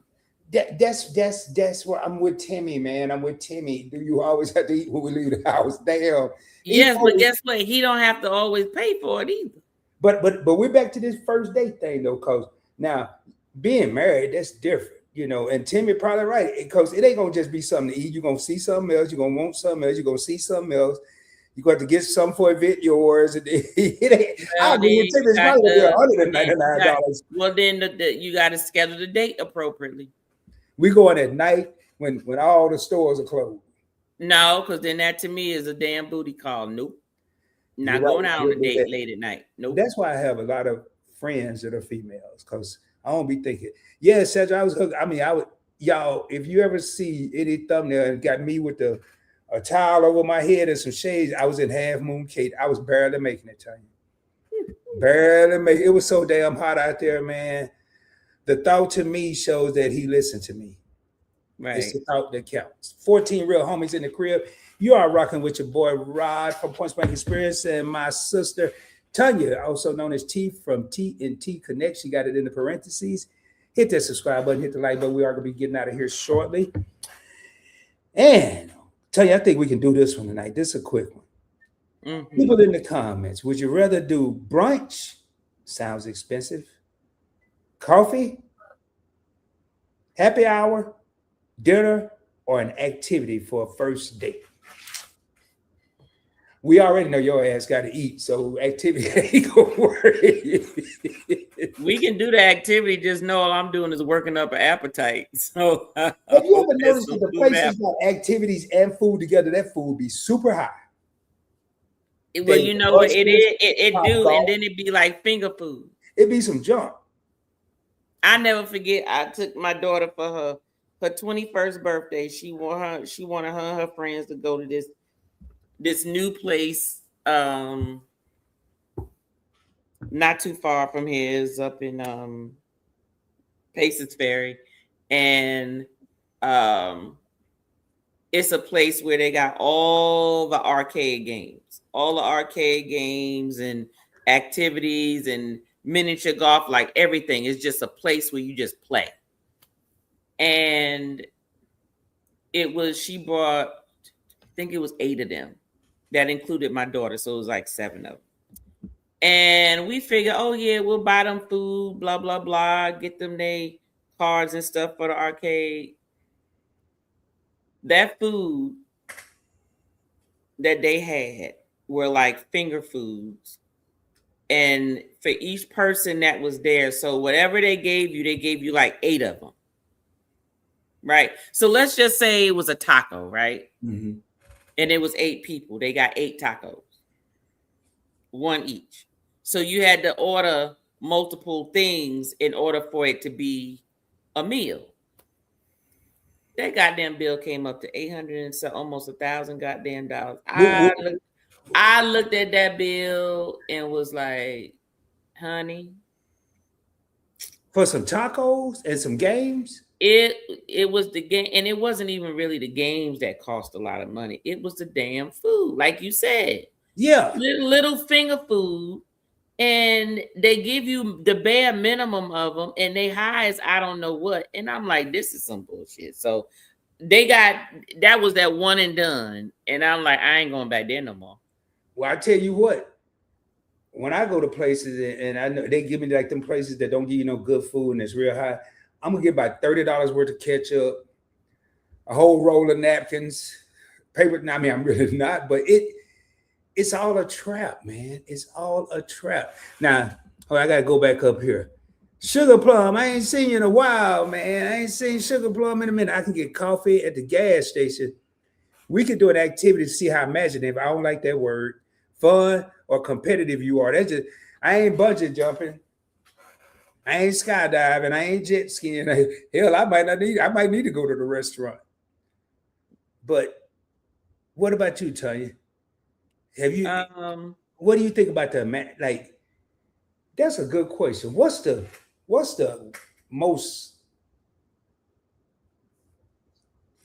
That's where I'm with Timmy, man. I'm with Timmy. Do you always have to eat when we leave the house? Damn. Yes, but guess what? He don't have to always pay for it either. But we're back to this first date thing though, because now being married, that's different, and Timmy probably right, because it ain't gonna just be something to eat. You're gonna see something else, you're gonna want something else, you're gonna see something else, you're going to have to get something for event yours. And it ain't, I'll be with Timmy's money $199. Well, then you got to schedule the date appropriately. We going at night when all the stores are closed. No, because then that to me is a damn booty call. Nope. You're Not right. going out on a date late at night. Nope. That's why I have a lot of friends that are females, because I don't be thinking, yeah, Cedric, I was hooked. I mean, I would, y'all, if you ever see any thumbnail and got me with a towel over my head and some shades, I was in Half Moon Kate. I was barely making it, tell you. Barely make it. Was so damn hot out there, man. The thought to me shows that he listened to me. Right. It's the thought that counts. 14 real homies in the crib. You are rocking with your boy Rod from Point Blank Experience and my sister Tanya, also known as T from T&T Connect. She got it in the parentheses. Hit that subscribe button, hit the like button. We are going to be getting out of here shortly. And Tanya, I think we can do this one tonight. This is a quick one. Mm-hmm. People in the comments, would you rather do brunch? Sounds expensive. Coffee? Happy hour? Dinner? Or an activity for a first date? We already know your ass got to eat, so activity ain't gonna work. We can do the activity, just know all I'm doing is working up an appetite. So have you ever noticed that the places got activities and food together, that food be super high? Well, you know what it is, it do, and then it be like finger food. It be some junk. I never forget, I took my daughter for her 21st birthday. She wanted her and her friends to go to this new place, not too far from here, is up in Paces Ferry, and it's a place where they got all the arcade games and activities and miniature golf, like everything. It's just a place where you just play. And she brought, I think it was 8 of them. That included my daughter, so it was like 7 of them. And we figured, oh yeah, we'll buy them food, blah, blah, blah, get them they cards and stuff for the arcade. That food that they had were like finger foods. And for each person that was there, so whatever they gave you like 8 of them. Right? So let's just say it was a taco, right? Mm-hmm. And it was 8 people. They got 8 tacos, 1 each. So you had to order multiple things in order for it to be a meal. That goddamn bill came up to 800 and so almost $1,000 goddamn dollars. I looked at that bill and was like, honey. For some tacos and some games? It was the game, and it wasn't even really the games that cost a lot of money. It was the damn food, like you said. Yeah. Little finger food, and they give you the bare minimum of them, and they high as I don't know what. And I'm like, this is some bullshit. So that was that one and done. And I'm like, I ain't going back there no more. Well, I tell you what, when I go to places and I know they give me like them places that don't give you no good food and it's real high, I'm gonna get about $30 worth of ketchup, a whole roll of napkins, paper. I mean, I'm really not, but it's all a trap, man. It's all a trap. Now, I gotta go back up here. Sugar Plum, I ain't seen you in a while, man. I ain't seen Sugar Plum in a minute. I can get coffee at the gas station. We could do an activity to see how imaginative. I don't like that word. Fun or competitive you are. That's just, I ain't bungee jumping. I ain't skydiving. I ain't jet skiing. Hell, I might need to go to the restaurant. But what about you, Tanya? Have you? What do you think about the man? Like, that's a good question. What's the most?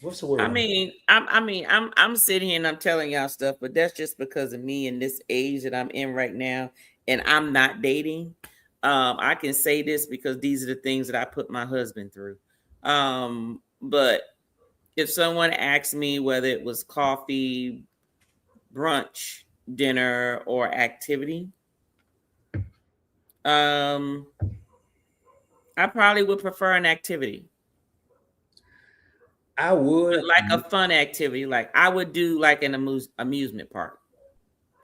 What's the word? I mean, I'm sitting here and I'm telling y'all stuff, but that's just because of me and this age that I'm in right now, and I'm not dating. I can say this because these are the things that I put my husband through. But if someone asked me whether it was coffee, brunch, dinner, or activity, I probably would prefer an activity. I would like a fun activity. Like I would do like an amusement park.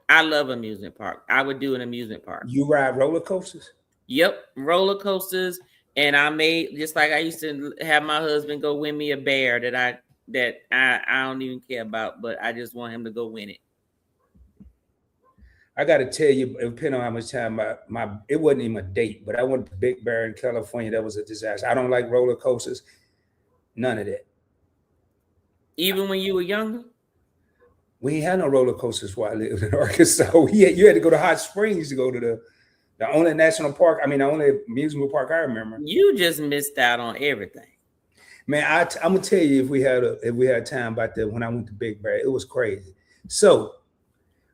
I love amusement park. I would do an amusement park. You ride roller coasters? Yep, roller coasters. And I made, just like I used to have my husband go win me a bear that that I don't even care about, but I just want him to go win it. I got to tell you, depending on how much time it wasn't even a date, but I went to Big Bear in California. That was a disaster. I don't like roller coasters. None of that. Even when you were younger? We ain't had no roller coasters while I lived in Arkansas. You had to go to Hot Springs to go to the only national park. I mean, the only amusement park I remember. You just missed out on everything. Man, I'm gonna tell you if we had time about that when I went to Big Bear, it was crazy. So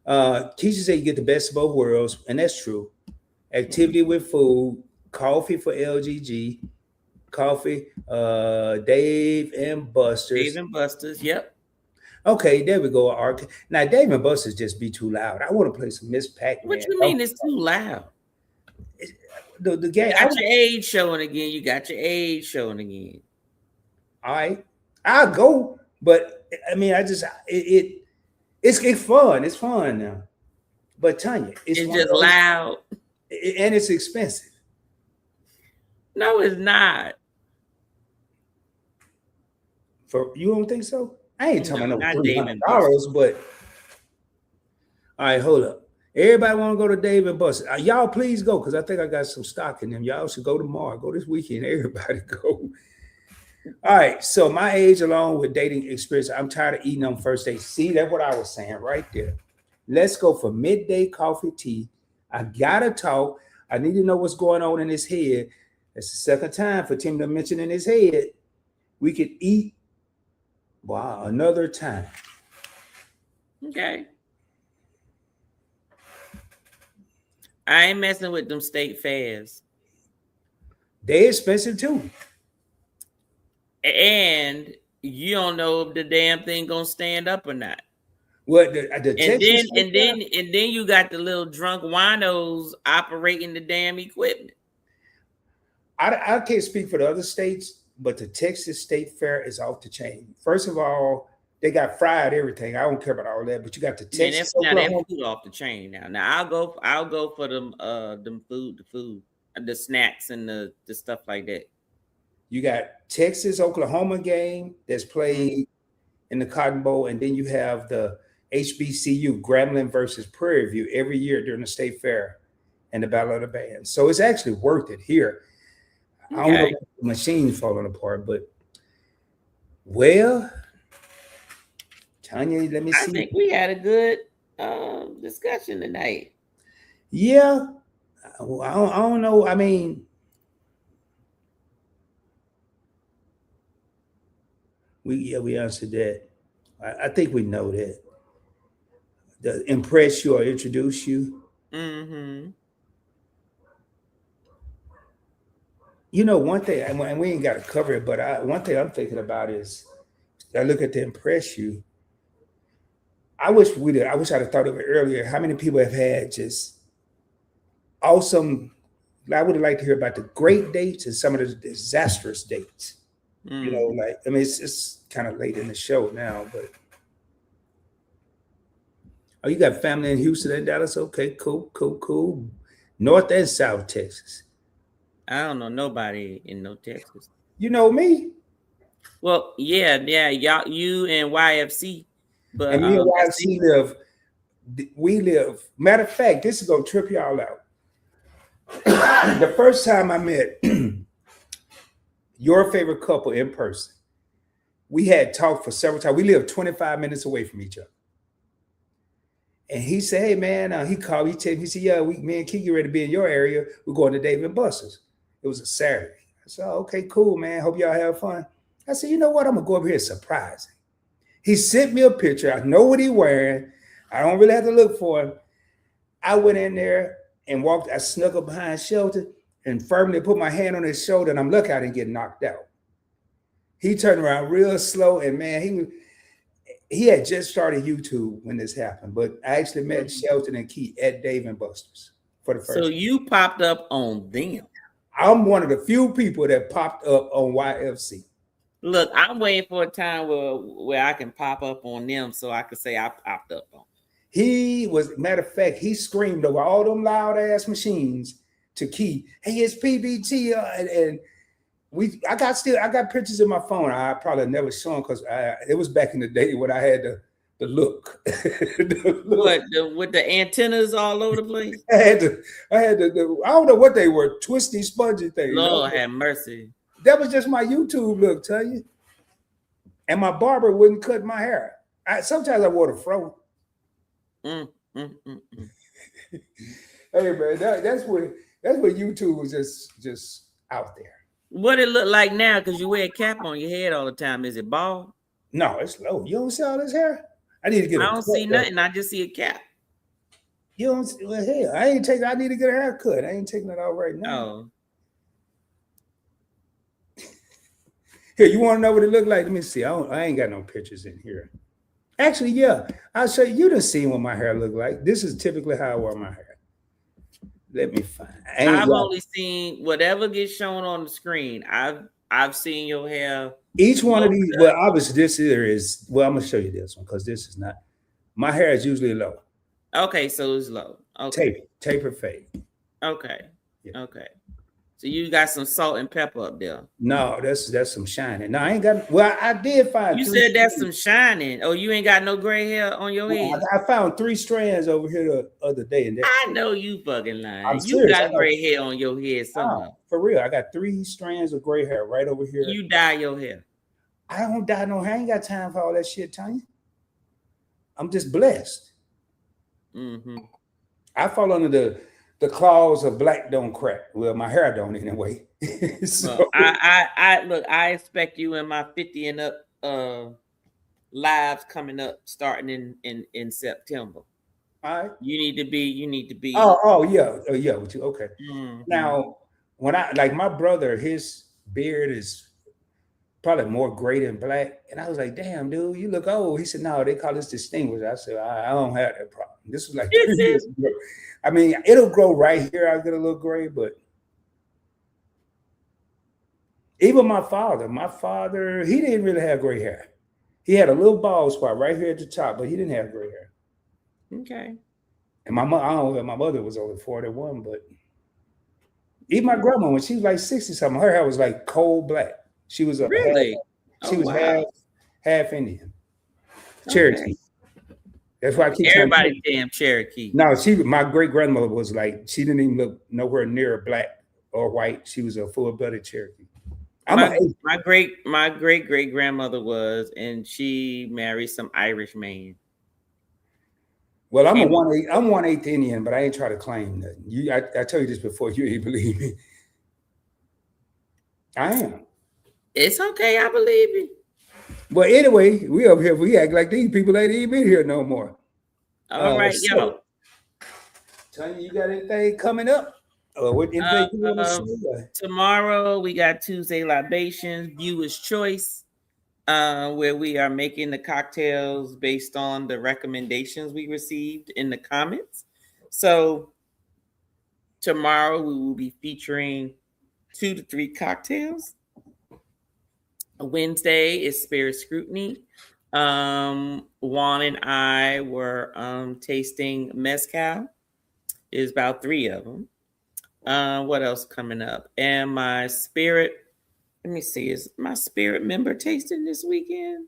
Keisha said you get the best of both worlds, and that's true. Activity with food, coffee for LGG, coffee, Dave and Buster's. Dave and Buster's, yep. Okay, there we go. Now Dave and Buster's just be too loud. I want to play some Miss Pac-Man. What you mean it's too loud? The game. You got your age showing again. You got your age showing again. All right, I'll go, but I mean, it's fun. It's fun now. But Tanya, it's just loud and it's expensive. No, it's not. You don't think so? I ain't talking about no $300, but all right, hold up. Everybody want to go to Dave and Buster's. Y'all please go because I think I got some stock in them. Y'all should go tomorrow. Go this weekend. Everybody go. All right, so my age along with dating experience, I'm tired of eating on first date. See, that's what I was saying right there. Let's go for midday coffee tea. I gotta talk. I need to know what's going on in his head. That's the second time for Tim to mention in his head. We could eat. Wow, another time. Okay. I ain't messing with them state fairs. They expensive too. And you don't know if the damn thing gonna stand up or not. Well, and then you got the little drunk winos operating the damn equipment. I can't speak for the other states, but the Texas State Fair is off the chain. First of all, they got fried everything. I don't care about all that, but you got the Texas. Now that food off the chain now. Now I'll go for them the snacks and the stuff like that. You got Texas Oklahoma game that's played in the Cotton Bowl, and then you have the HBCU Grambling versus Prairie View every year during the State Fair and the Battle of the Bands. So it's actually worth it here. Okay. I don't know if the machine's falling apart, but well, Tanya, let me see. I think we had a good discussion tonight. Yeah, I don't know. I mean, we answered that. I think we know that. The impress you or introduce you. Mm-hmm. You know, one thing, and we ain't got to cover it, but one thing I'm thinking about is I look at the impress you. I wish I'd have thought of it earlier. How many people have had just awesome? I would have liked to hear about the great dates and some of the disastrous dates. You know, like, I mean, it's kind of late in the show now, but oh, you got family in Houston and Dallas? Okay, cool. North and South Texas. I don't know nobody in no Texas. You know me? Well, yeah, y'all, you and YFC. But and me and YFC live. Matter of fact, this is gonna trip y'all out. The first time I met your favorite couple in person, we had talked for several times. We lived 25 minutes away from each other. And he said, hey man, he called, he texted me, he said, yeah, me and Kiki ready to be in your area. We're going to Dave and Buster's. It was a Saturday. I said, oh, okay, cool, man. Hope y'all have fun. I said, you know what? I'm gonna go over here and surprise him. He sent me a picture. I know what he's wearing. I don't really have to look for him. I went in there and I snuck up behind Shelton and firmly put my hand on his shoulder, and I'm lucky I didn't get knocked out. He turned around real slow, and man, he had just started YouTube when this happened, but I actually met Shelton and Keith at Dave and Buster's for the first time. So you popped up on them. I'm one of the few people that popped up on YFC. Look, I'm waiting for a time where I can pop up on them so I can say I popped up on them. He was, matter of fact, he screamed over all them loud ass machines to Keith, hey, it's PBT. And I got pictures in my phone. I probably never shown because it was back in the day when I had the look. The look. What with the antennas all over the place? I had the I don't know what they were, twisty, spongy things. Lord have mercy. That was just my YouTube look, tell you. And my barber wouldn't cut my hair. Sometimes I wore the fro. Mm, mm, mm, mm. Hey man, that's what YouTube was just out there. What it look like now? Because you wear a cap on your head all the time. Is it bald? No, it's low. You don't see all this hair? I need to get. I don't see nothing. I just see a cap. You don't see, well, hell, I need to get a haircut. I ain't taking it out right now. Oh. Here, you want to know what it looked like? Let me see. I ain't got no pictures in here. Actually, yeah. I'll show you. You done seen what my hair look like. This is typically how I wear my hair. Let me find. I've only seen whatever gets shown on the screen. I've seen your hair. Each one of these, well, obviously this here is, well, I'm gonna show you this one because this is not, my hair is usually low. Okay, so it's low. Okay. Taper fade. Okay. Yeah. Okay. So you got some salt and pepper up there. No, that's some shining. No, I ain't got, well, I did find. You said that's some shining. Oh, you ain't got no gray hair on your head? I found 3 strands over here the other day. And I know you fucking lying. I'm You serious. got gray hair on your head somewhere. For real, I got 3 strands of gray hair right over here. You dye your hair. I don't dye no hair. I ain't got time for all that shit, Tanya. I'm just blessed. Mm-hmm. I fall under the clause of black don't crack. Well, my hair don't anyway. So Well, I look, I expect you in my 50 and up lives coming up starting in September. all right. You need to be Oh yeah, with you. Okay. Mhm. Now, when I like my brother, his beard is probably more gray than black. And I was like, damn, dude, you look old. He said, no, they call this distinguished. I said, I don't have that problem. This was like 3 years ago. I mean, it'll grow right here. I'll get a little gray, but even my father, he didn't really have gray hair. He had a little bald spot right here at the top, but he didn't have gray hair. Okay. And I don't know, my mother was only 41, but even my grandma, when she was like 60 something, her hair was like coal black. She was Really? She was half Indian. Cherokee. Okay. That's why I keep Everybody damn Cherokee. No, my great grandmother was like, she didn't even look nowhere near black or white. She was a full-blooded Cherokee. My great great grandmother was, and she married some Irish man. Well, I'm 1/8 Indian, but I ain't try to claim nothing. I tell you this before, you ain't believe me. I am. It's okay, I believe you. Well, anyway, we up here. We act like these people ain't even been here no more. All right, yo. Tanya, you got anything coming up? What anything you want to say? Tomorrow we got Tuesday libations, viewer's choice, where we are making the cocktails based on the recommendations we received in the comments. So tomorrow we will be featuring 2 to 3 cocktails. Wednesday is Spirit Scrutiny. Juan and I were tasting mezcal. There's about 3 of them. What else coming up? And my spirit, let me see, is my spirit member tasting this weekend?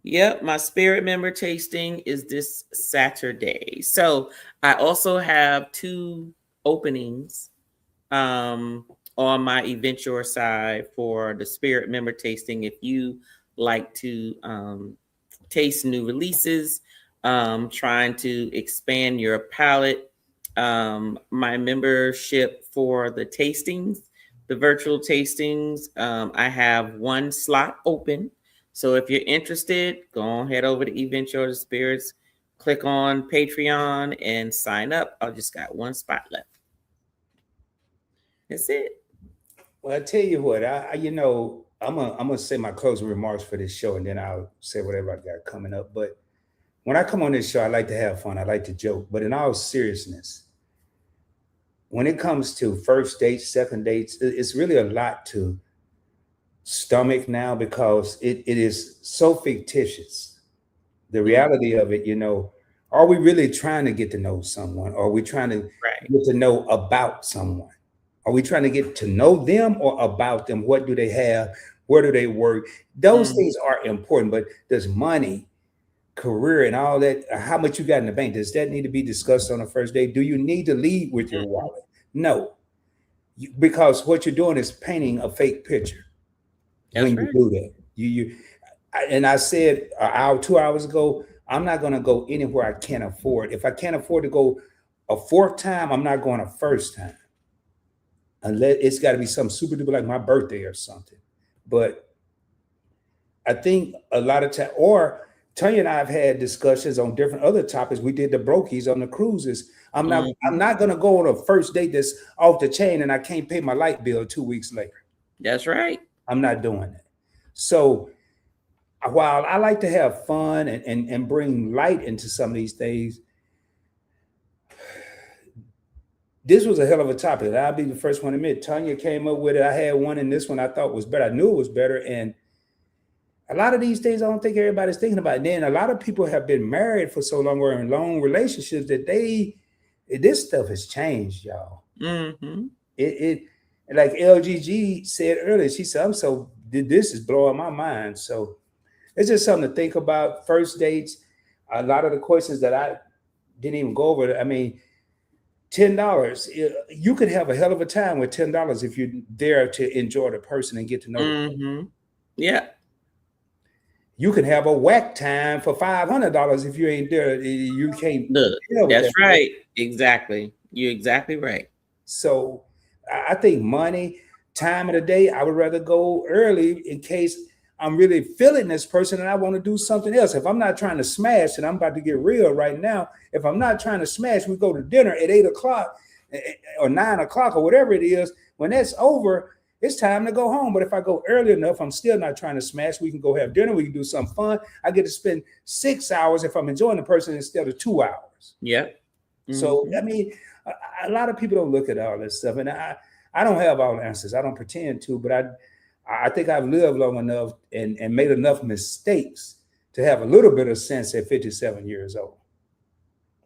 Yep, my spirit member tasting is this Saturday. So I also have 2 openings on my Eventure side for the spirit member tasting. If you like to taste new releases, trying to expand your palate, my membership for the tastings, the virtual tastings, I have 1 slot open. So if you're interested, go on, head over to Eventure the Spirits, click on Patreon and sign up. I just got 1 spot left. That's it. Well, I tell you what, I'm gonna say my closing remarks for this show, and then I'll say whatever I got coming up. But when I come on this show, I like to have fun. I like to joke. But in all seriousness, when it comes to first dates, second dates, it's really a lot to stomach now because it is so fictitious. The reality of it, are we really trying to get to know someone? Or are we trying to get to know about someone? Are we trying to get to know them or about them? What do they have? Where do they work? Those things are important, but does money, career, and all that, how much you got in the bank, does that need to be discussed on the first date? Do you need to lead with your wallet? No, because what you're doing is painting a fake picture. That's when right. you do that. And I said an hour, 2 hours ago, I'm not going to go anywhere I can't afford. If I can't afford to go a fourth time, I'm not going a first time. Unless it's got to be something super duper like my birthday or something. But I think a lot of time, or Tanya and I have had discussions on different other topics. We did the brokies on the cruises. I'm not going to go on a first date that's off the chain and I can't pay my light bill 2 weeks later. That's right. I'm not doing that. So while I like to have fun and bring light into some of these things, this was a hell of a topic. I'll be the first one to admit. Tanya came up with it. I had one, and this one I thought was better. I knew it was better. And a lot of these things, I don't think everybody's thinking about. And then a lot of people have been married for so long or in long relationships that this stuff has changed, y'all. It like LGG said earlier, she said, this is blowing my mind. So it's just something to think about. First dates, a lot of the questions that I didn't even go over. I mean, $10, you could have a hell of a time with $10 if you're there to enjoy the person and get to know them. Yeah. You can have a whack time for $500 if you ain't there. You can't. Look, that's right. Exactly. You're exactly right. So I think money, time of the day, I would rather go early in case I'm really feeling this person and I want to do something else. If I'm not trying to smash, and I'm about to get real right now, if I'm not trying to smash, we go to dinner at 8 o'clock or 9 o'clock or whatever it is. When that's over, it's time to go home. But if I go early enough, I'm still not trying to smash. We can go have dinner. We can do something fun. I get to spend 6 hours if I'm enjoying the person instead of 2 hours. Yeah. So, I mean, a lot of people don't look at all this stuff. And I don't have all the answers. I don't pretend to, but I think I've lived long enough and made enough mistakes to have a little bit of sense at 57 years old.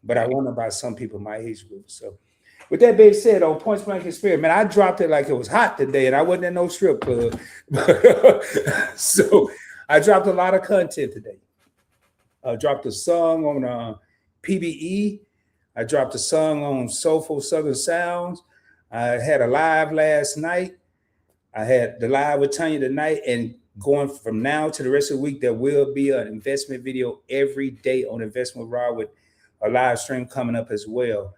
But I wonder about some people my age group. So with that being said, on Point Blank Experience, man, I dropped it like it was hot today and I wasn't in no strip club. So I dropped a lot of content today. I dropped a song on PBE. I dropped a song on Soulful Southern Sounds. I had a live last night. I had the live with Tanya tonight, and going from now to the rest of the week, there will be an investment video every day on Investment Raw with a live stream coming up as well.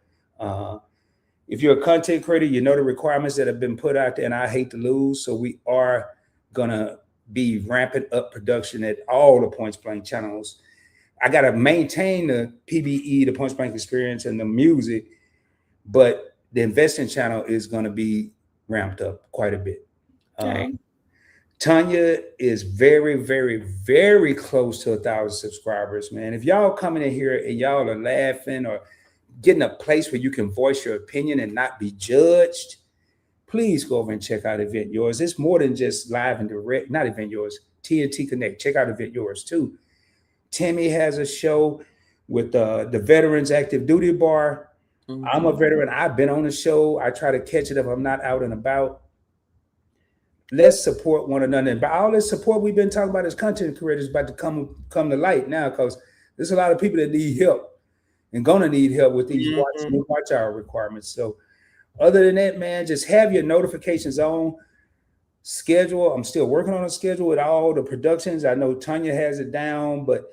If you're a content creator, you know the requirements that have been put out there, and I hate to lose. So we are going to be ramping up production at all the Point Blank channels. I got to maintain the PBE, the Point Blank Experience, and the music, but the investing channel is going to be ramped up quite a bit. Okay. Tanya is very, very, very close to 1,000 subscribers, man. If y'all coming in here and y'all are laughing or getting a place where you can voice your opinion and not be judged, please go over and check out Event Yours. It's more than just live and direct, not Event Yours, TNT Connect. Check out Event Yours too. Timmy has a show with the Veterans Active Duty Bar. I'm a veteran. I've been on the show. I try to catch it if I'm not out and about. Let's support one another. And by all this support we've been talking about as content creators about to come to light now, because there's a lot of people that need help and gonna need help with these watch hour requirements. So other than that, man, just have your notifications on. Schedule. I'm still working on a schedule with all the productions. I know Tanya has it down, but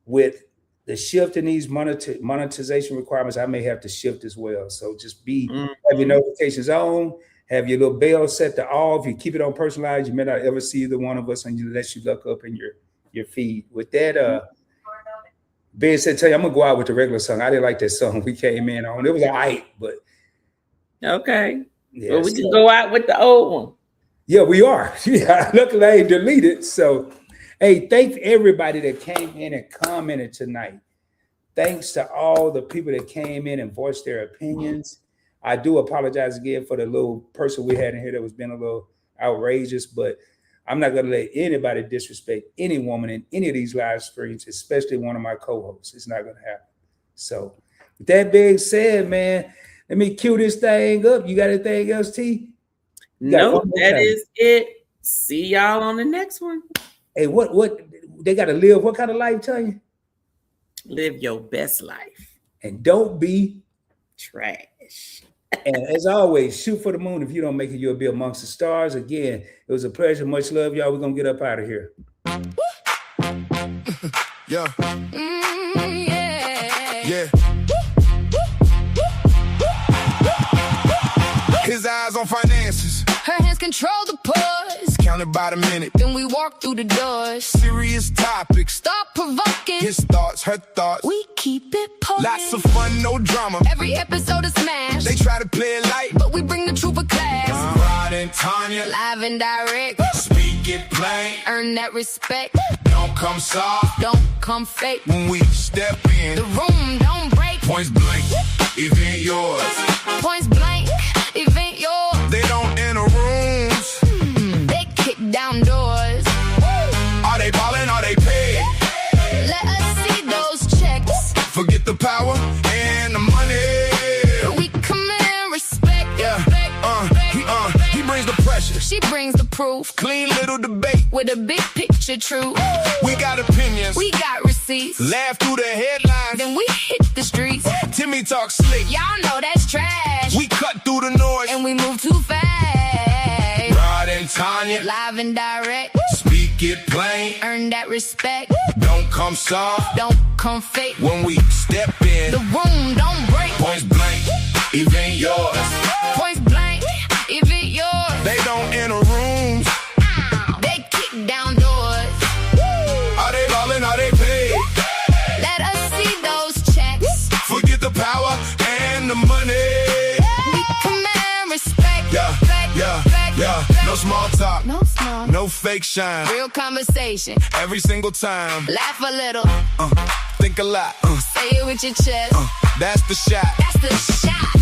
with the shift in these monetization requirements, I may have to shift as well. So just have your notifications on. Have your little bell set to all. If you keep it on personalized, you may not ever see either one of us unless you look up in your feed. With that, being said, Tell you, I'm gonna go out with the regular song. I didn't like that song we came in on. It was all right, but okay. Yeah, well, we can go out with the old one. Yeah, we are. Yeah, luckily I ain't deleted. So, hey, thank everybody that came in and commented tonight. Thanks to all the people that came in and voiced their opinions. I do apologize again for the little person we had in here that was being a little outrageous, but I'm not going to let anybody disrespect any woman in any of these live streams, especially one of my co-hosts. It's not going to happen. So with that being said, man, Let me cue this thing up. You got anything else, T? Nope, that is it. See y'all on the next one. Hey, what they got to live? What kind of life, Tanya? Live your best life. And don't be trash. And as always, shoot for the moon. If you don't make it, you'll be amongst the stars. Again, it was a pleasure. Much love, y'all. We're going to get up out of here. Yeah. Yeah. Yeah. His eyes on finances. Her hands control the pause. Counted by the minute. Then we walk through the doors. Serious topics. Stop provoking. His thoughts, her thoughts. We keep it poking. Lots of fun, no drama. Every episode is smashed. They try to play it light, but we bring the truth of class. Rod and Tanya. Live and direct. Speak it plain. Earn that respect. Don't come soft. Don't come fake. When we step in, the room don't break. Points blank, event yours. Points blank, event yours. They don't enter rooms. They kick down doors. Are they ballin'? Are they paid? Let us see those checks. Forget the power and the money. We come in respect. Yeah. He brings the pressure. She brings the proof. Clean little debate with a big picture truth. We got opinions. We got receipts. Laugh through the headlines. Then we hit the streets. Timmy talk slick. Y'all know that's trash. We cut through the noise. And we move too fast. Rod and Tanya. Live and direct. Speak it plain. Earn that respect. Don't come soft. Don't come fake. When we step in, the room don't break. Points blank, event yours. Points blank, event yours. They don't enter rooms. They kick down doors. Are they ballin'? Are they paid? Let us see those checks. Forget the power and the money. We command respect. Yeah, respect, yeah, respect, yeah. respect. No small talk. No small. No fake shine. Real conversation. Every single time. Laugh a little. Think a lot. Say it with your chest. That's the shot. That's the shot.